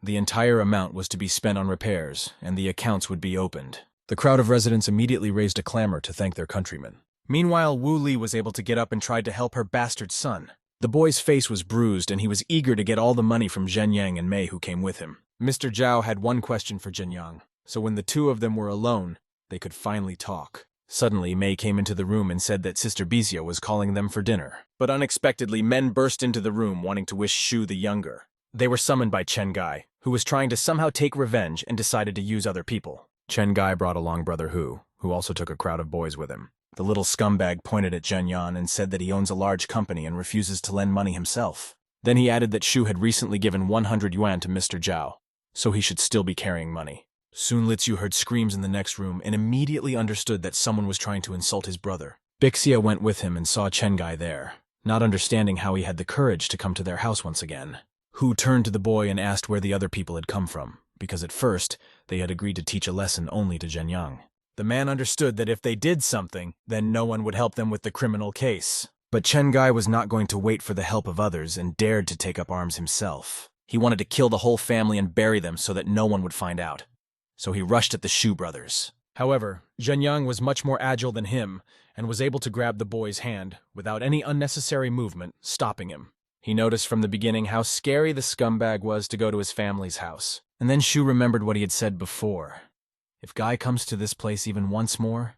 [SPEAKER 1] The entire amount was to be spent on repairs, and the accounts would be opened. The crowd of residents immediately raised a clamor to thank their countryman. Meanwhile, Wu Li was able to get up and tried to help her bastard son. The boy's face was bruised, and he was eager to get all the money from Jianyang and Mei, who came with him. Mr. Jiao had one question for Jianyang, so when the two of them were alone, they could finally talk. Suddenly, Mei came into the room and said that Sister Bizia was calling them for dinner. But unexpectedly, men burst into the room wanting to wish Shu the younger. They were summoned by Chen Gai, who was trying to somehow take revenge and decided to use other people. Chen Gai brought along Brother Hu, who also took a crowd of boys with him. The little scumbag pointed at Jianyang and said that he owns a large company and refuses to lend money himself. Then he added that Shu had recently given 100 yuan to Mr. Jiao, so he should still be carrying money. Soon Litsu heard screams in the next room and immediately understood that someone was trying to insult his brother. Bixia went with him and saw Chen Gai there, not understanding how he had the courage to come to their house once again. Hu turned to the boy and asked where the other people had come from, because at first they had agreed to teach a lesson only to Jianyang. The man understood that if they did something, then no one would help them with the criminal case. But Chen Gai was not going to wait for the help of others and dared to take up arms himself. He wanted to kill the whole family and bury them so that no one would find out. So he rushed at the Shu brothers. However, Jianyang was much more agile than him and was able to grab the boy's hand without any unnecessary movement, stopping him. He noticed from the beginning how scary the scumbag was to go to his family's house. And then Shu remembered what he had said before. If Guy comes to this place even once more,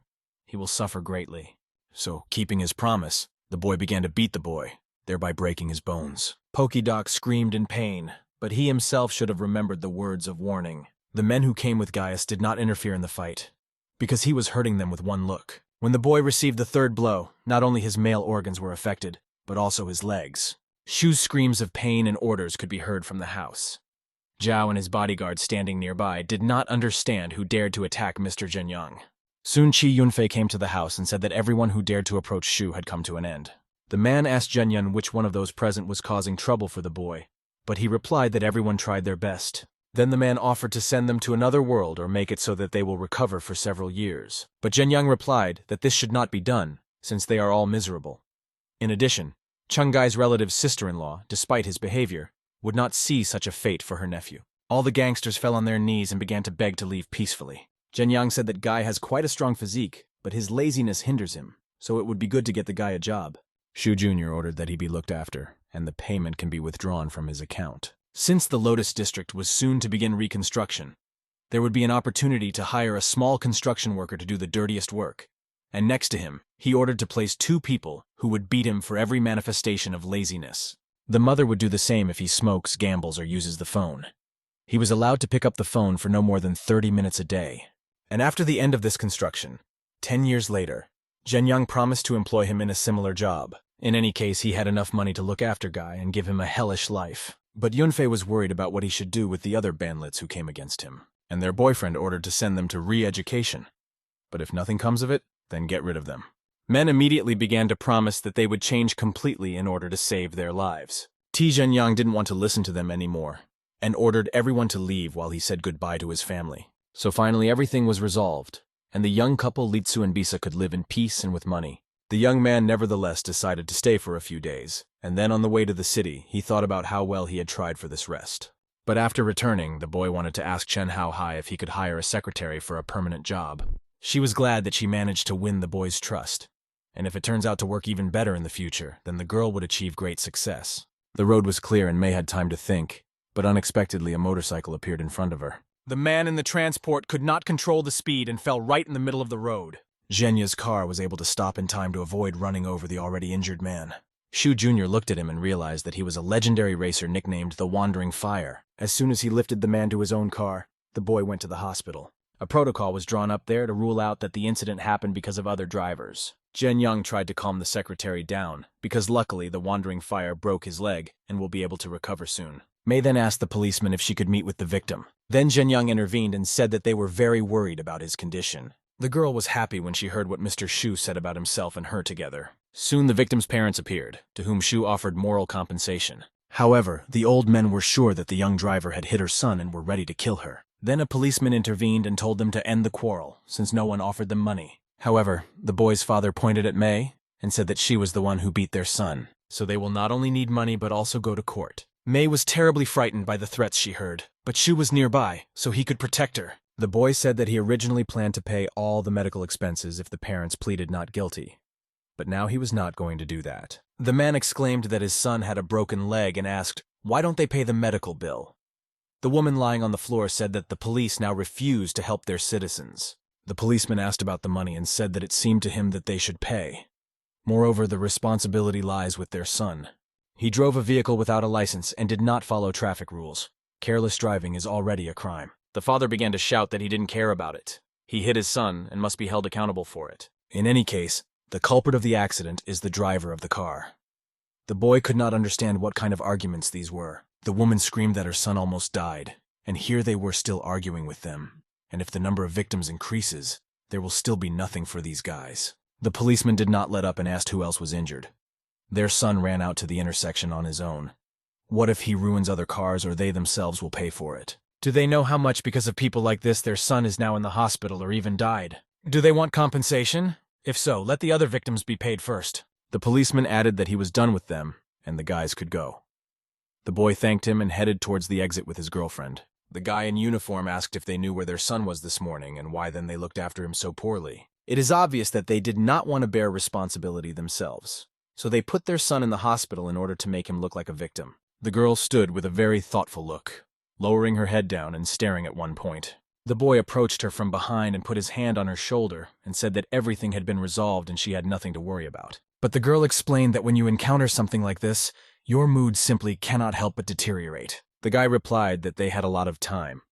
[SPEAKER 1] he will suffer greatly. So, keeping his promise, the boy began to beat the boy, thereby breaking his bones. Pokidoc screamed in pain, but he himself should have remembered the words of warning. The men who came with Gaius did not interfere in the fight, because he was hurting them with one look. When the boy received the third blow, not only his male organs were affected, but also his legs. Shu's screams of pain and orders could be heard from the house. Jiao and his bodyguards standing nearby did not understand who dared to attack Mr. Jianyang. Soon Qi Yunfei came to the house and said that everyone who dared to approach Shu had come to an end. The man asked Jianyang which one of those present was causing trouble for the boy, but he replied that everyone tried their best. Then the man offered to send them to another world or make it so that they will recover for several years. But Jianyang replied that this should not be done, since they are all miserable. In addition, Cheng Gai's relative's sister-in-law, despite his behavior, would not see such a fate for her nephew. All the gangsters fell on their knees and began to beg to leave peacefully. Jianyang said that Guy has quite a strong physique, but his laziness hinders him, so it would be good to get the guy a job. Shu Jr. ordered that he be looked after, and the payment can be withdrawn from his account. Since the Lotus District was soon to begin reconstruction, there would be an opportunity to hire a small construction worker to do the dirtiest work, and next to him, he ordered to place 2 people who would beat him for every manifestation of laziness. The mother would do the same if he smokes, gambles, or uses the phone. He was allowed to pick up the phone for no more than 30 minutes a day. And after the end of this construction, 10 years later, Jianyang promised to employ him in a similar job. In any case, he had enough money to look after Guy and give him a hellish life. But Yunfei was worried about what he should do with the other bandits who came against him, and their boyfriend ordered to send them to re-education. But if nothing comes of it, then get rid of them. Men immediately began to promise that they would change completely in order to save their lives. Jianyang didn't want to listen to them anymore, and ordered everyone to leave while he said goodbye to his family. So finally everything was resolved, and the young couple Litsu and Bisa could live in peace and with money. The young man nevertheless decided to stay for a few days, and then on the way to the city, he thought about how well he had tried for this rest. But after returning, the boy wanted to ask Chen Haohai if he could hire a secretary for a permanent job. She was glad that she managed to win the boy's trust, and if it turns out to work even better in the future, then the girl would achieve great success. The road was clear and Mei had time to think, but unexpectedly a motorcycle appeared in front of her. The man in the transport could not control the speed and fell right in the middle of the road. Zhenya's car was able to stop in time to avoid running over the already injured man. Shu Jr. looked at him and realized that he was a legendary racer nicknamed the Wandering Fire. As soon as he lifted the man to his own car, the boy went to the hospital. A protocol was drawn up there to rule out that the incident happened because of other drivers. Jen Young tried to calm the secretary down, because luckily the wandering fire broke his leg and will be able to recover soon. May then asked the policeman if she could meet with the victim. Then Jen Young intervened and said that they were very worried about his condition. The girl was happy when she heard what Mr. Shu said about himself and her together. Soon the victim's parents appeared, to whom Shu offered moral compensation. However, the old men were sure that the young driver had hit her son and were ready to kill her. Then a policeman intervened and told them to end the quarrel, since no one offered them money. However, the boy's father pointed at May and said that she was the one who beat their son, so they will not only need money but also go to court. May was terribly frightened by the threats she heard, but Shu was nearby, so he could protect her. The boy said that he originally planned to pay all the medical expenses if the parents pleaded not guilty, but now he was not going to do that. The man exclaimed that his son had a broken leg and asked, "Why don't they pay the medical bill?" The woman lying on the floor said that the police now refuse to help their citizens. The policeman asked about the money and said that it seemed to him that they should pay. Moreover, the responsibility lies with their son. He drove a vehicle without a license and did not follow traffic rules. Careless driving is already a crime. The father began to shout that he didn't care about it. He hit his son and must be held accountable for it. In any case, the culprit of the accident is the driver of the car. The boy could not understand what kind of arguments these were. The woman screamed that her son almost died, and here they were still arguing with them. And if the number of victims increases, there will still be nothing for these guys. The policeman did not let up and asked who else was injured. Their son ran out to the intersection on his own. What if he ruins other cars or they themselves will pay for it? Do they know how much because of people like this their son is now in the hospital or even died? Do they want compensation? If so, let the other victims be paid first. The policeman added that he was done with them, and the guys could go. The boy thanked him and headed towards the exit with his girlfriend. The guy in uniform asked if they knew where their son was this morning and why then they looked after him so poorly. It is obvious that they did not want to bear responsibility themselves, so they put their son in the hospital in order to make him look like a victim. The girl stood with a very thoughtful look, lowering her head down and staring at one point. The boy approached her from behind and put his hand on her shoulder and said that everything had been resolved and she had nothing to worry about. But the girl explained that when you encounter something like this, your mood simply cannot help but deteriorate. The guy replied that they had a lot of time.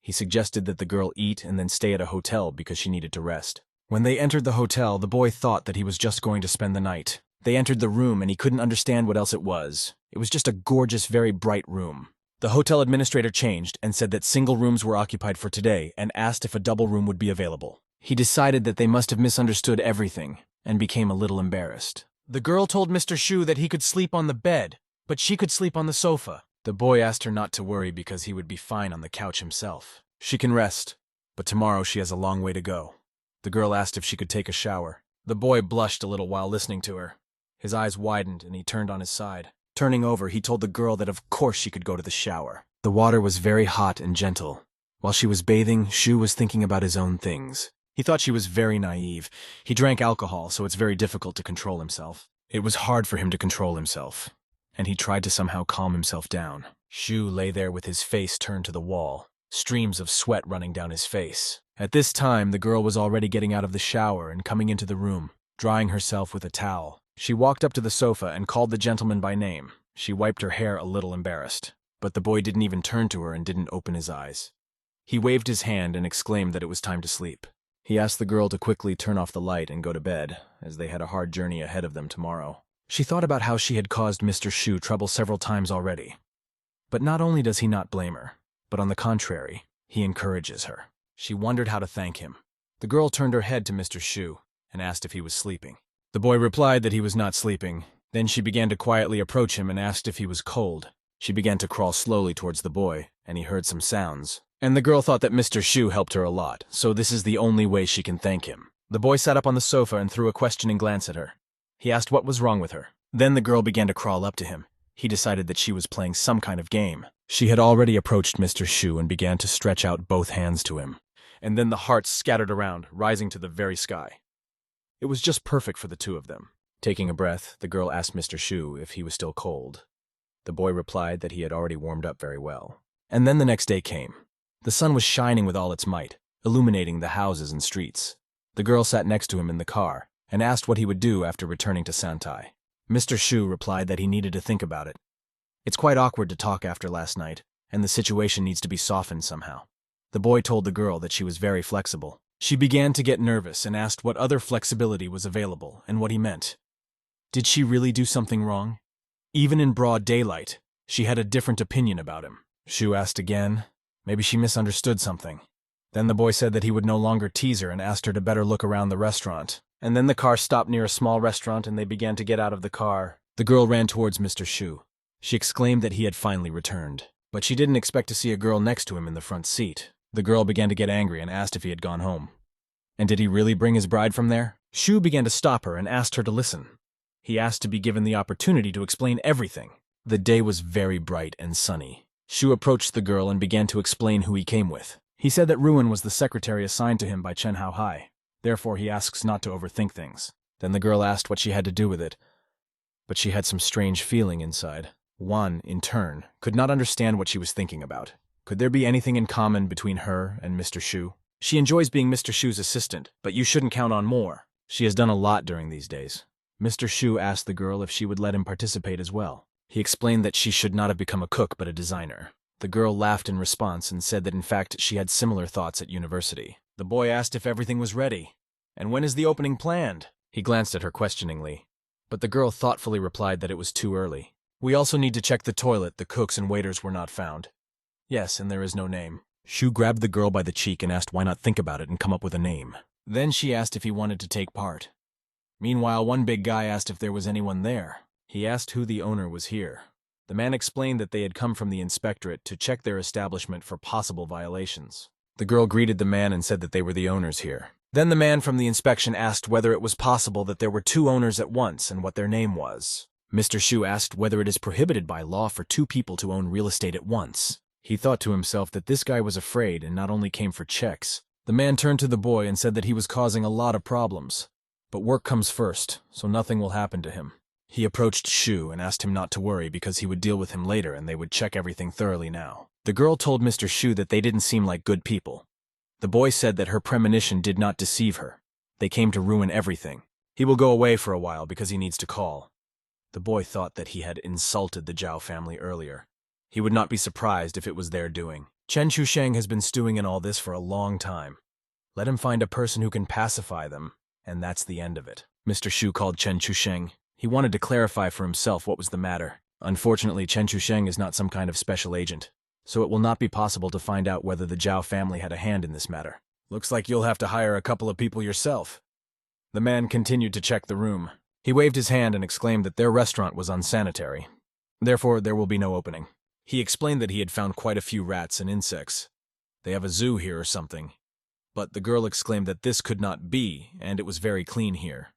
[SPEAKER 1] He suggested that the girl eat and then stay at a hotel because she needed to rest. When they entered the hotel, the boy thought that he was just going to spend the night. They entered the room and he couldn't understand what else it was. It was just a gorgeous, very bright room. The hotel administrator changed and said that single rooms were occupied for today and asked if a double room would be available. He decided that they must have misunderstood everything and became a little embarrassed. The girl told Mr. Shu that he could sleep on the bed, but she could sleep on the sofa. The boy asked her not to worry because he would be fine on the couch himself. She can rest, but tomorrow she has a long way to go. The girl asked if she could take a shower. The boy blushed a little while listening to her. His eyes widened and he turned on his side. Turning over, he told the girl that of course she could go to the shower. The water was very hot and gentle. While she was bathing, Shu was thinking about his own things. He thought she was very naive. He drank alcohol, so it's very difficult to control himself. It was hard for him to control himself, and he tried to somehow calm himself down. Shu lay there with his face turned to the wall, streams of sweat running down his face. At this time, the girl was already getting out of the shower and coming into the room, drying herself with a towel. She walked up to the sofa and called the gentleman by name. She wiped her hair a little embarrassed, but the boy didn't even turn to her and didn't open his eyes. He waved his hand and exclaimed that it was time to sleep. He asked the girl to quickly turn off the light and go to bed, as they had a hard journey ahead of them tomorrow. She thought about how she had caused Mr. Shu trouble several times already. But not only does he not blame her, but on the contrary, he encourages her. She wondered how to thank him. The girl turned her head to Mr. Shu and asked if he was sleeping. The boy replied that he was not sleeping. Then she began to quietly approach him and asked if he was cold. She began to crawl slowly towards the boy, and he heard some sounds. And the girl thought that Mr. Shu helped her a lot, so this is the only way she can thank him. The boy sat up on the sofa and threw a questioning glance at her. He asked what was wrong with her. Then the girl began to crawl up to him. He decided that she was playing some kind of game. She had already approached Mr. Shu and began to stretch out both hands to him. And then the hearts scattered around, rising to the very sky. It was just perfect for the two of them. Taking a breath, the girl asked Mr. Shu if he was still cold. The boy replied that he had already warmed up very well. And then the next day came. The sun was shining with all its might, illuminating the houses and streets. The girl sat next to him in the car and asked what he would do after returning to Santai. Mr. Shu replied that he needed to think about it. It's quite awkward to talk after last night, and the situation needs to be softened somehow. The boy told the girl that she was very flexible. She began to get nervous and asked what other flexibility was available and what he meant. Did she really do something wrong? Even in broad daylight, she had a different opinion about him. Shu asked again. Maybe she misunderstood something. Then the boy said that he would no longer tease her and asked her to better look around the restaurant. And then the car stopped near a small restaurant and they began to get out of the car. The girl ran towards Mr. Shu. She exclaimed that he had finally returned. But she didn't expect to see a girl next to him in the front seat. The girl began to get angry and asked if he had gone home. And did he really bring his bride from there? Shu began to stop her and asked her to listen. He asked to be given the opportunity to explain everything. The day was very bright and sunny. Shu approached the girl and began to explain who he came with. He said that Ruin was the secretary assigned to him by Chen Hao Hai. Therefore, he asks not to overthink things. Then the girl asked what she had to do with it. But she had some strange feeling inside. Wan, in turn, could not understand what she was thinking about. Could there be anything in common between her and Mr. Shu? She enjoys being Mr. Shu's assistant, but you shouldn't count on more. She has done a lot during these days. Mr. Shu asked the girl if she would let him participate as well. He explained that she should not have become a cook but a designer. The girl laughed in response and said that in fact she had similar thoughts at university. The boy asked if everything was ready. And when is the opening planned? He glanced at her questioningly. But the girl thoughtfully replied that it was too early. We also need to check the toilet. The cooks and waiters were not found. Yes, and there is no name. Shu grabbed the girl by the cheek and asked why not think about it and come up with a name. Then she asked if he wanted to take part. Meanwhile, one big guy asked if there was anyone there. He asked who the owner was here. The man explained that they had come from the inspectorate to check their establishment for possible violations. The girl greeted the man and said that they were the owners here. Then the man from the inspection asked whether it was possible that there were two owners at once and what their name was. Mr. Shu asked whether it is prohibited by law for two people to own real estate at once. He thought to himself that this guy was afraid and not only came for checks. The man turned to the boy and said that he was causing a lot of problems. But work comes first, so nothing will happen to him. He approached Shu and asked him not to worry because he would deal with him later and they would check everything thoroughly now. The girl told Mr. Shu that they didn't seem like good people. The boy said that her premonition did not deceive her. They came to ruin everything. He will go away for a while because he needs to call. The boy thought that he had insulted the Jiao family earlier. He would not be surprised if it was their doing. Chen Chusheng has been stewing in all this for a long time. Let him find a person who can pacify them, and that's the end of it. Mr. Shu called Chen Chusheng. He wanted to clarify for himself what was the matter. Unfortunately, Chen Chusheng is not some kind of special agent, so it will not be possible to find out whether the Jiao family had a hand in this matter. Looks like you'll have to hire a couple of people yourself. The man continued to check the room. He waved his hand and exclaimed that their restaurant was unsanitary. Therefore, there will be no opening. He explained that he had found quite a few rats and insects. They have a zoo here or something. But the girl exclaimed that this could not be, and it was very clean here.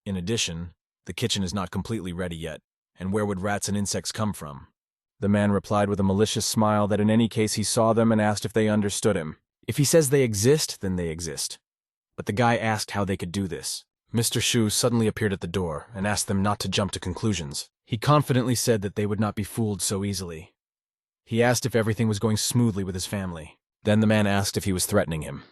[SPEAKER 1] In addition, the kitchen is not completely ready yet, and where would rats and insects come from? The man replied with a malicious smile that in any case he saw them and asked if they understood him. If he says they exist, then they exist. But the guy asked how they could do this. Mr. Shu suddenly appeared at the door and asked them not to jump to conclusions. He confidently said that they would not be fooled so easily. He asked if everything was going smoothly with his family. Then the man asked if he was threatening him.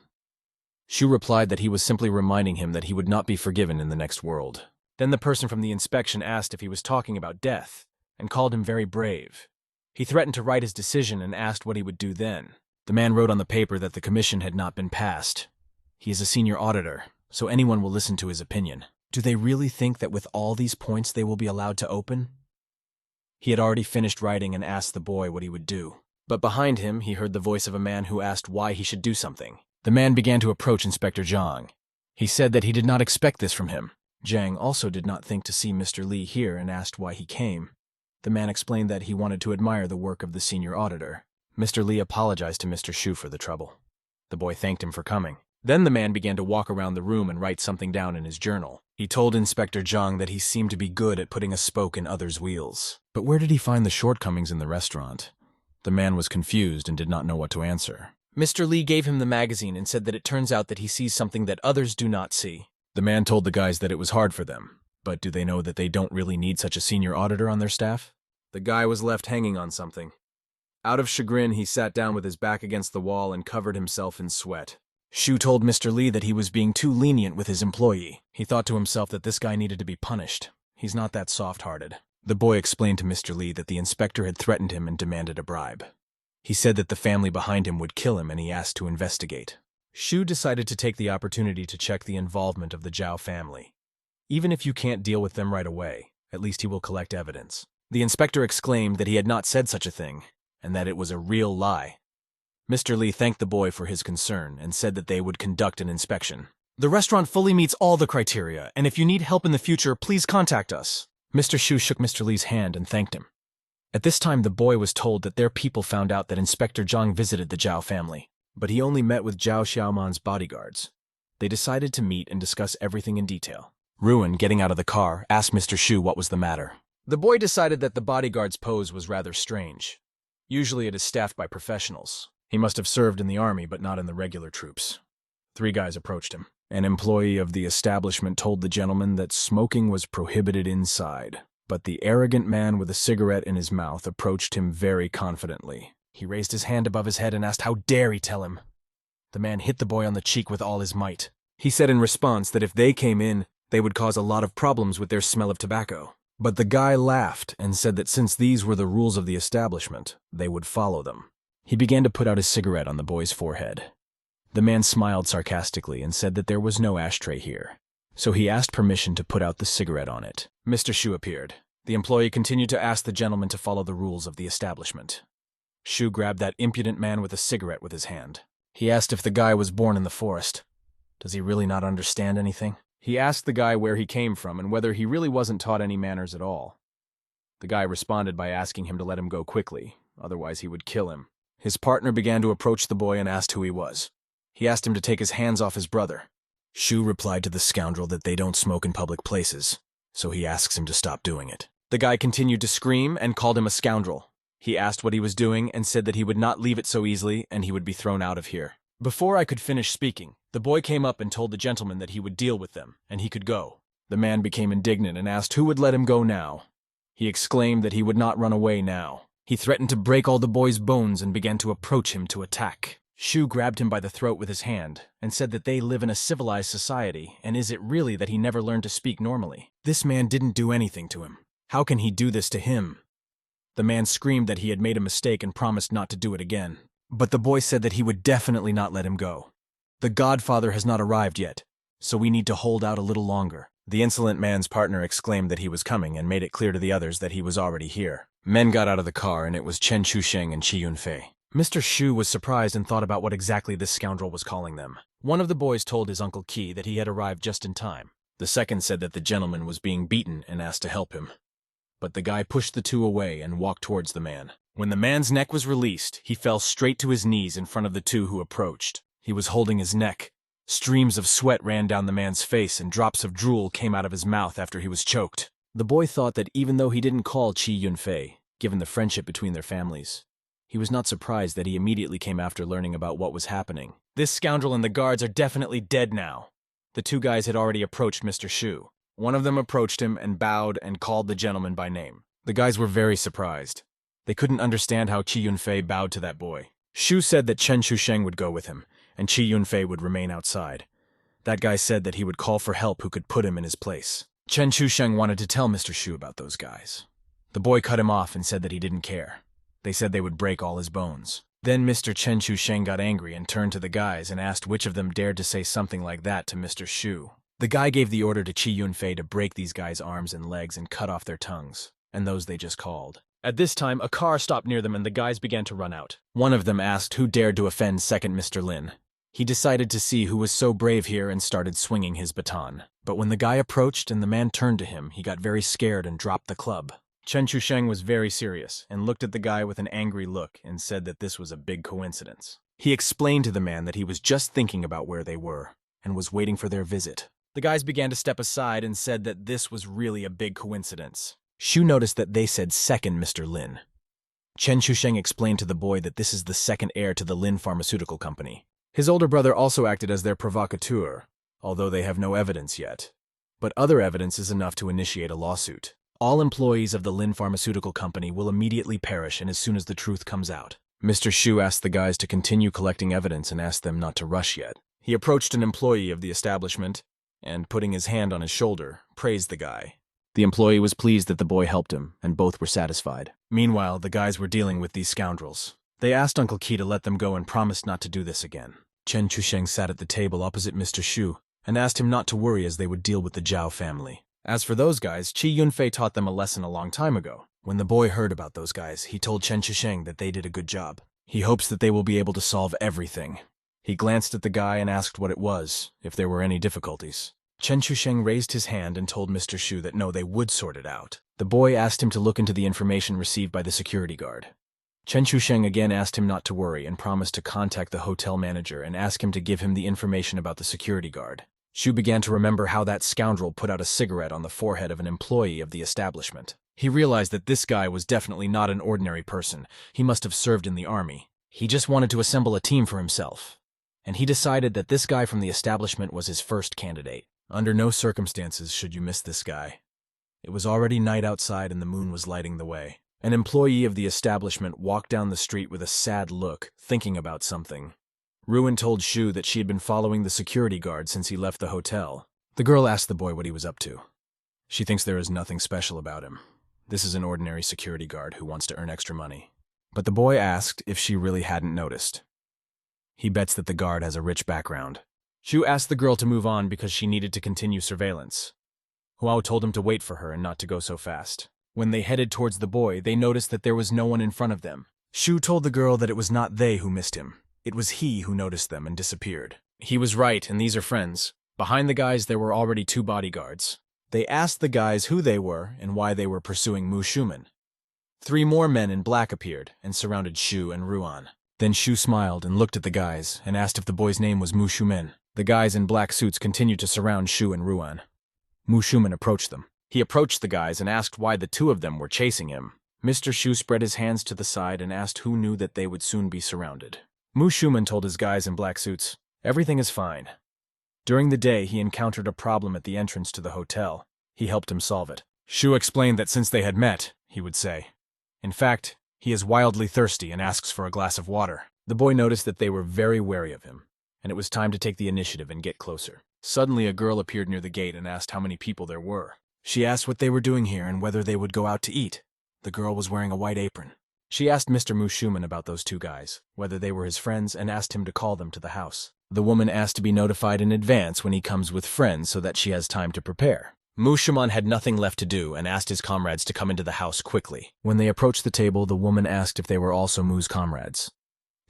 [SPEAKER 1] Shu replied that he was simply reminding him that he would not be forgiven in the next world. Then the person from the inspection asked if he was talking about death, and called him very brave. He threatened to write his decision and asked what he would do then. The man wrote on the paper that the commission had not been passed. He is a senior auditor, so anyone will listen to his opinion. Do they really think that with all these points they will be allowed to open? He had already finished writing and asked the boy what he would do. But behind him, he heard the voice of a man who asked why he should do something. The man began to approach Inspector Zhang. He said that he did not expect this from him. Zhang also did not think to see Mr. Li here and asked why he came. The man explained that he wanted to admire the work of the senior auditor. Mr. Li apologized to Mr. Shu for the trouble. The boy thanked him for coming. Then the man began to walk around the room and write something down in his journal. He told Inspector Zhang that he seemed to be good at putting a spoke in others' wheels. But where did he find the shortcomings in the restaurant? The man was confused and did not know what to answer. Mr. Li gave him the magazine and said that it turns out that he sees something that others do not see. The man told the guys that it was hard for them, but do they know that they don't really need such a senior auditor on their staff? The guy was left hanging on something. Out of chagrin, he sat down with his back against the wall and covered himself in sweat. Shu told Mr. Li that he was being too lenient with his employee. He thought to himself that this guy needed to be punished. He's not that soft-hearted. The boy explained to Mr. Li that the inspector had threatened him and demanded a bribe. He said that the family behind him would kill him and he asked to investigate. Shu decided to take the opportunity to check the involvement of the Jiao family. Even if you can't deal with them right away, at least he will collect evidence. The inspector exclaimed that he had not said such a thing, and that it was a real lie. Mr. Lee thanked the boy for his concern and said that they would conduct an inspection. The restaurant fully meets all the criteria, and if you need help in the future, please contact us. Mr. Shu shook Mr. Lee's hand and thanked him. At this time, the boy was told that their people found out that Inspector Zhang visited the Jiao family, but he only met with Zhao Xiaoman's bodyguards. They decided to meet and discuss everything in detail. Ruin, getting out of the car, asked Mr. Shu what was the matter. The boy decided that the bodyguard's pose was rather strange. Usually it is staffed by professionals. He must have served in the army, but not in the regular troops. 3 guys approached him. An employee of the establishment told the gentleman that smoking was prohibited inside, but the arrogant man with a cigarette in his mouth approached him very confidently. He raised his hand above his head and asked how dare he tell him. The man hit the boy on the cheek with all his might. He said in response that if they came in, they would cause a lot of problems with their smell of tobacco. But the guy laughed and said that since these were the rules of the establishment, they would follow them. He began to put out his cigarette on the boy's forehead. The man smiled sarcastically and said that there was no ashtray here, so he asked permission to put out the cigarette on it. Mr. Shu appeared. The employee continued to ask the gentleman to follow the rules of the establishment. Shu grabbed that impudent man with a cigarette with his hand. He asked if the guy was born in the forest. Does he really not understand anything? He asked the guy where he came from and whether he really wasn't taught any manners at all. The guy responded by asking him to let him go quickly, otherwise he would kill him. His partner began to approach the boy and asked who he was. He asked him to take his hands off his brother. Shu replied to the scoundrel that they don't smoke in public places, so he asks him to stop doing it. The guy continued to scream and called him a scoundrel. He asked what he was doing and said that he would not leave it so easily and he would be thrown out of here. Before I could finish speaking, the boy came up and told the gentleman that he would deal with them and he could go. The man became indignant and asked who would let him go now. He exclaimed that he would not run away now. He threatened to break all the boy's bones and began to approach him to attack. Shu grabbed him by the throat with his hand and said that they live in a civilized society, and is it really that he never learned to speak normally? This man didn't do anything to him. How can he do this to him? The man screamed that he had made a mistake and promised not to do it again. But the boy said that he would definitely not let him go. The Godfather has not arrived yet, so we need to hold out a little longer. The insolent man's partner exclaimed that he was coming and made it clear to the others that he was already here. Men got out of the car and it was Chen Chusheng and Chi Yunfei. Mr. Shu was surprised and thought about what exactly this scoundrel was calling them. One of the boys told his Uncle Qi that he had arrived just in time. The second said that the gentleman was being beaten and asked to help him. But the guy pushed the two away and walked towards the man. When the man's neck was released, he fell straight to his knees in front of the two who approached. He was holding his neck. Streams of sweat ran down the man's face and drops of drool came out of his mouth after he was choked. The boy thought that even though he didn't call Chi Yunfei, given the friendship between their families, he was not surprised that he immediately came after learning about what was happening. This scoundrel and the guards are definitely dead now. The 2 guys had already approached Mr. Shu. One of them approached him and bowed and called the gentleman by name. The guys were very surprised. They couldn't understand how Chi Yunfei bowed to that boy. Shu said that Chen Chusheng would go with him, and Chi Yunfei would remain outside. That guy said that he would call for help who could put him in his place. Chen Chusheng wanted to tell Mr. Shu about those guys. The boy cut him off and said that he didn't care. They said they would break all his bones. Then Mr. Chen Chusheng got angry and turned to the guys and asked which of them dared to say something like that to Mr. Shu. The guy gave the order to Chi Yunfei to break these guys' arms and legs and cut off their tongues, and those they just called. At this time, a car stopped near them and the guys began to run out. One of them asked who dared to offend second Mr. Lin. He decided to see who was so brave here and started swinging his baton. But when the guy approached and the man turned to him, he got very scared and dropped the club. Chen Chusheng was very serious and looked at the guy with an angry look and said that this was a big coincidence. He explained to the man that he was just thinking about where they were and was waiting for their visit. The guys began to step aside and said that this was really a big coincidence. Shu noticed that they said second Mr. Lin. Chen Chusheng explained to the boy that this is the second heir to the Lin Pharmaceutical Company. His older brother also acted as their provocateur, although they have no evidence yet. But other evidence is enough to initiate a lawsuit. All employees of the Lin Pharmaceutical Company will immediately perish and as soon as the truth comes out. Mr. Shu asked the guys to continue collecting evidence and asked them not to rush yet. He approached an employee of the establishment and, putting his hand on his shoulder, praised the guy. The employee was pleased that the boy helped him, and both were satisfied. Meanwhile, the guys were dealing with these scoundrels. They asked Uncle Qi to let them go and promised not to do this again. Chen Chusheng sat at the table opposite Mr. Shu and asked him not to worry as they would deal with the Jiao family. As for those guys, Qi Yunfei taught them a lesson a long time ago. When the boy heard about those guys, he told Chen Chusheng that they did a good job. He hopes that they will be able to solve everything. He glanced at the guy and asked what it was, if there were any difficulties. Chen Chusheng raised his hand and told Mr. Shu that no, they would sort it out. The boy asked him to look into the information received by the security guard. Chen Chusheng again asked him not to worry and promised to contact the hotel manager and ask him to give him the information about the security guard. Shu began to remember how that scoundrel put out a cigarette on the forehead of an employee of the establishment. He realized that this guy was definitely not an ordinary person. He must have served in the army. He just wanted to assemble a team for himself. And he decided that this guy from the establishment was his first candidate. Under no circumstances should you miss this guy. It was already night outside and the moon was lighting the way. An employee of the establishment walked down the street with a sad look, thinking about something. Ruin told Shu that she had been following the security guard since he left the hotel. The girl asked the boy what he was up to. She thinks there is nothing special about him. This is an ordinary security guard who wants to earn extra money. But the boy asked if she really hadn't noticed. He bets that the guard has a rich background. Shu asked the girl to move on because she needed to continue surveillance. Huao told him to wait for her and not to go so fast. When they headed towards the boy, they noticed that there was no one in front of them. Shu told the girl that it was not they who missed him. It was he who noticed them and disappeared. He was right, and these are friends. Behind the guys, there were already 2 bodyguards. They asked the guys who they were and why they were pursuing Mu Shuman. 3 more men in black appeared and surrounded Shu and Ruan. Then Shu smiled and looked at the guys and asked if the boy's name was Mu Shuman. The guys in black suits continued to surround Shu and Ruan. Mu Shuman approached them. He approached the guys and asked why the 2 of them were chasing him. Mr. Shu spread his hands to the side and asked who knew that they would soon be surrounded. Mu Shuman told his guys in black suits, "Everything is fine." During the day, he encountered a problem at the entrance to the hotel. He helped him solve it. Shu explained that since they had met, he would say, "In fact, he is wildly thirsty and asks for a glass of water." The boy noticed that they were very wary of him, and it was time to take the initiative and get closer. Suddenly, a girl appeared near the gate and asked how many people there were. She asked what they were doing here and whether they would go out to eat. The girl was wearing a white apron. She asked Mr. Mu Shuman about those 2 guys, whether they were his friends, and asked him to call them to the house. The woman asked to be notified in advance when he comes with friends so that she has time to prepare. Mu Shuman had nothing left to do and asked his comrades to come into the house quickly. When they approached the table, the woman asked if they were also Mu's comrades.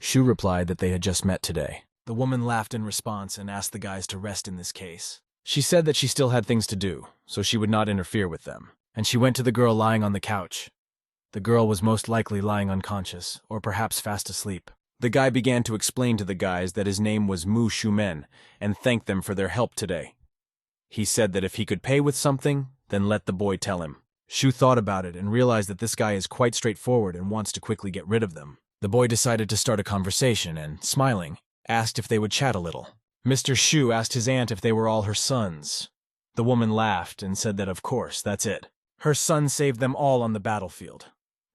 [SPEAKER 1] Shu replied that they had just met today. The woman laughed in response and asked the guys to rest in this case. She said that she still had things to do, so she would not interfere with them, and she went to the girl lying on the couch. The girl was most likely lying unconscious, or perhaps fast asleep. The guy began to explain to the guys that his name was Mu Shumen and thanked them for their help today. He said that if he could pay with something, then let the boy tell him. Shu thought about it and realized that this guy is quite straightforward and wants to quickly get rid of them. The boy decided to start a conversation and, smiling, asked if they would chat a little. Mr. Shu asked his aunt if they were all her sons. The woman laughed and said that of course, that's it. Her son saved them all on the battlefield.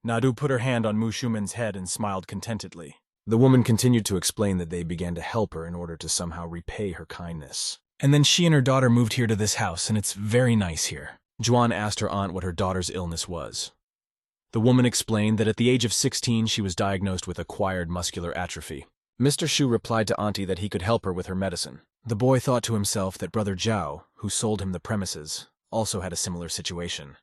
[SPEAKER 1] Nadu put her hand on Mu Shumen's head and smiled contentedly. The woman continued to explain that they began to help her in order to somehow repay her kindness. And then she and her daughter moved here to this house, and it's very nice here. Juan asked her aunt what her daughter's illness was. The woman explained that at the age of 16 she was diagnosed with acquired muscular atrophy. Mr. Shu replied to Auntie that he could help her with her medicine. The boy thought to himself that Brother Jiao, who sold him the premises, also had a similar situation.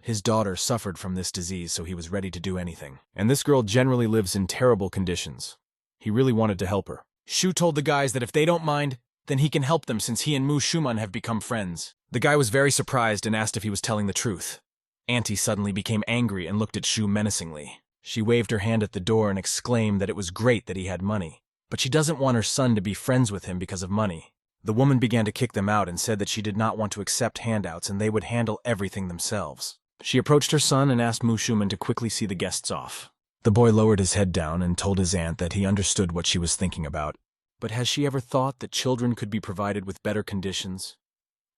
[SPEAKER 1] His daughter suffered from this disease, so he was ready to do anything. And this girl generally lives in terrible conditions. He really wanted to help her. Shu told the guys that if they don't mind, then he can help them since he and Mu Shuman have become friends. The guy was very surprised and asked if he was telling the truth. Auntie suddenly became angry and looked at Shu menacingly. She waved her hand at the door and exclaimed that it was great that he had money, but she doesn't want her son to be friends with him because of money. The woman began to kick them out and said that she did not want to accept handouts and they would handle everything themselves. She approached her son and asked Mu Shuman to quickly see the guests off. The boy lowered his head down and told his aunt that he understood what she was thinking about. But has she ever thought that children could be provided with better conditions?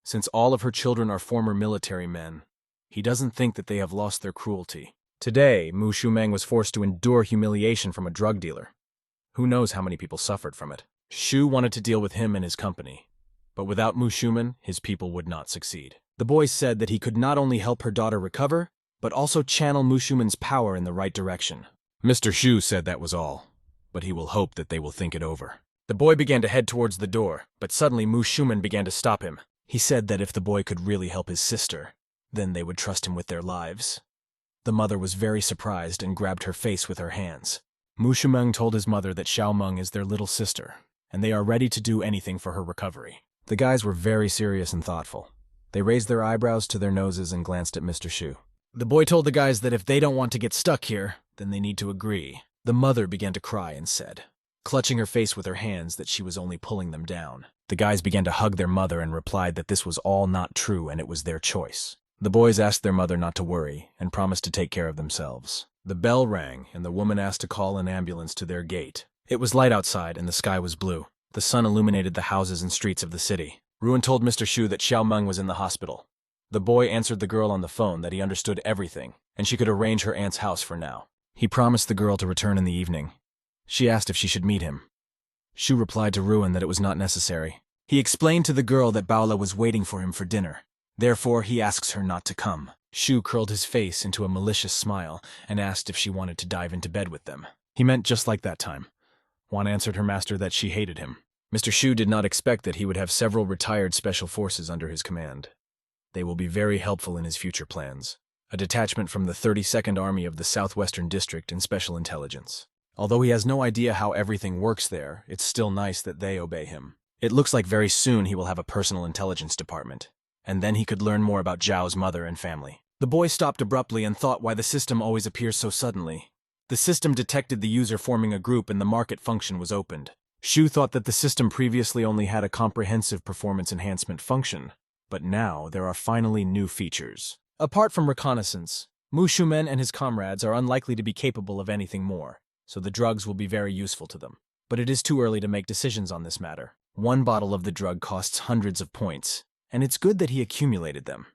[SPEAKER 1] Since all of her children are former military men, he doesn't think that they have lost their cruelty. Today, Mu Shumeng was forced to endure humiliation from a drug dealer. Who knows how many people suffered from it? Shu wanted to deal with him and his company, but without Mu Shumen, his people would not succeed. The boy said that he could not only help her daughter recover, but also channel Mu Shumen's power in the right direction. Mr. Shu said that was all, but he will hope that they will think it over. The boy began to head towards the door, but suddenly Mu Shuman began to stop him. He said that if the boy could really help his sister, then they would trust him with their lives. The mother was very surprised and grabbed her face with her hands. Mu Shuman told his mother that Xiao Meng is their little sister, and they are ready to do anything for her recovery. The guys were very serious and thoughtful. They raised their eyebrows to their noses and glanced at Mr. Shu. The boy told the guys that if they don't want to get stuck here, then they need to agree. The mother began to cry and said, clutching her face with her hands, that she was only pulling them down. The guys began to hug their mother and replied that this was all not true and it was their choice. The boys asked their mother not to worry and promised to take care of themselves. The bell rang and the woman asked to call an ambulance to their gate. It was light outside and the sky was blue. The sun illuminated the houses and streets of the city. Ruin told Mr. Shu that Xiao Meng was in the hospital. The boy answered the girl on the phone that he understood everything and she could arrange her aunt's house for now. He promised the girl to return in the evening. She asked if she should meet him. Shu replied to Ruin that it was not necessary. He explained to the girl that Baola was waiting for him for dinner. Therefore, he asks her not to come. Shu curled his face into a malicious smile and asked if she wanted to dive into bed with them. He meant just like that time. Juan answered her master that she hated him. Mr. Shu did not expect that he would have several retired special forces under his command. They will be very helpful in his future plans. A detachment from the 32nd Army of the Southwestern District in Special Intelligence. Although he has no idea how everything works there, it's still nice that they obey him. It looks like very soon he will have a personal intelligence department, and then he could learn more about Zhao's mother and family. The boy stopped abruptly and thought why the system always appears so suddenly. The system detected the user forming a group and the market function was opened. Shu thought that the system previously only had a comprehensive performance enhancement function, but now there are finally new features. Apart from reconnaissance, Mu Shuman and his comrades are unlikely to be capable of anything more, so the drugs will be very useful to them. But it is too early to make decisions on this matter. One bottle of the drug costs hundreds of points, and it's good that he accumulated them.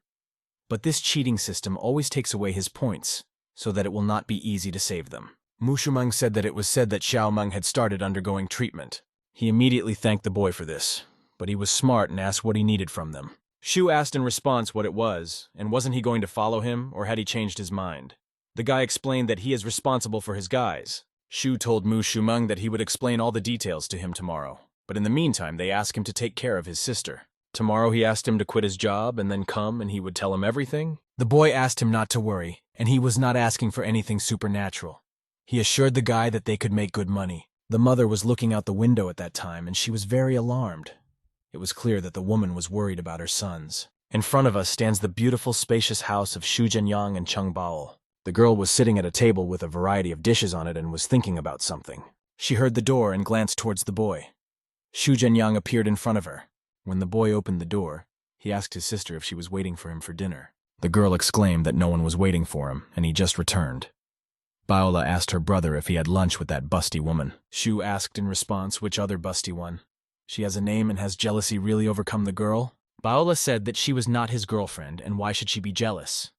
[SPEAKER 1] But this cheating system always takes away his points, so that it will not be easy to save them. Mu Shuman said that it was said that Xiao Meng had started undergoing treatment. He immediately thanked the boy for this, but he was smart and asked what he needed from them. Shu asked in response what it was, and wasn't he going to follow him, or had he changed his mind? The guy explained that he is responsible for his guys. Shu told Mu Shuman that he would explain all the details to him tomorrow, but in the meantime they asked him to take care of his sister. Tomorrow he asked him to quit his job and then come and he would tell him everything? The boy asked him not to worry, and he was not asking for anything supernatural. He assured the guy that they could make good money. The mother was looking out the window at that time and she was very alarmed. It was clear that the woman was worried about her sons. In front of us stands the beautiful, spacious house of Xu Zhenyang and Cheng Bao. The girl was sitting at a table with a variety of dishes on it and was thinking about something. She heard the door and glanced towards the boy. Xu Zhenyang appeared in front of her. When the boy opened the door, he asked his sister if she was waiting for him for dinner. The girl exclaimed that no one was waiting for him, and he just returned. Baola asked her brother if he had lunch with that busty woman. Xu asked in response which other busty one. She has a name and has jealousy really overcome the girl? Baola said that she was not his girlfriend, and why should she be jealous?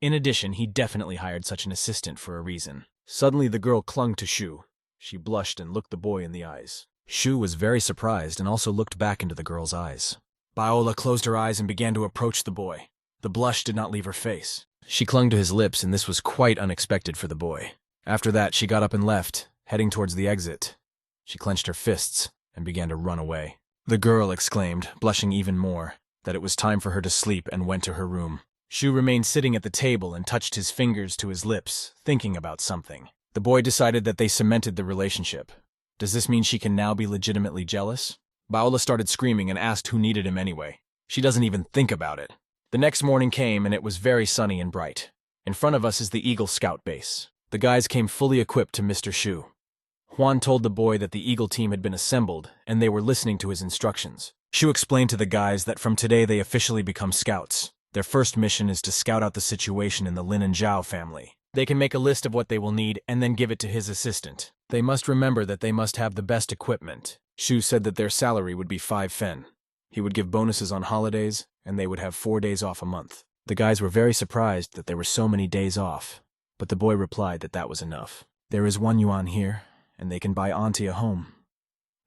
[SPEAKER 1] In addition, he definitely hired such an assistant for a reason. Suddenly the girl clung to Xu. She blushed and looked the boy in the eyes. Xu was very surprised and also looked back into the girl's eyes. Baola closed her eyes and began to approach the boy. The blush did not leave her face. She clung to his lips, and this was quite unexpected for the boy. After that, she got up and left, heading towards the exit. She clenched her fists and began to run away. The girl exclaimed, blushing even more, that it was time for her to sleep and went to her room. Xu remained sitting at the table and touched his fingers to his lips, thinking about something. The boy decided that they cemented the relationship. Does this mean she can now be legitimately jealous? Baola started screaming and asked who needed him anyway. She doesn't even think about it. The next morning came and it was very sunny and bright. In front of us is the Eagle Scout base. The guys came fully equipped to Mr. Xu. Juan told the boy that the Eagle team had been assembled and they were listening to his instructions. Xu explained to the guys that from today they officially become scouts. Their first mission is to scout out the situation in the Lin and Zhao family. They can make a list of what they will need and then give it to his assistant. They must remember that they must have the best equipment. Xu said that their salary would be 5 fen. He would give bonuses on holidays, and they would have 4 days off a month. The guys were very surprised that there were so many days off, but the boy replied that that was enough. There is 1 yuan here, and they can buy Auntie a home.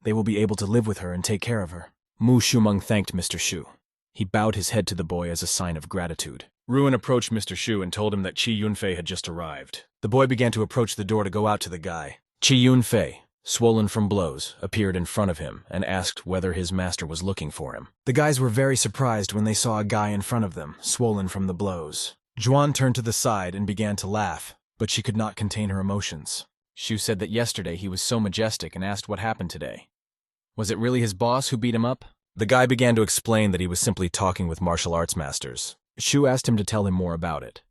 [SPEAKER 1] They will be able to live with her and take care of her. Mu Shumeng thanked Mr. Xu. He bowed his head to the boy as a sign of gratitude. Ruin approached Mr. Shu and told him that Chi Yunfei had just arrived. The boy began to approach the door to go out to the guy. Chi Yunfei, swollen from blows, appeared in front of him and asked whether his master was looking for him. The guys were very surprised when they saw a guy in front of them, swollen from the blows. Juan turned to the side and began to laugh, but she could not contain her emotions. Shu said that yesterday he was so majestic and asked what happened today. Was it really his boss who beat him up? The guy began to explain that he was simply talking with martial arts masters. Shu asked him to tell him more about it.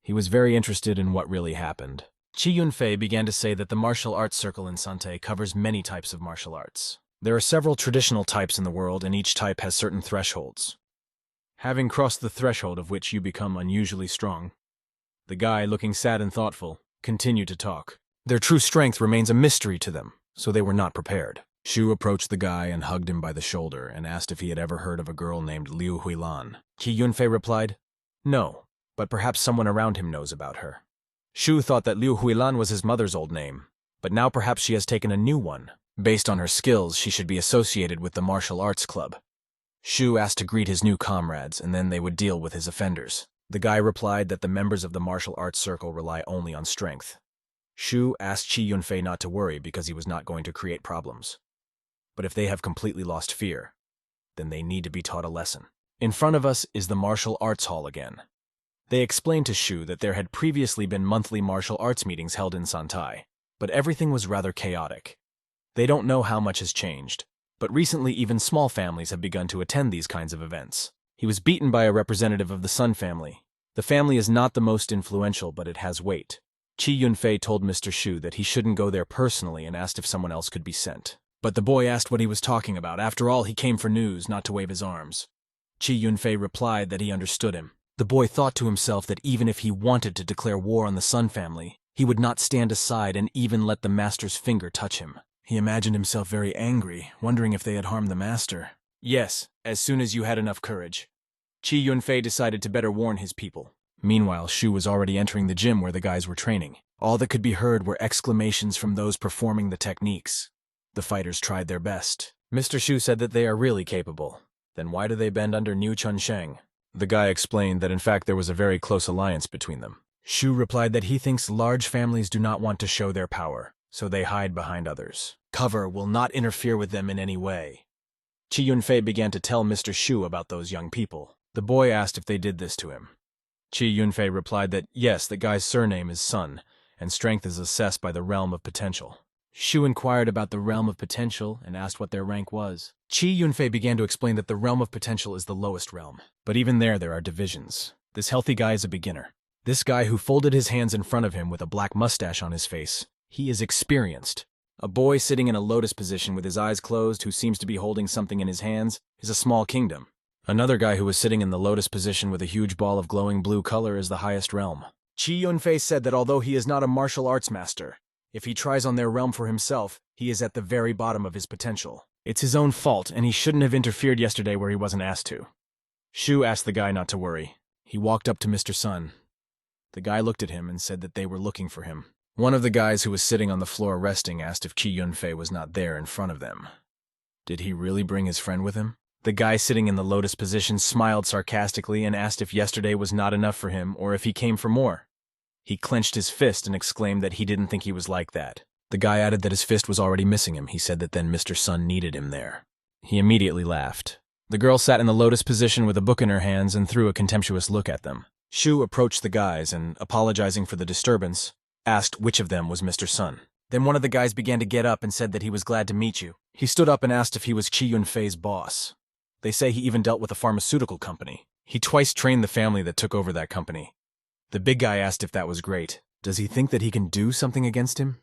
[SPEAKER 1] He was very interested in what really happened. Chi Yunfei began to say that the martial arts circle in Sante covers many types of martial arts. There are several traditional types in the world, and each type has certain thresholds. Having crossed the threshold of which you become unusually strong, the guy, looking sad and thoughtful, continued to talk. Their true strength remains a mystery to them, so they were not prepared. Shu approached the guy and hugged him by the shoulder and asked if he had ever heard of a girl named Liu Huilan. Chi Yunfei replied, "No, but perhaps someone around him knows about her." Shu thought that Liu Huilan was his mother's old name, but now perhaps she has taken a new one. Based on her skills, she should be associated with the martial arts club. Shu asked to greet his new comrades, and then they would deal with his offenders. The guy replied that the members of the martial arts circle rely only on strength. Shu asked Chi Yunfei not to worry because he was not going to create problems. But if they have completely lost fear, then they need to be taught a lesson. In front of us is the martial arts hall again. They explained to Shu that there had previously been monthly martial arts meetings held in Santai, but everything was rather chaotic. They don't know how much has changed, but recently even small families have begun to attend these kinds of events. He was beaten by a representative of the Sun family. The family is not the most influential, but it has weight. Chi Yunfei told Mr. Shu that he shouldn't go there personally and asked if someone else could be sent. But the boy asked what he was talking about. After all, he came for news, not to wave his arms. Chi Yunfei replied that he understood him. The boy thought to himself that even if he wanted to declare war on the Sun family, he would not stand aside and even let the master's finger touch him. He imagined himself very angry, wondering if they had harmed the master. Yes, as soon as you had enough courage. Chi Yunfei decided to better warn his people. Meanwhile, Shu was already entering the gym where the guys were training. All that could be heard were exclamations from those performing the techniques. The fighters tried their best. Mr. Shu said that they are really capable. Then why do they bend under Niu Chunsheng? The guy explained that in fact there was a very close alliance between them. Shu replied that he thinks large families do not want to show their power, so they hide behind others. Cover will not interfere with them in any way. Chi Yunfei began to tell Mr. Shu about those young people. The boy asked if they did this to him. Chi Yunfei replied that yes, the guy's surname is Sun, and strength is assessed by the realm of potential. Shu inquired about the realm of potential and asked what their rank was. Chi Yunfei began to explain that the realm of potential is the lowest realm, but even there are divisions. This healthy guy is a beginner. This guy who folded his hands in front of him with a black mustache on his face, he is experienced. A boy sitting in a lotus position with his eyes closed who seems to be holding something in his hands is a small kingdom. Another guy who was sitting in the lotus position with a huge ball of glowing blue color is the highest realm. Chi Yunfei said that although he is not a martial arts master, if he tries on their realm for himself, he is at the very bottom of his potential. It's his own fault, and he shouldn't have interfered yesterday where he wasn't asked to. Shu asked the guy not to worry. He walked up to Mr. Sun. The guy looked at him and said that they were looking for him. One of the guys who was sitting on the floor resting asked if Chi Yunfei was not there in front of them. Did he really bring his friend with him? The guy sitting in the lotus position smiled sarcastically and asked if yesterday was not enough for him or if he came for more. He clenched his fist and exclaimed that he didn't think he was like that. The guy added that his fist was already missing him. He said that then Mr. Sun needed him there. He immediately laughed. The girl sat in the lotus position with a book in her hands and threw a contemptuous look at them. Shu approached the guys and, apologizing for the disturbance, asked which of them was Mr. Sun. Then one of the guys began to get up and said that he was glad to meet you. He stood up and asked if he was Chi Yunfei's boss. They say he even dealt with a pharmaceutical company. He twice trained the family that took over that company. The big guy asked if that was great. Does he think that he can do something against him?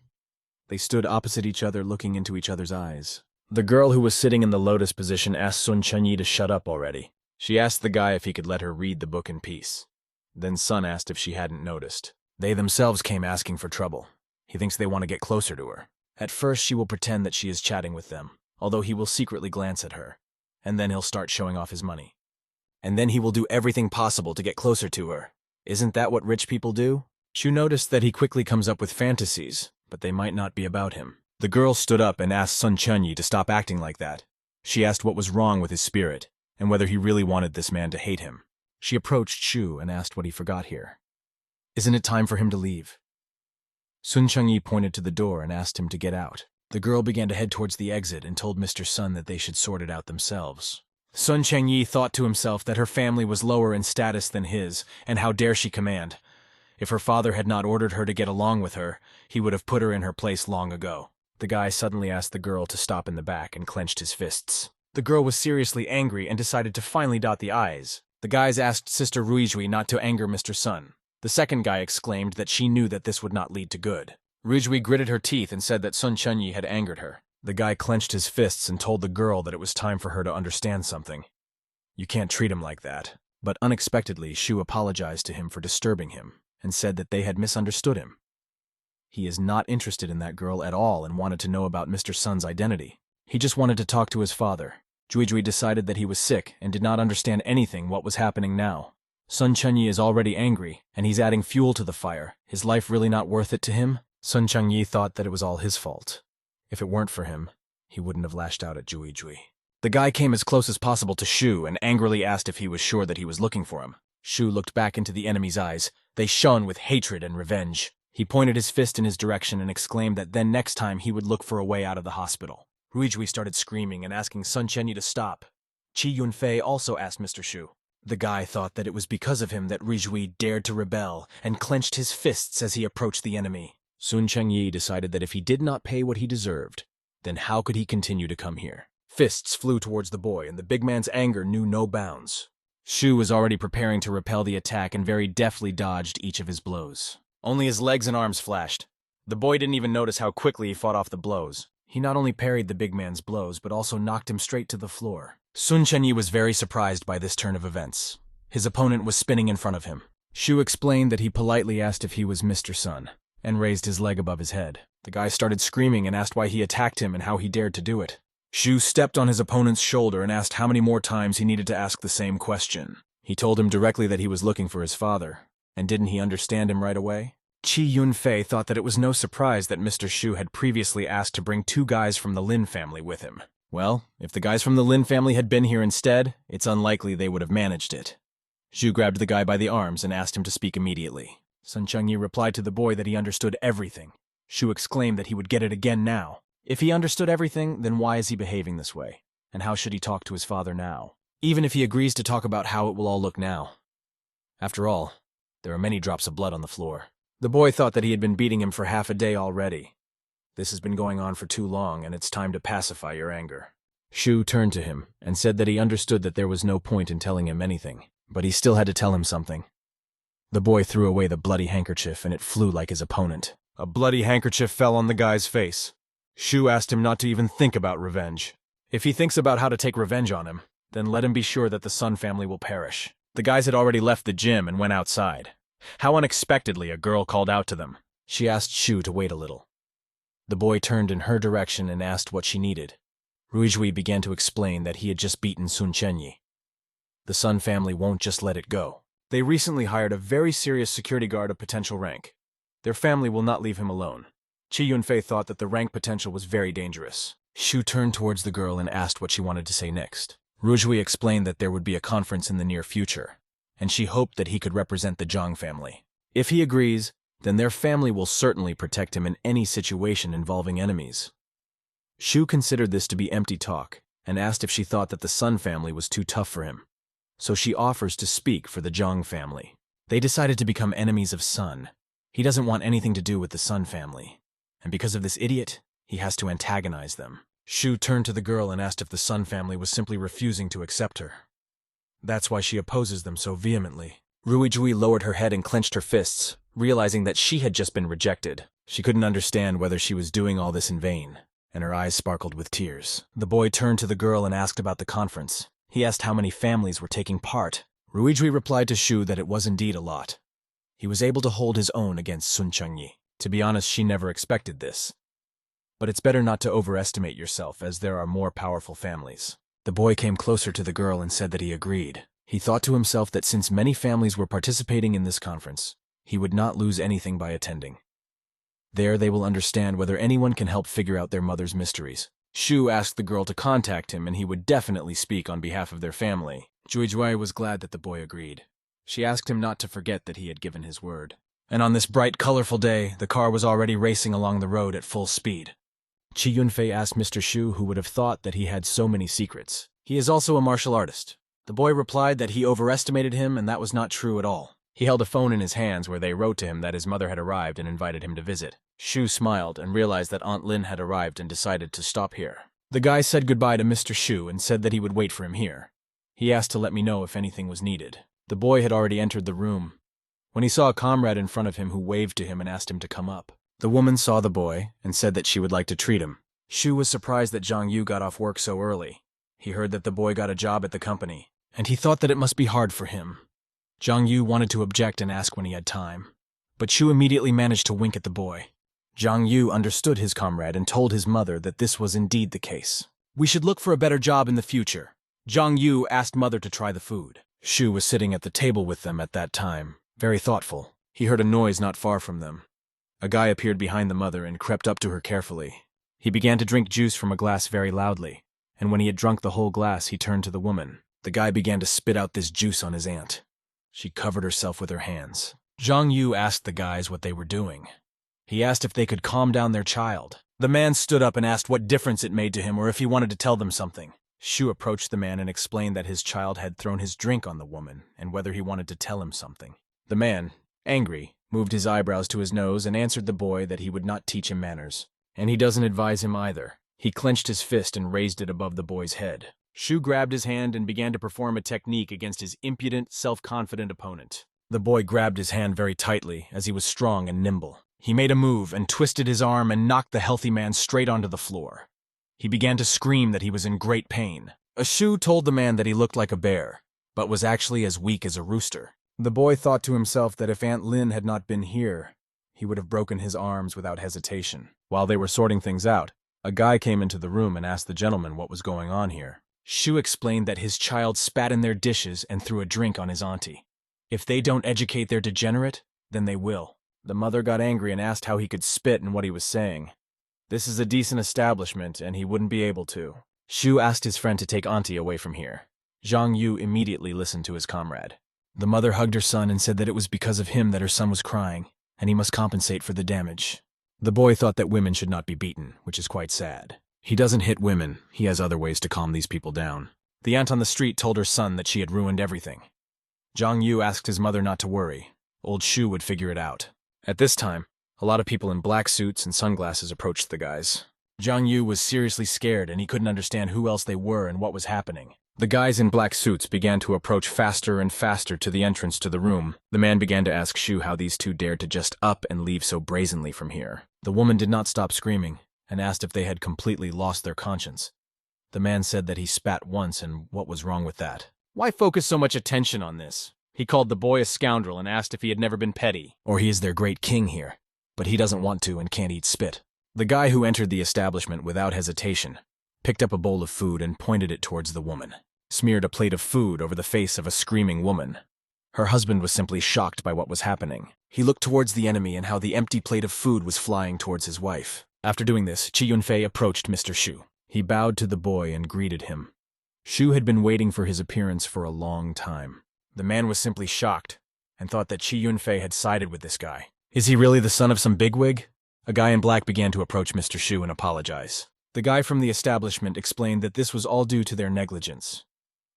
[SPEAKER 1] They stood opposite each other, looking into each other's eyes. The girl who was sitting in the lotus position asked Sun Chunyi to shut up already. She asked the guy if he could let her read the book in peace. Then Sun asked if she hadn't noticed. They themselves came asking for trouble. He thinks they want to get closer to her. At first she will pretend that she is chatting with them, although he will secretly glance at her. And then he'll start showing off his money. And then he will do everything possible to get closer to her. Isn't that what rich people do? Shu noticed that he quickly comes up with fantasies, but they might not be about him. The girl stood up and asked Sun Chunyi to stop acting like that. She asked what was wrong with his spirit, and whether he really wanted this man to hate him. She approached Shu and asked what he forgot here. Isn't it time for him to leave? Sun Chengyi pointed to the door and asked him to get out. The girl began to head towards the exit and told Mr. Sun that they should sort it out themselves. Sun Chengyi thought to himself that her family was lower in status than his, and how dare she command. If her father had not ordered her to get along with her, he would have put her in her place long ago. The guy suddenly asked the girl to stop in the back and clenched his fists. The girl was seriously angry and decided to finally dot the I's. The guys asked Sister Ruijui not to anger Mr. Sun. The second guy exclaimed that she knew that this would not lead to good. Ruijui gritted her teeth and said that Sun Chengyi had angered her. The guy clenched his fists and told the girl that it was time for her to understand something. You can't treat him like that. But unexpectedly, Shu apologized to him for disturbing him and said that they had misunderstood him. He is not interested in that girl at all and wanted to know about Mr. Sun's identity. He just wanted to talk to his father. Juijui decided that he was sick and did not understand anything what was happening now. Sun Chengyi is already angry, and he's adding fuel to the fire. Is life really not worth it to him? Sun Chengyi thought that it was all his fault. If it weren't for him, he wouldn't have lashed out at Juijui. The guy came as close as possible to Shu and angrily asked if he was sure that he was looking for him. Shu looked back into the enemy's eyes. They shone with hatred and revenge. He pointed his fist in his direction and exclaimed that then next time he would look for a way out of the hospital. Ruijui started screaming and asking Sun Chengyi to stop. Qi Yunfei also asked Mr. Shu. The guy thought that it was because of him that Ruijui dared to rebel and clenched his fists as he approached the enemy. Sun Chengyi decided that if he did not pay what he deserved, then how could he continue to come here? Fists flew towards the boy, and the big man's anger knew no bounds. Shu was already preparing to repel the attack and very deftly dodged each of his blows. Only his legs and arms flashed. The boy didn't even notice how quickly he fought off the blows. He not only parried the big man's blows, but also knocked him straight to the floor. Sun Chengyi was very surprised by this turn of events. His opponent was spinning in front of him. Shu explained that he politely asked if he was Mr. Sun, and raised his leg above his head. The guy started screaming and asked why he attacked him and how he dared to do it. Shu stepped on his opponent's shoulder and asked how many more times he needed to ask the same question. He told him directly that he was looking for his father, and didn't he understand him right away? Qi Yunfei thought that it was no surprise that Mr. Shu had previously asked to bring 2 guys from the Lin family with him. Well, if the guys from the Lin family had been here instead, it's unlikely they would have managed it. Shu grabbed the guy by the arms and asked him to speak immediately. Sun Chengyi replied to the boy that he understood everything. Shu exclaimed that he would get it again now. If he understood everything, then why is he behaving this way? And how should he talk to his father now? Even if he agrees to talk about how it will all look now. After all, there are many drops of blood on the floor. The boy thought that he had been beating him for half a day already. This has been going on for too long, and it's time to pacify your anger. Shu turned to him and said that he understood that there was no point in telling him anything, but he still had to tell him something. The boy threw away the bloody handkerchief and it flew like his opponent. A bloody handkerchief fell on the guy's face. Shu asked him not to even think about revenge. If he thinks about how to take revenge on him, then let him be sure that the Sun family will perish. The guys had already left the gym and went outside. How unexpectedly a girl called out to them. She asked Shu to wait a little. The boy turned in her direction and asked what she needed. Ruijui began to explain that he had just beaten Sun Chengyi. The Sun family won't just let it go. They recently hired a very serious security guard of potential rank. Their family will not leave him alone. Qi Yunfei thought that the rank potential was very dangerous. Shu turned towards the girl and asked what she wanted to say next. Ruijui explained that there would be a conference in the near future, and she hoped that he could represent the Zhang family. If he agrees, then their family will certainly protect him in any situation involving enemies. Shu considered this to be empty talk, and asked if she thought that the Sun family was too tough for him. So she offers to speak for the Zhang family. They decided to become enemies of Sun. He doesn't want anything to do with the Sun family, and because of this idiot, he has to antagonize them. Shu turned to the girl and asked if the Sun family was simply refusing to accept her. That's why she opposes them so vehemently. Ruijui lowered her head and clenched her fists, realizing that she had just been rejected. She couldn't understand whether she was doing all this in vain, and her eyes sparkled with tears. The boy turned to the girl and asked about the conference. He asked how many families were taking part. Ruijui replied to Shu that it was indeed a lot. He was able to hold his own against Sun Chengyi. To be honest, she never expected this. But it's better not to overestimate yourself, as there are more powerful families. The boy came closer to the girl and said that he agreed. He thought to himself that since many families were participating in this conference, he would not lose anything by attending. There they will understand whether anyone can help figure out their mother's mysteries. Shu asked the girl to contact him and he would definitely speak on behalf of their family. Juijue was glad that the boy agreed. She asked him not to forget that he had given his word. And on this bright, colorful day, the car was already racing along the road at full speed. Chi Yunfei asked Mr. Shu who would have thought that he had so many secrets. He is also a martial artist. The boy replied that he overestimated him and that was not true at all. He held a phone in his hands where they wrote to him that his mother had arrived and invited him to visit. Shu smiled and realized that Aunt Lin had arrived and decided to stop here. The guy said goodbye to Mr. Shu and said that he would wait for him here. He asked to let me know if anything was needed. The boy had already entered the room when he saw a comrade in front of him who waved to him and asked him to come up. The woman saw the boy and said that she would like to treat him. Shu was surprised that Zhang Yu got off work so early. He heard that the boy got a job at the company, and he thought that it must be hard for him. Zhang Yu wanted to object and ask when he had time, but Shu immediately managed to wink at the boy. Zhang Yu understood his comrade and told his mother that this was indeed the case. We should look for a better job in the future. Zhang Yu asked mother to try the food. Shu was sitting at the table with them at that time, very thoughtful. He heard a noise not far from them. A guy appeared behind the mother and crept up to her carefully. He began to drink juice from a glass very loudly, and when he had drunk the whole glass, he turned to the woman. The guy began to spit out this juice on his aunt. She covered herself with her hands. Zhang Yu asked the guys what they were doing. He asked if they could calm down their child. The man stood up and asked what difference it made to him or if he wanted to tell them something. Shu approached the man and explained that his child had thrown his drink on the woman and whether he wanted to tell him something. The man, angry, moved his eyebrows to his nose and answered the boy that he would not teach him manners. And he doesn't advise him either. He clenched his fist and raised it above the boy's head. Shu grabbed his hand and began to perform a technique against his impudent, self-confident opponent. The boy grabbed his hand very tightly, as he was strong and nimble. He made a move and twisted his arm and knocked the healthy man straight onto the floor. He began to scream that he was in great pain. Shu told the man that he looked like a bear, but was actually as weak as a rooster. The boy thought to himself that if Aunt Lin had not been here, he would have broken his arms without hesitation. While they were sorting things out, a guy came into the room and asked the gentleman what was going on here. Shu explained that his child spat in their dishes and threw a drink on his auntie. If they don't educate their degenerate, then they will. The mother got angry and asked how he could spit in what he was saying. This is a decent establishment, and he wouldn't be able to. Shu asked his friend to take auntie away from here. Zhang Yu immediately listened to his comrade. The mother hugged her son and said that it was because of him that her son was crying, and he must compensate for the damage. The boy thought that women should not be beaten, which is quite sad. He doesn't hit women, he has other ways to calm these people down. The aunt on the street told her son that she had ruined everything. Zhang Yu asked his mother not to worry. Old Shu would figure it out. At this time, a lot of people in black suits and sunglasses approached the guys. Zhang Yu was seriously scared and he couldn't understand who else they were and what was happening. The guys in black suits began to approach faster and faster to the entrance to the room. The man began to ask Shu how these two dared to just up and leave so brazenly from here. The woman did not stop screaming and asked if they had completely lost their conscience. The man said that he spat once and what was wrong with that. Why focus so much attention on this? He called the boy a scoundrel and asked if he had never been petty. Or he is their great king here, but he doesn't want to and can't eat spit. The guy who entered the establishment without hesitation picked up a bowl of food and pointed it towards the woman. Smeared a plate of food over the face of a screaming woman. Her husband was simply shocked by what was happening. He looked towards the enemy and how the empty plate of food was flying towards his wife. After doing this, Chi Yunfei approached Mr. Shu. He bowed to the boy and greeted him. Shu had been waiting for his appearance for a long time. The man was simply shocked and thought that Chi Yunfei had sided with this guy. Is he really the son of some bigwig? A guy in black began to approach Mr. Shu and apologize. The guy from the establishment explained that this was all due to their negligence.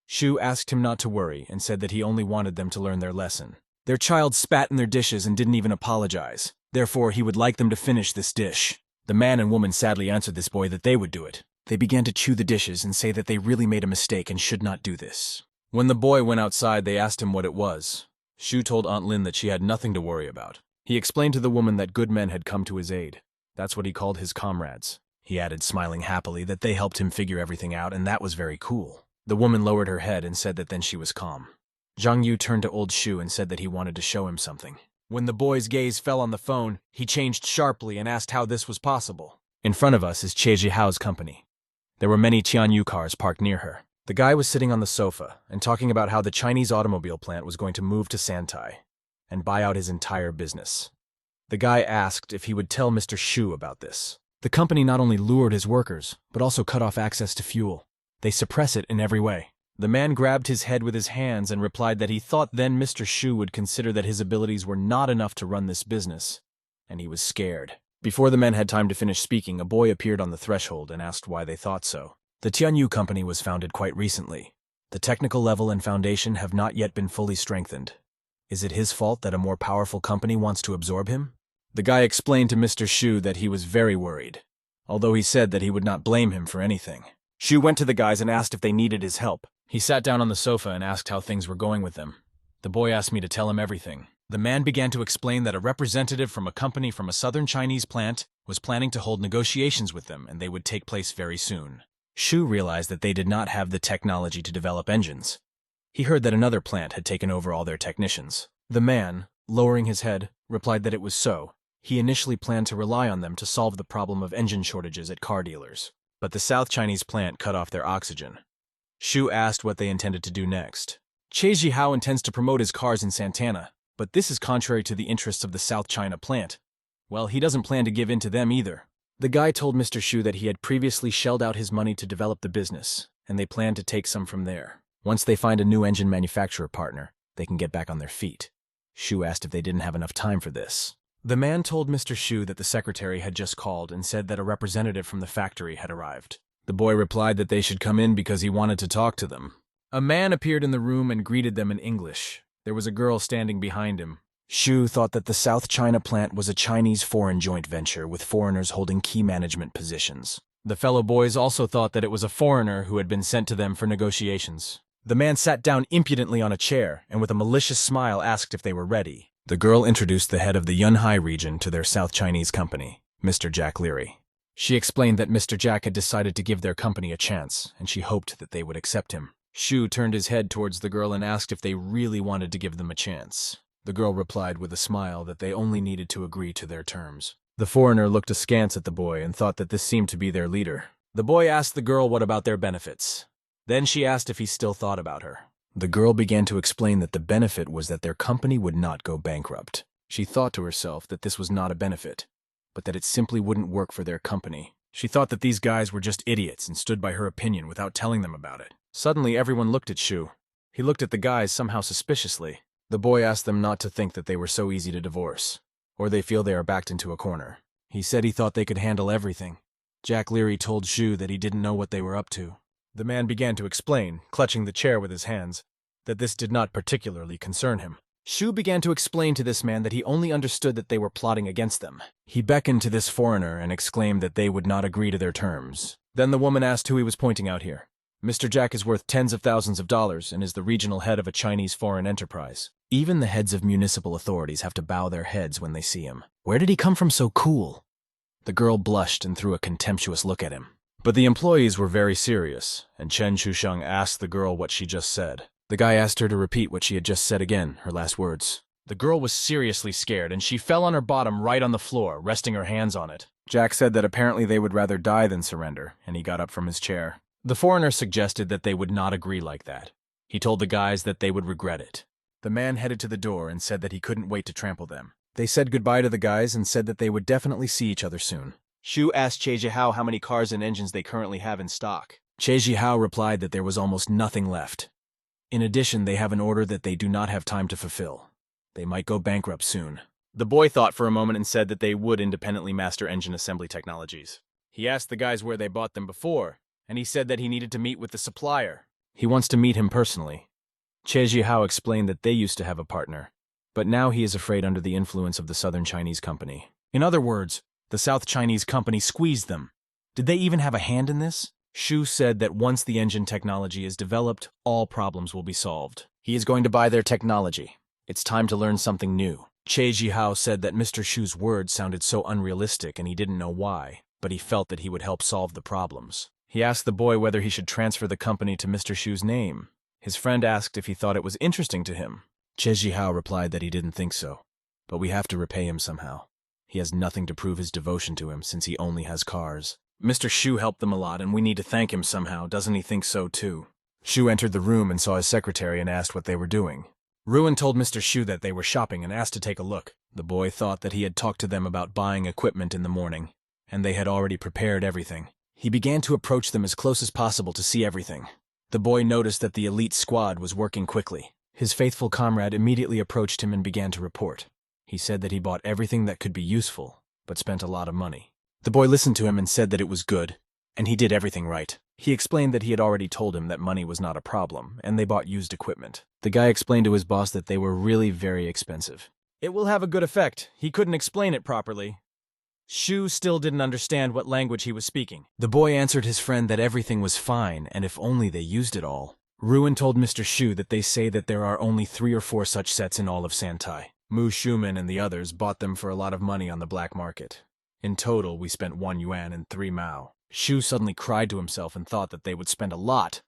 [SPEAKER 1] Shu asked him not to worry and said that he only wanted them to learn their lesson. Their child spat in their dishes and didn't even apologize. Therefore, he would like them to finish this dish. The man and woman sadly answered this boy that they would do it. They began to chew the dishes and say that they really made a mistake and should not do this. When the boy went outside, they asked him what it was. Shu told Aunt Lin that she had nothing to worry about. He explained to the woman that good men had come to his aid. That's what he called his comrades. He added, smiling happily, that they helped him figure everything out, and that was very cool. The woman lowered her head and said that then she was calm. Zhang Yu turned to old Shu and said that he wanted to show him something. When the boy's gaze fell on the phone, he changed sharply and asked how this was possible. In front of us is Che Jihao's company. There were many Tianyu cars parked near her. The guy was sitting on the sofa and talking about how the Chinese automobile plant was going to move to Santai and buy out his entire business. The guy asked if he would tell Mr. Shu about this. The company not only lured his workers, but also cut off access to fuel. They suppress it in every way. The man grabbed his head with his hands and replied that he thought then Mr. Shu would consider that his abilities were not enough to run this business, and he was scared. Before the men had time to finish speaking, a boy appeared on the threshold and asked why they thought so. The Tianyu company was founded quite recently. The technical level and foundation have not yet been fully strengthened. Is it his fault that a more powerful company wants to absorb him? The guy explained to Mr. Shu that he was very worried, although he said that he would not blame him for anything. Shu went to the guys and asked if they needed his help. He sat down on the sofa and asked how things were going with them. The boy asked me to tell him everything. The man began to explain that a representative from a company from a southern Chinese plant was planning to hold negotiations with them, and they would take place very soon. Shu realized that they did not have the technology to develop engines. He heard that another plant had taken over all their technicians. The man, lowering his head, replied that it was so. He initially planned to rely on them to solve the problem of engine shortages at car dealers, but the South Chinese plant cut off their oxygen. Shu asked what they intended to do next. Che Jihao intends to promote his cars in Santana, but this is contrary to the interests of the South China plant. Well, he doesn't plan to give in to them either. The guy told Mr. Shu that he had previously shelled out his money to develop the business, and they plan to take some from there. Once they find a new engine manufacturer partner, they can get back on their feet. Shu asked if they didn't have enough time for this. The man told Mr. Shu that the secretary had just called and said that a representative from the factory had arrived. The boy replied that they should come in because he wanted to talk to them. A man appeared in the room and greeted them in English. There was a girl standing behind him. Shu thought that the South China plant was a Chinese-foreign joint venture with foreigners holding key management positions. The fellow boys also thought that it was a foreigner who had been sent to them for negotiations. The man sat down impudently on a chair and with a malicious smile asked if they were ready. The girl introduced the head of the Yunhai region to their South Chinese company, Mr. Jack Leary. She explained that Mr. Jack had decided to give their company a chance, and she hoped that they would accept him. Shu turned his head towards the girl and asked if they really wanted to give them a chance. The girl replied with a smile that they only needed to agree to their terms. The foreigner looked askance at the boy and thought that this seemed to be their leader. The boy asked the girl what about their benefits. Then she asked if he still thought about her. The girl began to explain that the benefit was that their company would not go bankrupt. She thought to herself that this was not a benefit, but that it simply wouldn't work for their company. She thought that these guys were just idiots and stood by her opinion without telling them about it. Suddenly, everyone looked at Shu. He looked at the guys somehow suspiciously. The boy asked them not to think that they were so easy to divorce, or they feel they are backed into a corner. He said he thought they could handle everything. Jack Leary told Shu that he didn't know what they were up to. The man began to explain, clutching the chair with his hands, that this did not particularly concern him. Shu began to explain to this man that he only understood that they were plotting against them. He beckoned to this foreigner and exclaimed that they would not agree to their terms. Then the woman asked who he was pointing out here. Mr. Jack is worth tens of thousands of dollars and is the regional head of a Chinese foreign enterprise. Even the heads of municipal authorities have to bow their heads when they see him. Where did he come from so cool? The girl blushed and threw a contemptuous look at him. But the employees were very serious, and Chen Shusheng asked the girl what she just said. The guy asked her to repeat what she had just said again, her last words. The girl was seriously scared, and she fell on her bottom right on the floor, resting her hands on it. Jack said that apparently they would rather die than surrender, and he got up from his chair. The foreigner suggested that they would not agree like that. He told the guys that they would regret it. The man headed to the door and said that he couldn't wait to trample them. They said goodbye to the guys and said that they would definitely see each other soon. Shu asked Che Jihao how many cars and engines they currently have in stock. Che Jihao replied that there was almost nothing left. In addition, they have an order that they do not have time to fulfill. They might go bankrupt soon. The boy thought for a moment and said that they would independently master engine assembly technologies. He asked the guys where they bought them before, and he said that he needed to meet with the supplier. He wants to meet him personally. Che Jihao explained that they used to have a partner, but now he is afraid under the influence of the Southern Chinese company. In other words, the South Chinese company squeezed them. Did they even have a hand in this? Shu said that once the engine technology is developed, all problems will be solved. He is going to buy their technology. It's time to learn something new. Che Jihao said that Mr. Shu's words sounded so unrealistic and he didn't know why, but he felt that he would help solve the problems. He asked the boy whether he should transfer the company to Mr. Shu's name. His friend asked if he thought it was interesting to him. Che Jihao replied that he didn't think so, but we have to repay him somehow. He has nothing to prove his devotion to him since he only has cars. Mr. Shu helped them a lot and we need to thank him somehow, doesn't he think so too? Shu entered the room and saw his secretary and asked what they were doing. Ruin told Mr. Shu that they were shopping and asked to take a look. The boy thought that he had talked to them about buying equipment in the morning, and they had already prepared everything. He began to approach them as close as possible to see everything. The boy noticed that the elite squad was working quickly. His faithful comrade immediately approached him and began to report. He said that he bought everything that could be useful, but spent a lot of money. The boy listened to him and said that it was good, and he did everything right. He explained that he had already told him that money was not a problem, and they bought used equipment. The guy explained to his boss that they were really very expensive. It will have a good effect. He couldn't explain it properly. Shu still didn't understand what language he was speaking. The boy answered his friend that everything was fine, and if only they used it all. Ruin told Mr. Shu that they say that there are only 3 or 4 such sets in all of Santai. Mu Shuman and the others bought them for a lot of money on the black market. In total, we spent 1 yuan and 3 mao. Shu suddenly cried to himself and thought that they would spend a lot,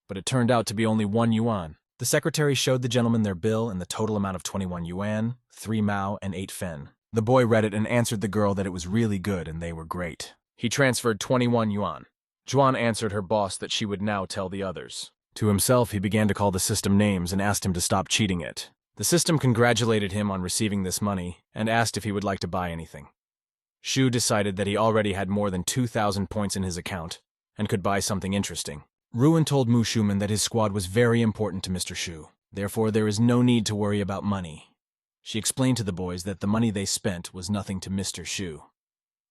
[SPEAKER 1] but it turned out to be only 1 yuan. The secretary showed the gentleman their bill and the total amount of 21 yuan, 3 mao, and 8 fen. The boy read it and answered the girl that it was really good and they were great. He transferred 21 yuan. Juan answered her boss that she would now tell the others. To himself, he began to call the system names and asked him to stop cheating it. The system congratulated him on receiving this money and asked if he would like to buy anything. Shu decided that he already had more than 2,000 points in his account and could buy something interesting. Ruin told Mu Shuman that his squad was very important to Mr. Shu. Therefore, there is no need to worry about money. She explained to the boys that the money they spent was nothing to Mr. Shu.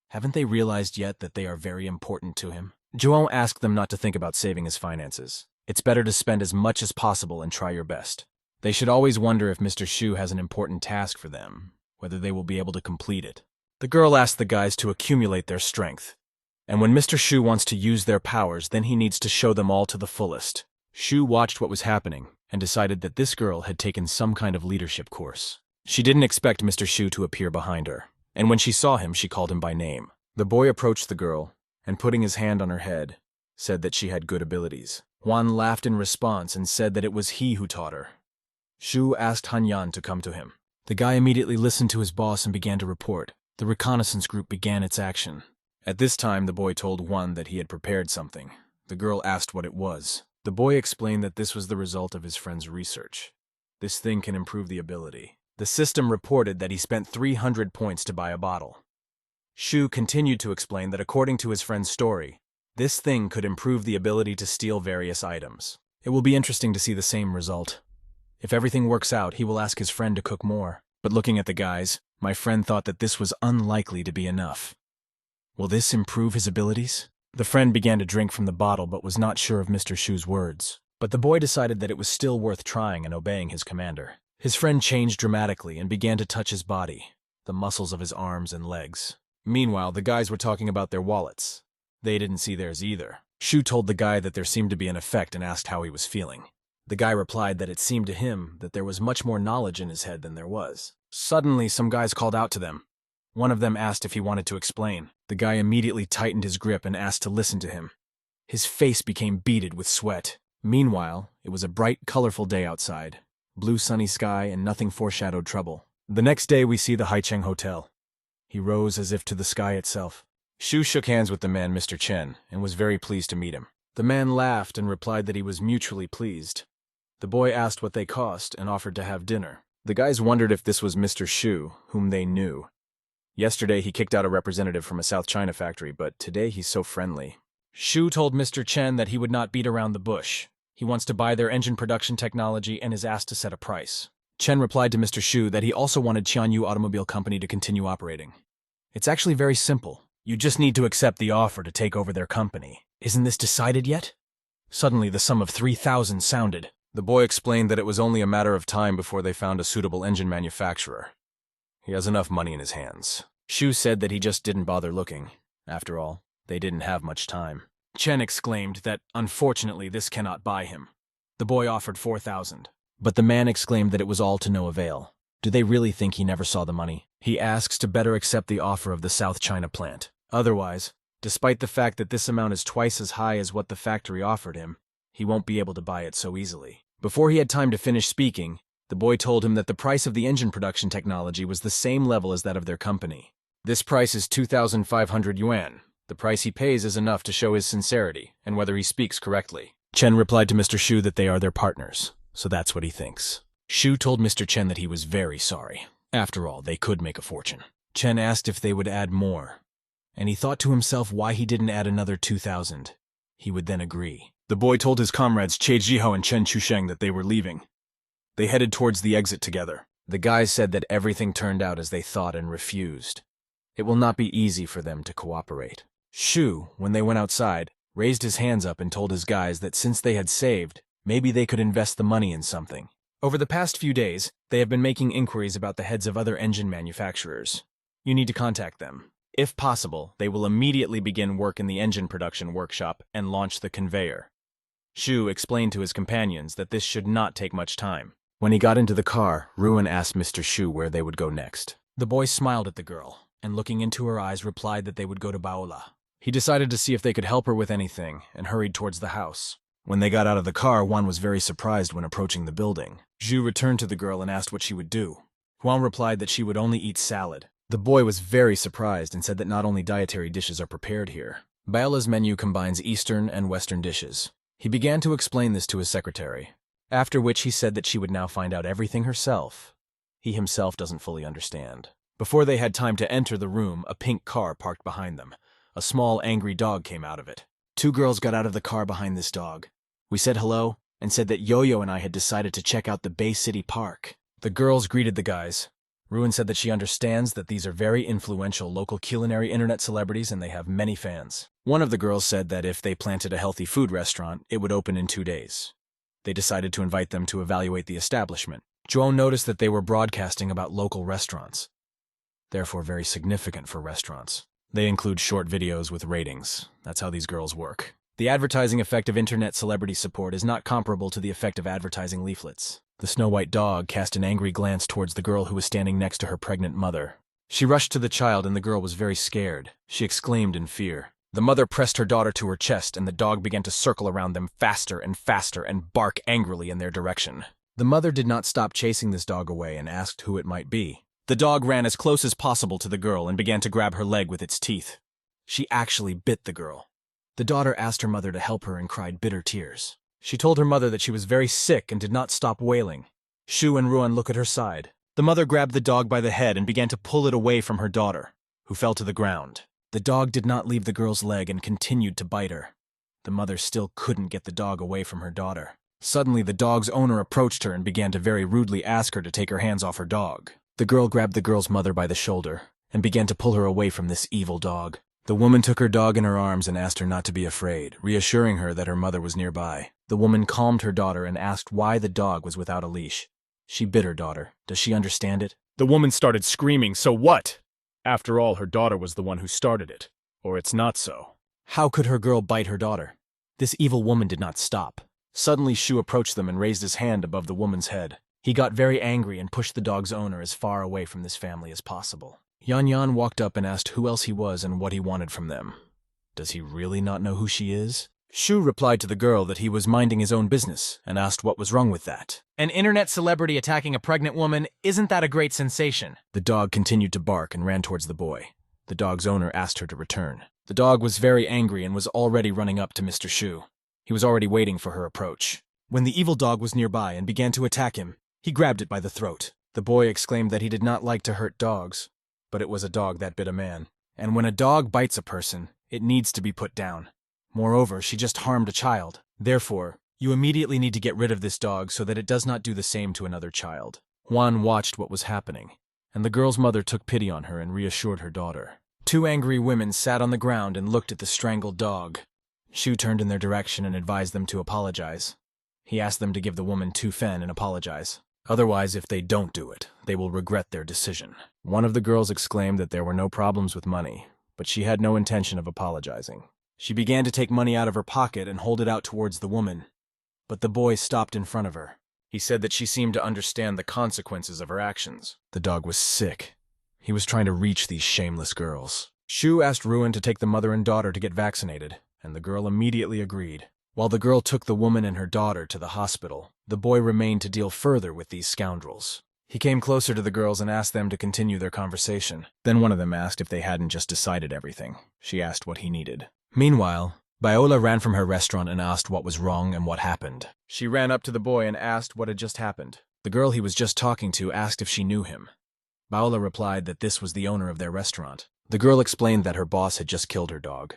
[SPEAKER 1] Haven't they realized yet that they are very important to him? João asked them not to think about saving his finances. It's better to spend as much as possible and try your best. They should always wonder if Mr. Shu has an important task for them, whether they will be able to complete it. The girl asked the guys to accumulate their strength. And when Mr. Shu wants to use their powers, then he needs to show them all to the fullest. Shu watched what was happening and decided that this girl had taken some kind of leadership course. She didn't expect Mr. Shu to appear behind her, and when she saw him, she called him by name. The boy approached the girl, and putting his hand on her head, said that she had good abilities. Juan laughed in response and said that it was he who taught her. Shu asked Hanyan to come to him. The guy immediately listened to his boss and began to report. The reconnaissance group began its action. At this time, the boy told Juan that he had prepared something. The girl asked what it was. The boy explained that this was the result of his friend's research. This thing can improve the ability. The system reported that he spent 300 points to buy a bottle. Shu continued to explain that according to his friend's story, this thing could improve the ability to steal various items. It will be interesting to see the same result. If everything works out, he will ask his friend to cook more. But looking at the guys, my friend thought that this was unlikely to be enough. Will this improve his abilities? The friend began to drink from the bottle but was not sure of Mr. Shu's words. But the boy decided that it was still worth trying and obeying his commander. His friend changed dramatically and began to touch his body, the muscles of his arms and legs. Meanwhile, the guys were talking about their wallets. They didn't see theirs either. Shu told the guy that there seemed to be an effect and asked how he was feeling. The guy replied that it seemed to him that there was much more knowledge in his head than there was. Suddenly, some guys called out to them. One of them asked if he wanted to explain. The guy immediately tightened his grip and asked to listen to him. His face became beaded with sweat. Meanwhile, it was a bright, colorful day outside. Blue sunny sky and nothing foreshadowed trouble. The next day we see the Haicheng Hotel. He rose as if to the sky itself. Shu shook hands with the man, Mr. Chen, and was very pleased to meet him. The man laughed and replied that he was mutually pleased. The boy asked what they cost and offered to have dinner. The guys wondered if this was Mr. Shu, whom they knew. Yesterday he kicked out a representative from a South China factory, but today he's so friendly. Shu told Mr. Chen that he would not beat around the bush. He wants to buy their engine production technology and is asked to set a price. Chen replied to Mr. Shu that he also wanted Qianyu Automobile Company to continue operating. It's actually very simple. You just need to accept the offer to take over their company. Isn't this decided yet? Suddenly the sum of 3,000 sounded. The boy explained that it was only a matter of time before they found a suitable engine manufacturer. He has enough money in his hands. Shu said that he just didn't bother looking. After all, they didn't have much time. Chen exclaimed that, unfortunately, this cannot buy him. The boy offered 4,000. But the man exclaimed that it was all to no avail. Do they really think he never saw the money? He asks to better accept the offer of the South China plant. Otherwise, despite the fact that this amount is twice as high as what the factory offered him, he won't be able to buy it so easily. Before he had time to finish speaking, the boy told him that the price of the engine production technology was the same level as that of their company. This price is 2,500 yuan. The price he pays is enough to show his sincerity and whether he speaks correctly. Chen replied to Mr. Shu that they are their partners, so that's what he thinks. Shu told Mr. Chen that he was very sorry. After all, they could make a fortune. Chen asked if they would add more, and he thought to himself why he didn't add another 2,000. He would then agree. The boy told his comrades Che Jihao and Chen Chusheng that they were leaving. They headed towards the exit together. The guys said that everything turned out as they thought and refused. It will not be easy for them to cooperate. Shu, when they went outside, raised his hands up and told his guys that since they had saved, maybe they could invest the money in something. Over the past few days, they have been making inquiries about the heads of other engine manufacturers. You need to contact them. If possible, they will immediately begin work in the engine production workshop and launch the conveyor. Shu explained to his companions that this should not take much time. When he got into the car, Ruin asked Mr. Shu where they would go next. The boy smiled at the girl, and looking into her eyes replied that they would go to Baola. He decided to see if they could help her with anything, and hurried towards the house. When they got out of the car, Juan was very surprised when approaching the building. Zhu returned to the girl and asked what she would do. Juan replied that she would only eat salad. The boy was very surprised and said that not only dietary dishes are prepared here. Baola's menu combines Eastern and Western dishes. He began to explain this to his secretary, after which he said that she would now find out everything herself. He himself doesn't fully understand. Before they had time to enter the room, a pink car parked behind them. A small, angry dog came out of it. 2 girls got out of the car behind this dog. We said hello and said that Yo-Yo and I had decided to check out the Bay City Park. The girls greeted the guys. Ruin said that she understands that these are very influential local culinary internet celebrities and they have many fans. One of the girls said that if they planted a healthy food restaurant, it would open in 2 days. They decided to invite them to evaluate the establishment. Joan noticed that they were broadcasting about local restaurants, therefore very significant for restaurants. They include short videos with ratings. That's how these girls work. The advertising effect of internet celebrity support is not comparable to the effect of advertising leaflets. The snow-white dog cast an angry glance towards the girl who was standing next to her pregnant mother. She rushed to the child and the girl was very scared. She exclaimed in fear. The mother pressed her daughter to her chest and the dog began to circle around them faster and bark angrily in their direction. The mother did not stop chasing this dog away and asked who it might be. The dog ran as close as possible to the girl and began to grab her leg with its teeth. She actually bit the girl. The daughter asked her mother to help her and cried bitter tears. She told her mother that she was very sick and did not stop wailing. Shu and Ruan look at her side. The mother grabbed the dog by the head and began to pull it away from her daughter, who fell to the ground. The dog did not leave the girl's leg and continued to bite her. The mother still couldn't get the dog away from her daughter. Suddenly, the dog's owner approached her and began to very rudely ask her to take her hands off her dog. The girl grabbed the girl's mother by the shoulder and began to pull her away from this evil dog. The woman took her dog in her arms and asked her not to be afraid, reassuring her that her mother was nearby. The woman calmed her daughter and asked why the dog was without a leash. She bit her daughter. Does she understand it? The woman started screaming, "So what?" After all, her daughter was the one who started it. Or it's not so. How could her girl bite her daughter? This evil woman did not stop. Suddenly, Shu approached them and raised his hand above the woman's head. He got very angry and pushed the dog's owner as far away from this family as possible. Yan Yan walked up and asked who else he was and what he wanted from them. Does he really not know who she is? Shu replied to the girl that he was minding his own business and asked what was wrong with that. An internet celebrity attacking a pregnant woman, isn't that a great sensation? The dog continued to bark and ran towards the boy. The dog's owner asked her to return. The dog was very angry and was already running up to Mr. Shu. He was already waiting for her approach. When the evil dog was nearby and began to attack him, he grabbed it by the throat. The boy exclaimed that he did not like to hurt dogs, but it was a dog that bit a man. And when a dog bites a person, it needs to be put down. Moreover, she just harmed a child. Therefore, you immediately need to get rid of this dog so that it does not do the same to another child. Juan watched what was happening, and the girl's mother took pity on her and reassured her daughter. 2 angry women sat on the ground and looked at the strangled dog. Shu turned in their direction and advised them to apologize. He asked them to give the woman 2 fen and apologize. Otherwise, if they don't do it, they will regret their decision. One of the girls exclaimed that there were no problems with money, but she had no intention of apologizing. She began to take money out of her pocket and hold it out towards the woman, but the boy stopped in front of her. He said that she seemed to understand the consequences of her actions. The dog was sick. He was trying to reach these shameless girls. Shu asked Ruin to take the mother and daughter to get vaccinated, and the girl immediately agreed. While the girl took the woman and her daughter to the hospital, the boy remained to deal further with these scoundrels. He came closer to the girls and asked them to continue their conversation. Then one of them asked if they hadn't just decided everything. She asked what he needed. Meanwhile, Baola ran from her restaurant and asked what was wrong and what happened. She ran up to the boy and asked what had just happened. The girl he was just talking to asked if she knew him. Baola replied that this was the owner of their restaurant. The girl explained that her boss had just killed her dog.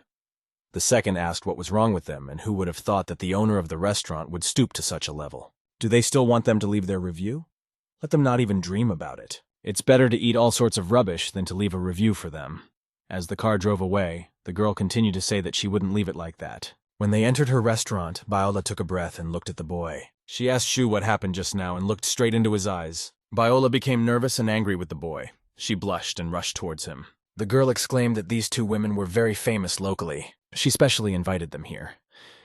[SPEAKER 1] The second asked what was wrong with them and who would have thought that the owner of the restaurant would stoop to such a level. Do they still want them to leave their review? Let them not even dream about it. It's better to eat all sorts of rubbish than to leave a review for them. As the car drove away, the girl continued to say that she wouldn't leave it like that. When they entered her restaurant, Biola took a breath and looked at the boy. She asked Shu what happened just now and looked straight into his eyes. Biola became nervous and angry with the boy. She blushed and rushed towards him. The girl exclaimed that these two women were very famous locally. She specially invited them here.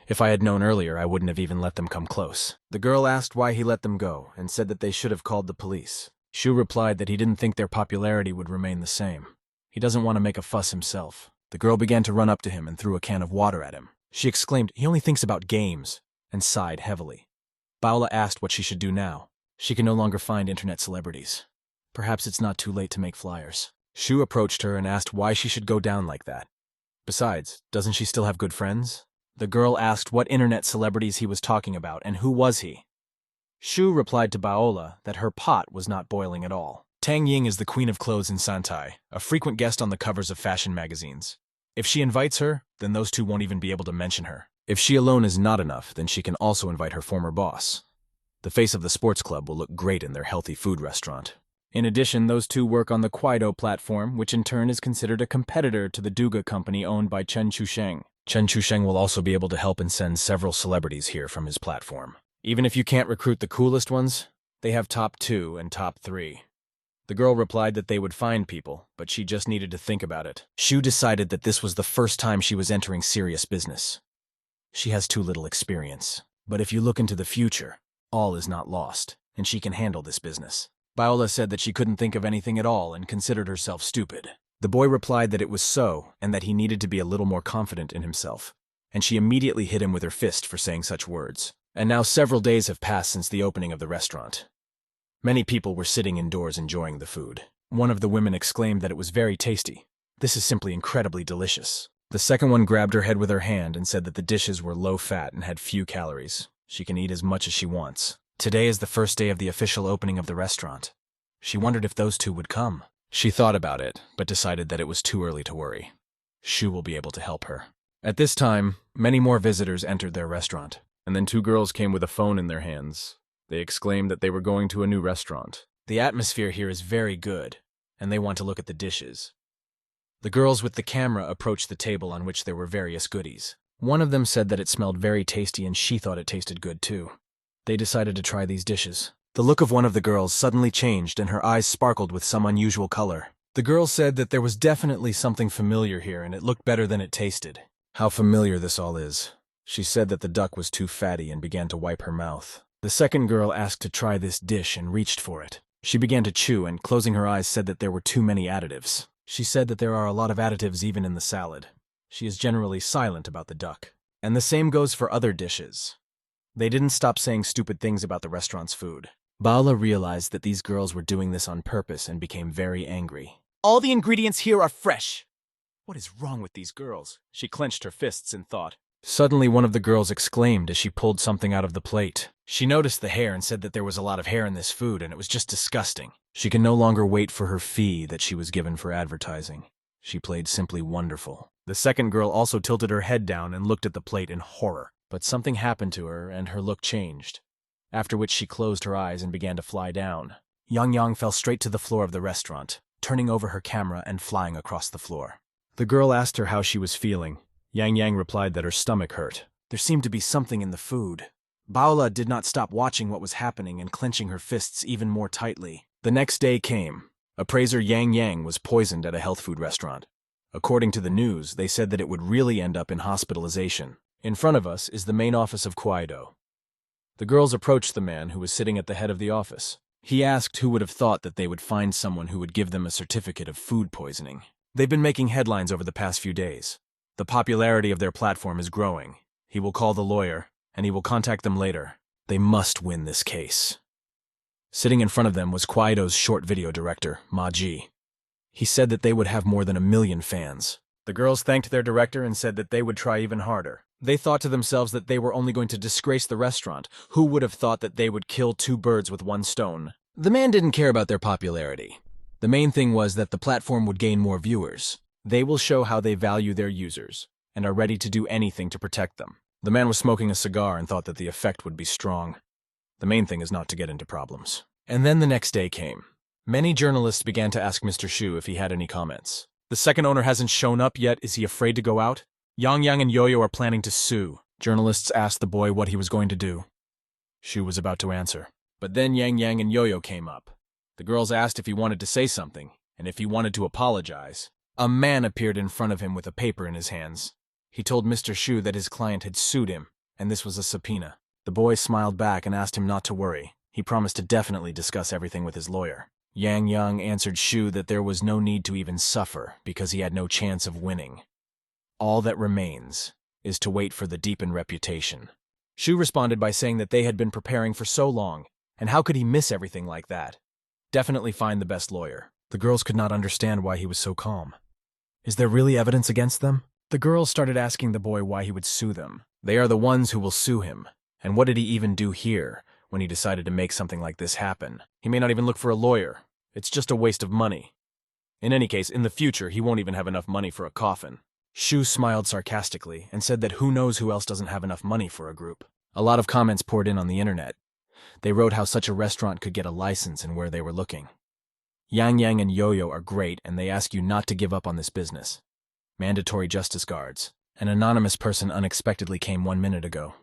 [SPEAKER 1] If I had known earlier, I wouldn't have even let them come close. The girl asked why he let them go and said that they should have called the police. Shu replied that he didn't think their popularity would remain the same. He doesn't want to make a fuss himself. The girl began to run up to him and threw a can of water at him. She exclaimed, "He only thinks about games," and sighed heavily. Biola asked what she should do now. She can no longer find internet celebrities. Perhaps it's not too late to make flyers. Shu approached her and asked why she should go down like that. Besides, doesn't she still have good friends? The girl asked what internet celebrities he was talking about and who was he. Shu replied to Biola that her pot was not boiling at all. Tang Ying is the queen of clothes in Santai, a frequent guest on the covers of fashion magazines. If she invites her, then those two won't even be able to mention her. If she alone is not enough, then she can also invite her former boss. The face of the sports club will look great in their healthy food restaurant. In addition, those two work on the Kuaido platform, which in turn is considered a competitor to the Duga company owned by Chen Chusheng. Chen Chusheng will also be able to help and send several celebrities here from his platform. Even if you can't recruit the coolest ones, they have top 2 and top 3. The girl replied that they would find people, but she just needed to think about it. Shu decided that this was the first time she was entering serious business. She has too little experience, but if you look into the future, all is not lost, and she can handle this business. Biola said that she couldn't think of anything at all and considered herself stupid. The boy replied that it was so, and that he needed to be a little more confident in himself, and she immediately hit him with her fist for saying such words. And now several days have passed since the opening of the restaurant. Many people were sitting indoors enjoying the food. One of the women exclaimed that it was very tasty. "This is simply incredibly delicious." The second one grabbed her head with her hand and said that the dishes were low-fat and had few calories. She can eat as much as she wants. Today is the first day of the official opening of the restaurant. She wondered if those two would come. She thought about it, but decided that it was too early to worry. Shu will be able to help her. At this time, many more visitors entered their restaurant, and then 2 girls came with a phone in their hands. They exclaimed that they were going to a new restaurant. The atmosphere here is very good, and they want to look at the dishes. The girls with the camera approached the table on which there were various goodies. One of them said that it smelled very tasty and she thought it tasted good too. They decided to try these dishes. The look of one of the girls suddenly changed and her eyes sparkled with some unusual color. The girl said that there was definitely something familiar here and it looked better than it tasted. How familiar this all is. She said that the duck was too fatty and began to wipe her mouth. The second girl asked to try this dish and reached for it. She began to chew and, closing her eyes, said that there were too many additives. She said that there are a lot of additives even in the salad. She is generally silent about the duck. And the same goes for other dishes. They didn't stop saying stupid things about the restaurant's food. Bala realized that these girls were doing this on purpose and became very angry. "All the ingredients here are fresh. What is wrong with these girls?" She clenched her fists in thought. Suddenly, one of the girls exclaimed as she pulled something out of the plate. She noticed the hair and said that there was a lot of hair in this food and it was just disgusting. She could no longer wait for her fee that she was given for advertising. She played simply wonderful. The second girl also tilted her head down and looked at the plate in horror. But something happened to her and her look changed, after which she closed her eyes and began to fly down. Yang Yang fell straight to the floor of the restaurant, turning over her camera and flying across the floor. The girl asked her how she was feeling. Yang Yang replied that her stomach hurt. There seemed to be something in the food. Baola did not stop watching what was happening and clenching her fists even more tightly. The next day came. Appraiser Yang Yang was poisoned at a health food restaurant. According to the news, they said that it would really end up in hospitalization. In front of us is the main office of Kuaido. The girls approached the man who was sitting at the head of the office. He asked who would have thought that they would find someone who would give them a certificate of food poisoning. They've been making headlines over the past few days. The popularity of their platform is growing. He will call the lawyer, and he will contact them later. They must win this case. Sitting in front of them was Kuaido's short video director, Ma Ji. He said that they would have more than 1 million fans. The girls thanked their director and said that they would try even harder. They thought to themselves that they were only going to disgrace the restaurant. Who would have thought that they would kill 2 birds with 1 stone? The man didn't care about their popularity. The main thing was that the platform would gain more viewers. They will show how they value their users, and are ready to do anything to protect them. The man was smoking a cigar and thought that the effect would be strong. The main thing is not to get into problems. And then the next day came. Many journalists began to ask Mr. Shu if he had any comments. The second owner hasn't shown up yet. Is he afraid to go out? Yang Yang and Yo-Yo are planning to sue. Journalists asked the boy what he was going to do. Shu was about to answer. But then Yang Yang and Yo-Yo came up. The girls asked if he wanted to say something, and if he wanted to apologize. A man appeared in front of him with a paper in his hands. He told Mr. Shu that his client had sued him, and this was a subpoena. The boy smiled back and asked him not to worry. He promised to definitely discuss everything with his lawyer. Yang Yang answered Shu that there was no need to even suffer because he had no chance of winning. All that remains is to wait for the deepened reputation. Shu responded by saying that they had been preparing for so long, and how could he miss everything like that? Definitely find the best lawyer. The girls could not understand why he was so calm. Is there really evidence against them? The girls started asking the boy why he would sue them. They are the ones who will sue him. And what did he even do here when he decided to make something like this happen? He may not even look for a lawyer. It's just a waste of money. In any case, in the future, he won't even have enough money for a coffin. Shu smiled sarcastically and said that who knows who else doesn't have enough money for a group. A lot of comments poured in on the internet. They wrote how such a restaurant could get a license and where they were looking. Yang Yang and Yo-Yo are great, and they ask you not to give up on this business. Mandatory justice guards. An anonymous person unexpectedly came 1 minute ago.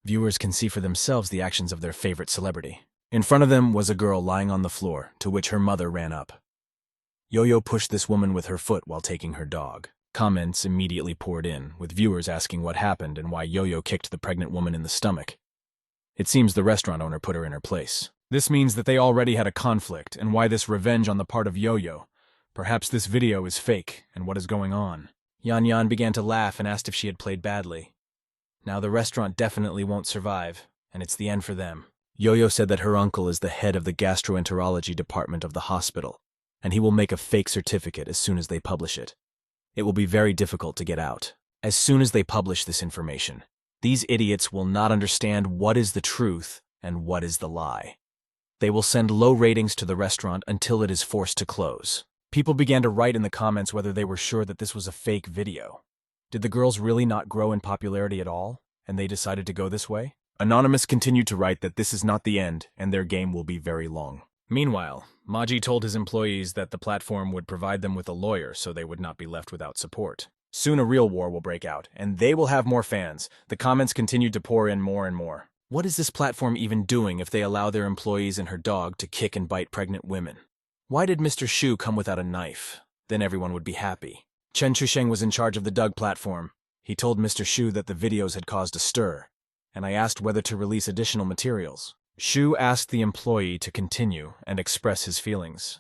[SPEAKER 1] Viewers can see for themselves the actions of their favorite celebrity. In front of them was a girl lying on the floor, to which her mother ran up. Yo-Yo pushed this woman with her foot while taking her dog. Comments immediately poured in, with viewers asking what happened and why Yo-Yo kicked the pregnant woman in the stomach. It seems the restaurant owner put her in her place. This means that they already had a conflict, and why this revenge on the part of Yo-Yo. Perhaps this video is fake, and what is going on? Yan Yan began to laugh and asked if she had played badly. Now the restaurant definitely won't survive, and it's the end for them. Yo-Yo said that her uncle is the head of the gastroenterology department of the hospital, and he will make a fake certificate as soon as they publish it. It will be very difficult to get out. As soon as they publish this information, these idiots will not understand what is the truth and what is the lie. They will send low ratings to the restaurant until it is forced to close. People began to write in the comments whether they were sure that this was a fake video. Did the girls really not grow in popularity at all, and they decided to go this way? Anonymous continued to write that this is not the end, and their game will be very long. Meanwhile, Maji told his employees that the platform would provide them with a lawyer so they would not be left without support. Soon a real war will break out, and they will have more fans. The comments continued to pour in more and more. What is this platform even doing if they allow their employees and her dog to kick and bite pregnant women? Why did Mr. Shu come without a knife? Then everyone would be happy. Chen Chusheng was in charge of the Doug platform. He told Mr. Shu that the videos had caused a stir, and I asked whether to release additional materials. Shu asked the employee to continue and express his feelings.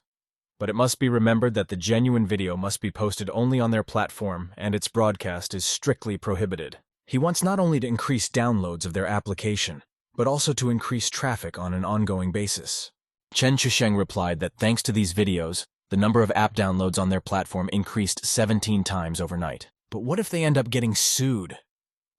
[SPEAKER 1] But it must be remembered that the genuine video must be posted only on their platform, and its broadcast is strictly prohibited. He wants not only to increase downloads of their application, but also to increase traffic on an ongoing basis. Chen Chusheng replied that thanks to these videos, the number of app downloads on their platform increased 17 times overnight. But what if they end up getting sued?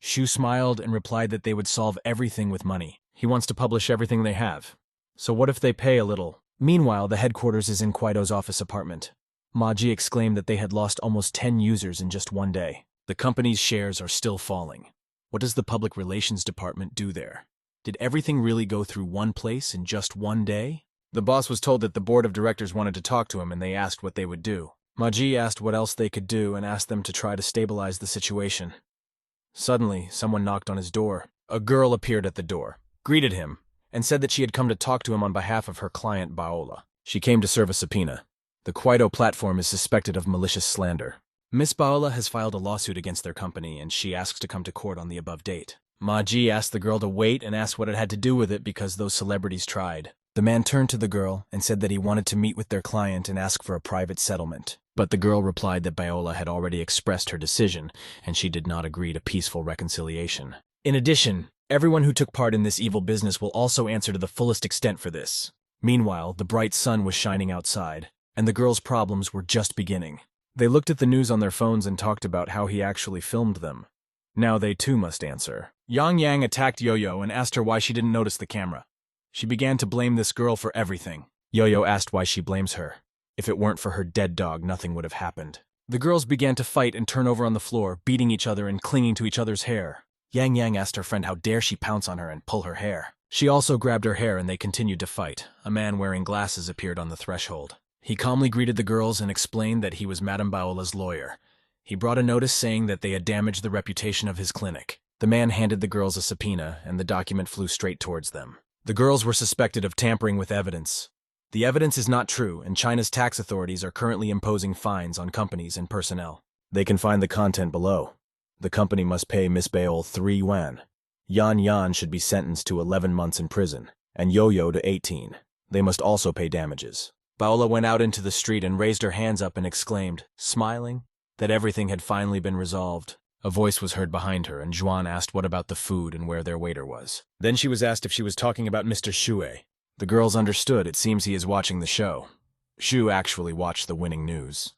[SPEAKER 1] Shu smiled and replied that they would solve everything with money. He wants to publish everything they have. So what if they pay a little? Meanwhile, the headquarters is in Kuaido's office apartment. Maji exclaimed that they had lost almost 10 users in just one day. The company's shares are still falling. What does the public relations department do there? Did everything really go through one place in just one day? The boss was told that the board of directors wanted to talk to him and they asked what they would do. Maji asked what else they could do and asked them to try to stabilize the situation. Suddenly, someone knocked on his door. A girl appeared at the door, greeted him, and said that she had come to talk to him on behalf of her client Baola. She came to serve a subpoena. The Kuaido platform is suspected of malicious slander. Miss Baola has filed a lawsuit against their company and she asks to come to court on the above date. Maji asked the girl to wait and asked what it had to do with it because those celebrities tried. The man turned to the girl and said that he wanted to meet with their client and ask for a private settlement. But the girl replied that Baola had already expressed her decision and she did not agree to peaceful reconciliation. In addition, everyone who took part in this evil business will also answer to the fullest extent for this. Meanwhile, the bright sun was shining outside, and the girl's problems were just beginning. They looked at the news on their phones and talked about how he actually filmed them. Now they too must answer. Yang Yang attacked Yo-Yo and asked her why she didn't notice the camera. She began to blame this girl for everything. Yo-Yo asked why she blames her. If it weren't for her dead dog, nothing would have happened. The girls began to fight and turn over on the floor, beating each other and clinging to each other's hair. Yang Yang asked her friend how dare she pounce on her and pull her hair. She also grabbed her hair and they continued to fight. A man wearing glasses appeared on the threshold. He calmly greeted the girls and explained that he was Madame Baola's lawyer. He brought a notice saying that they had damaged the reputation of his clinic. The man handed the girls a subpoena, and the document flew straight towards them. The girls were suspected of tampering with evidence. The evidence is not true, and China's tax authorities are currently imposing fines on companies and personnel. They can find the content below. The company must pay Miss Baol 3 yuan. Yan Yan should be sentenced to 11 months in prison, and Yo-Yo to 18. They must also pay damages. Baola went out into the street and raised her hands up and exclaimed, smiling, that everything had finally been resolved. A voice was heard behind her, and Zhuan asked what about the food and where their waiter was. Then she was asked if she was talking about Mr. Xue. The girls understood. It seems he is watching the show. Xu actually watched the winning news.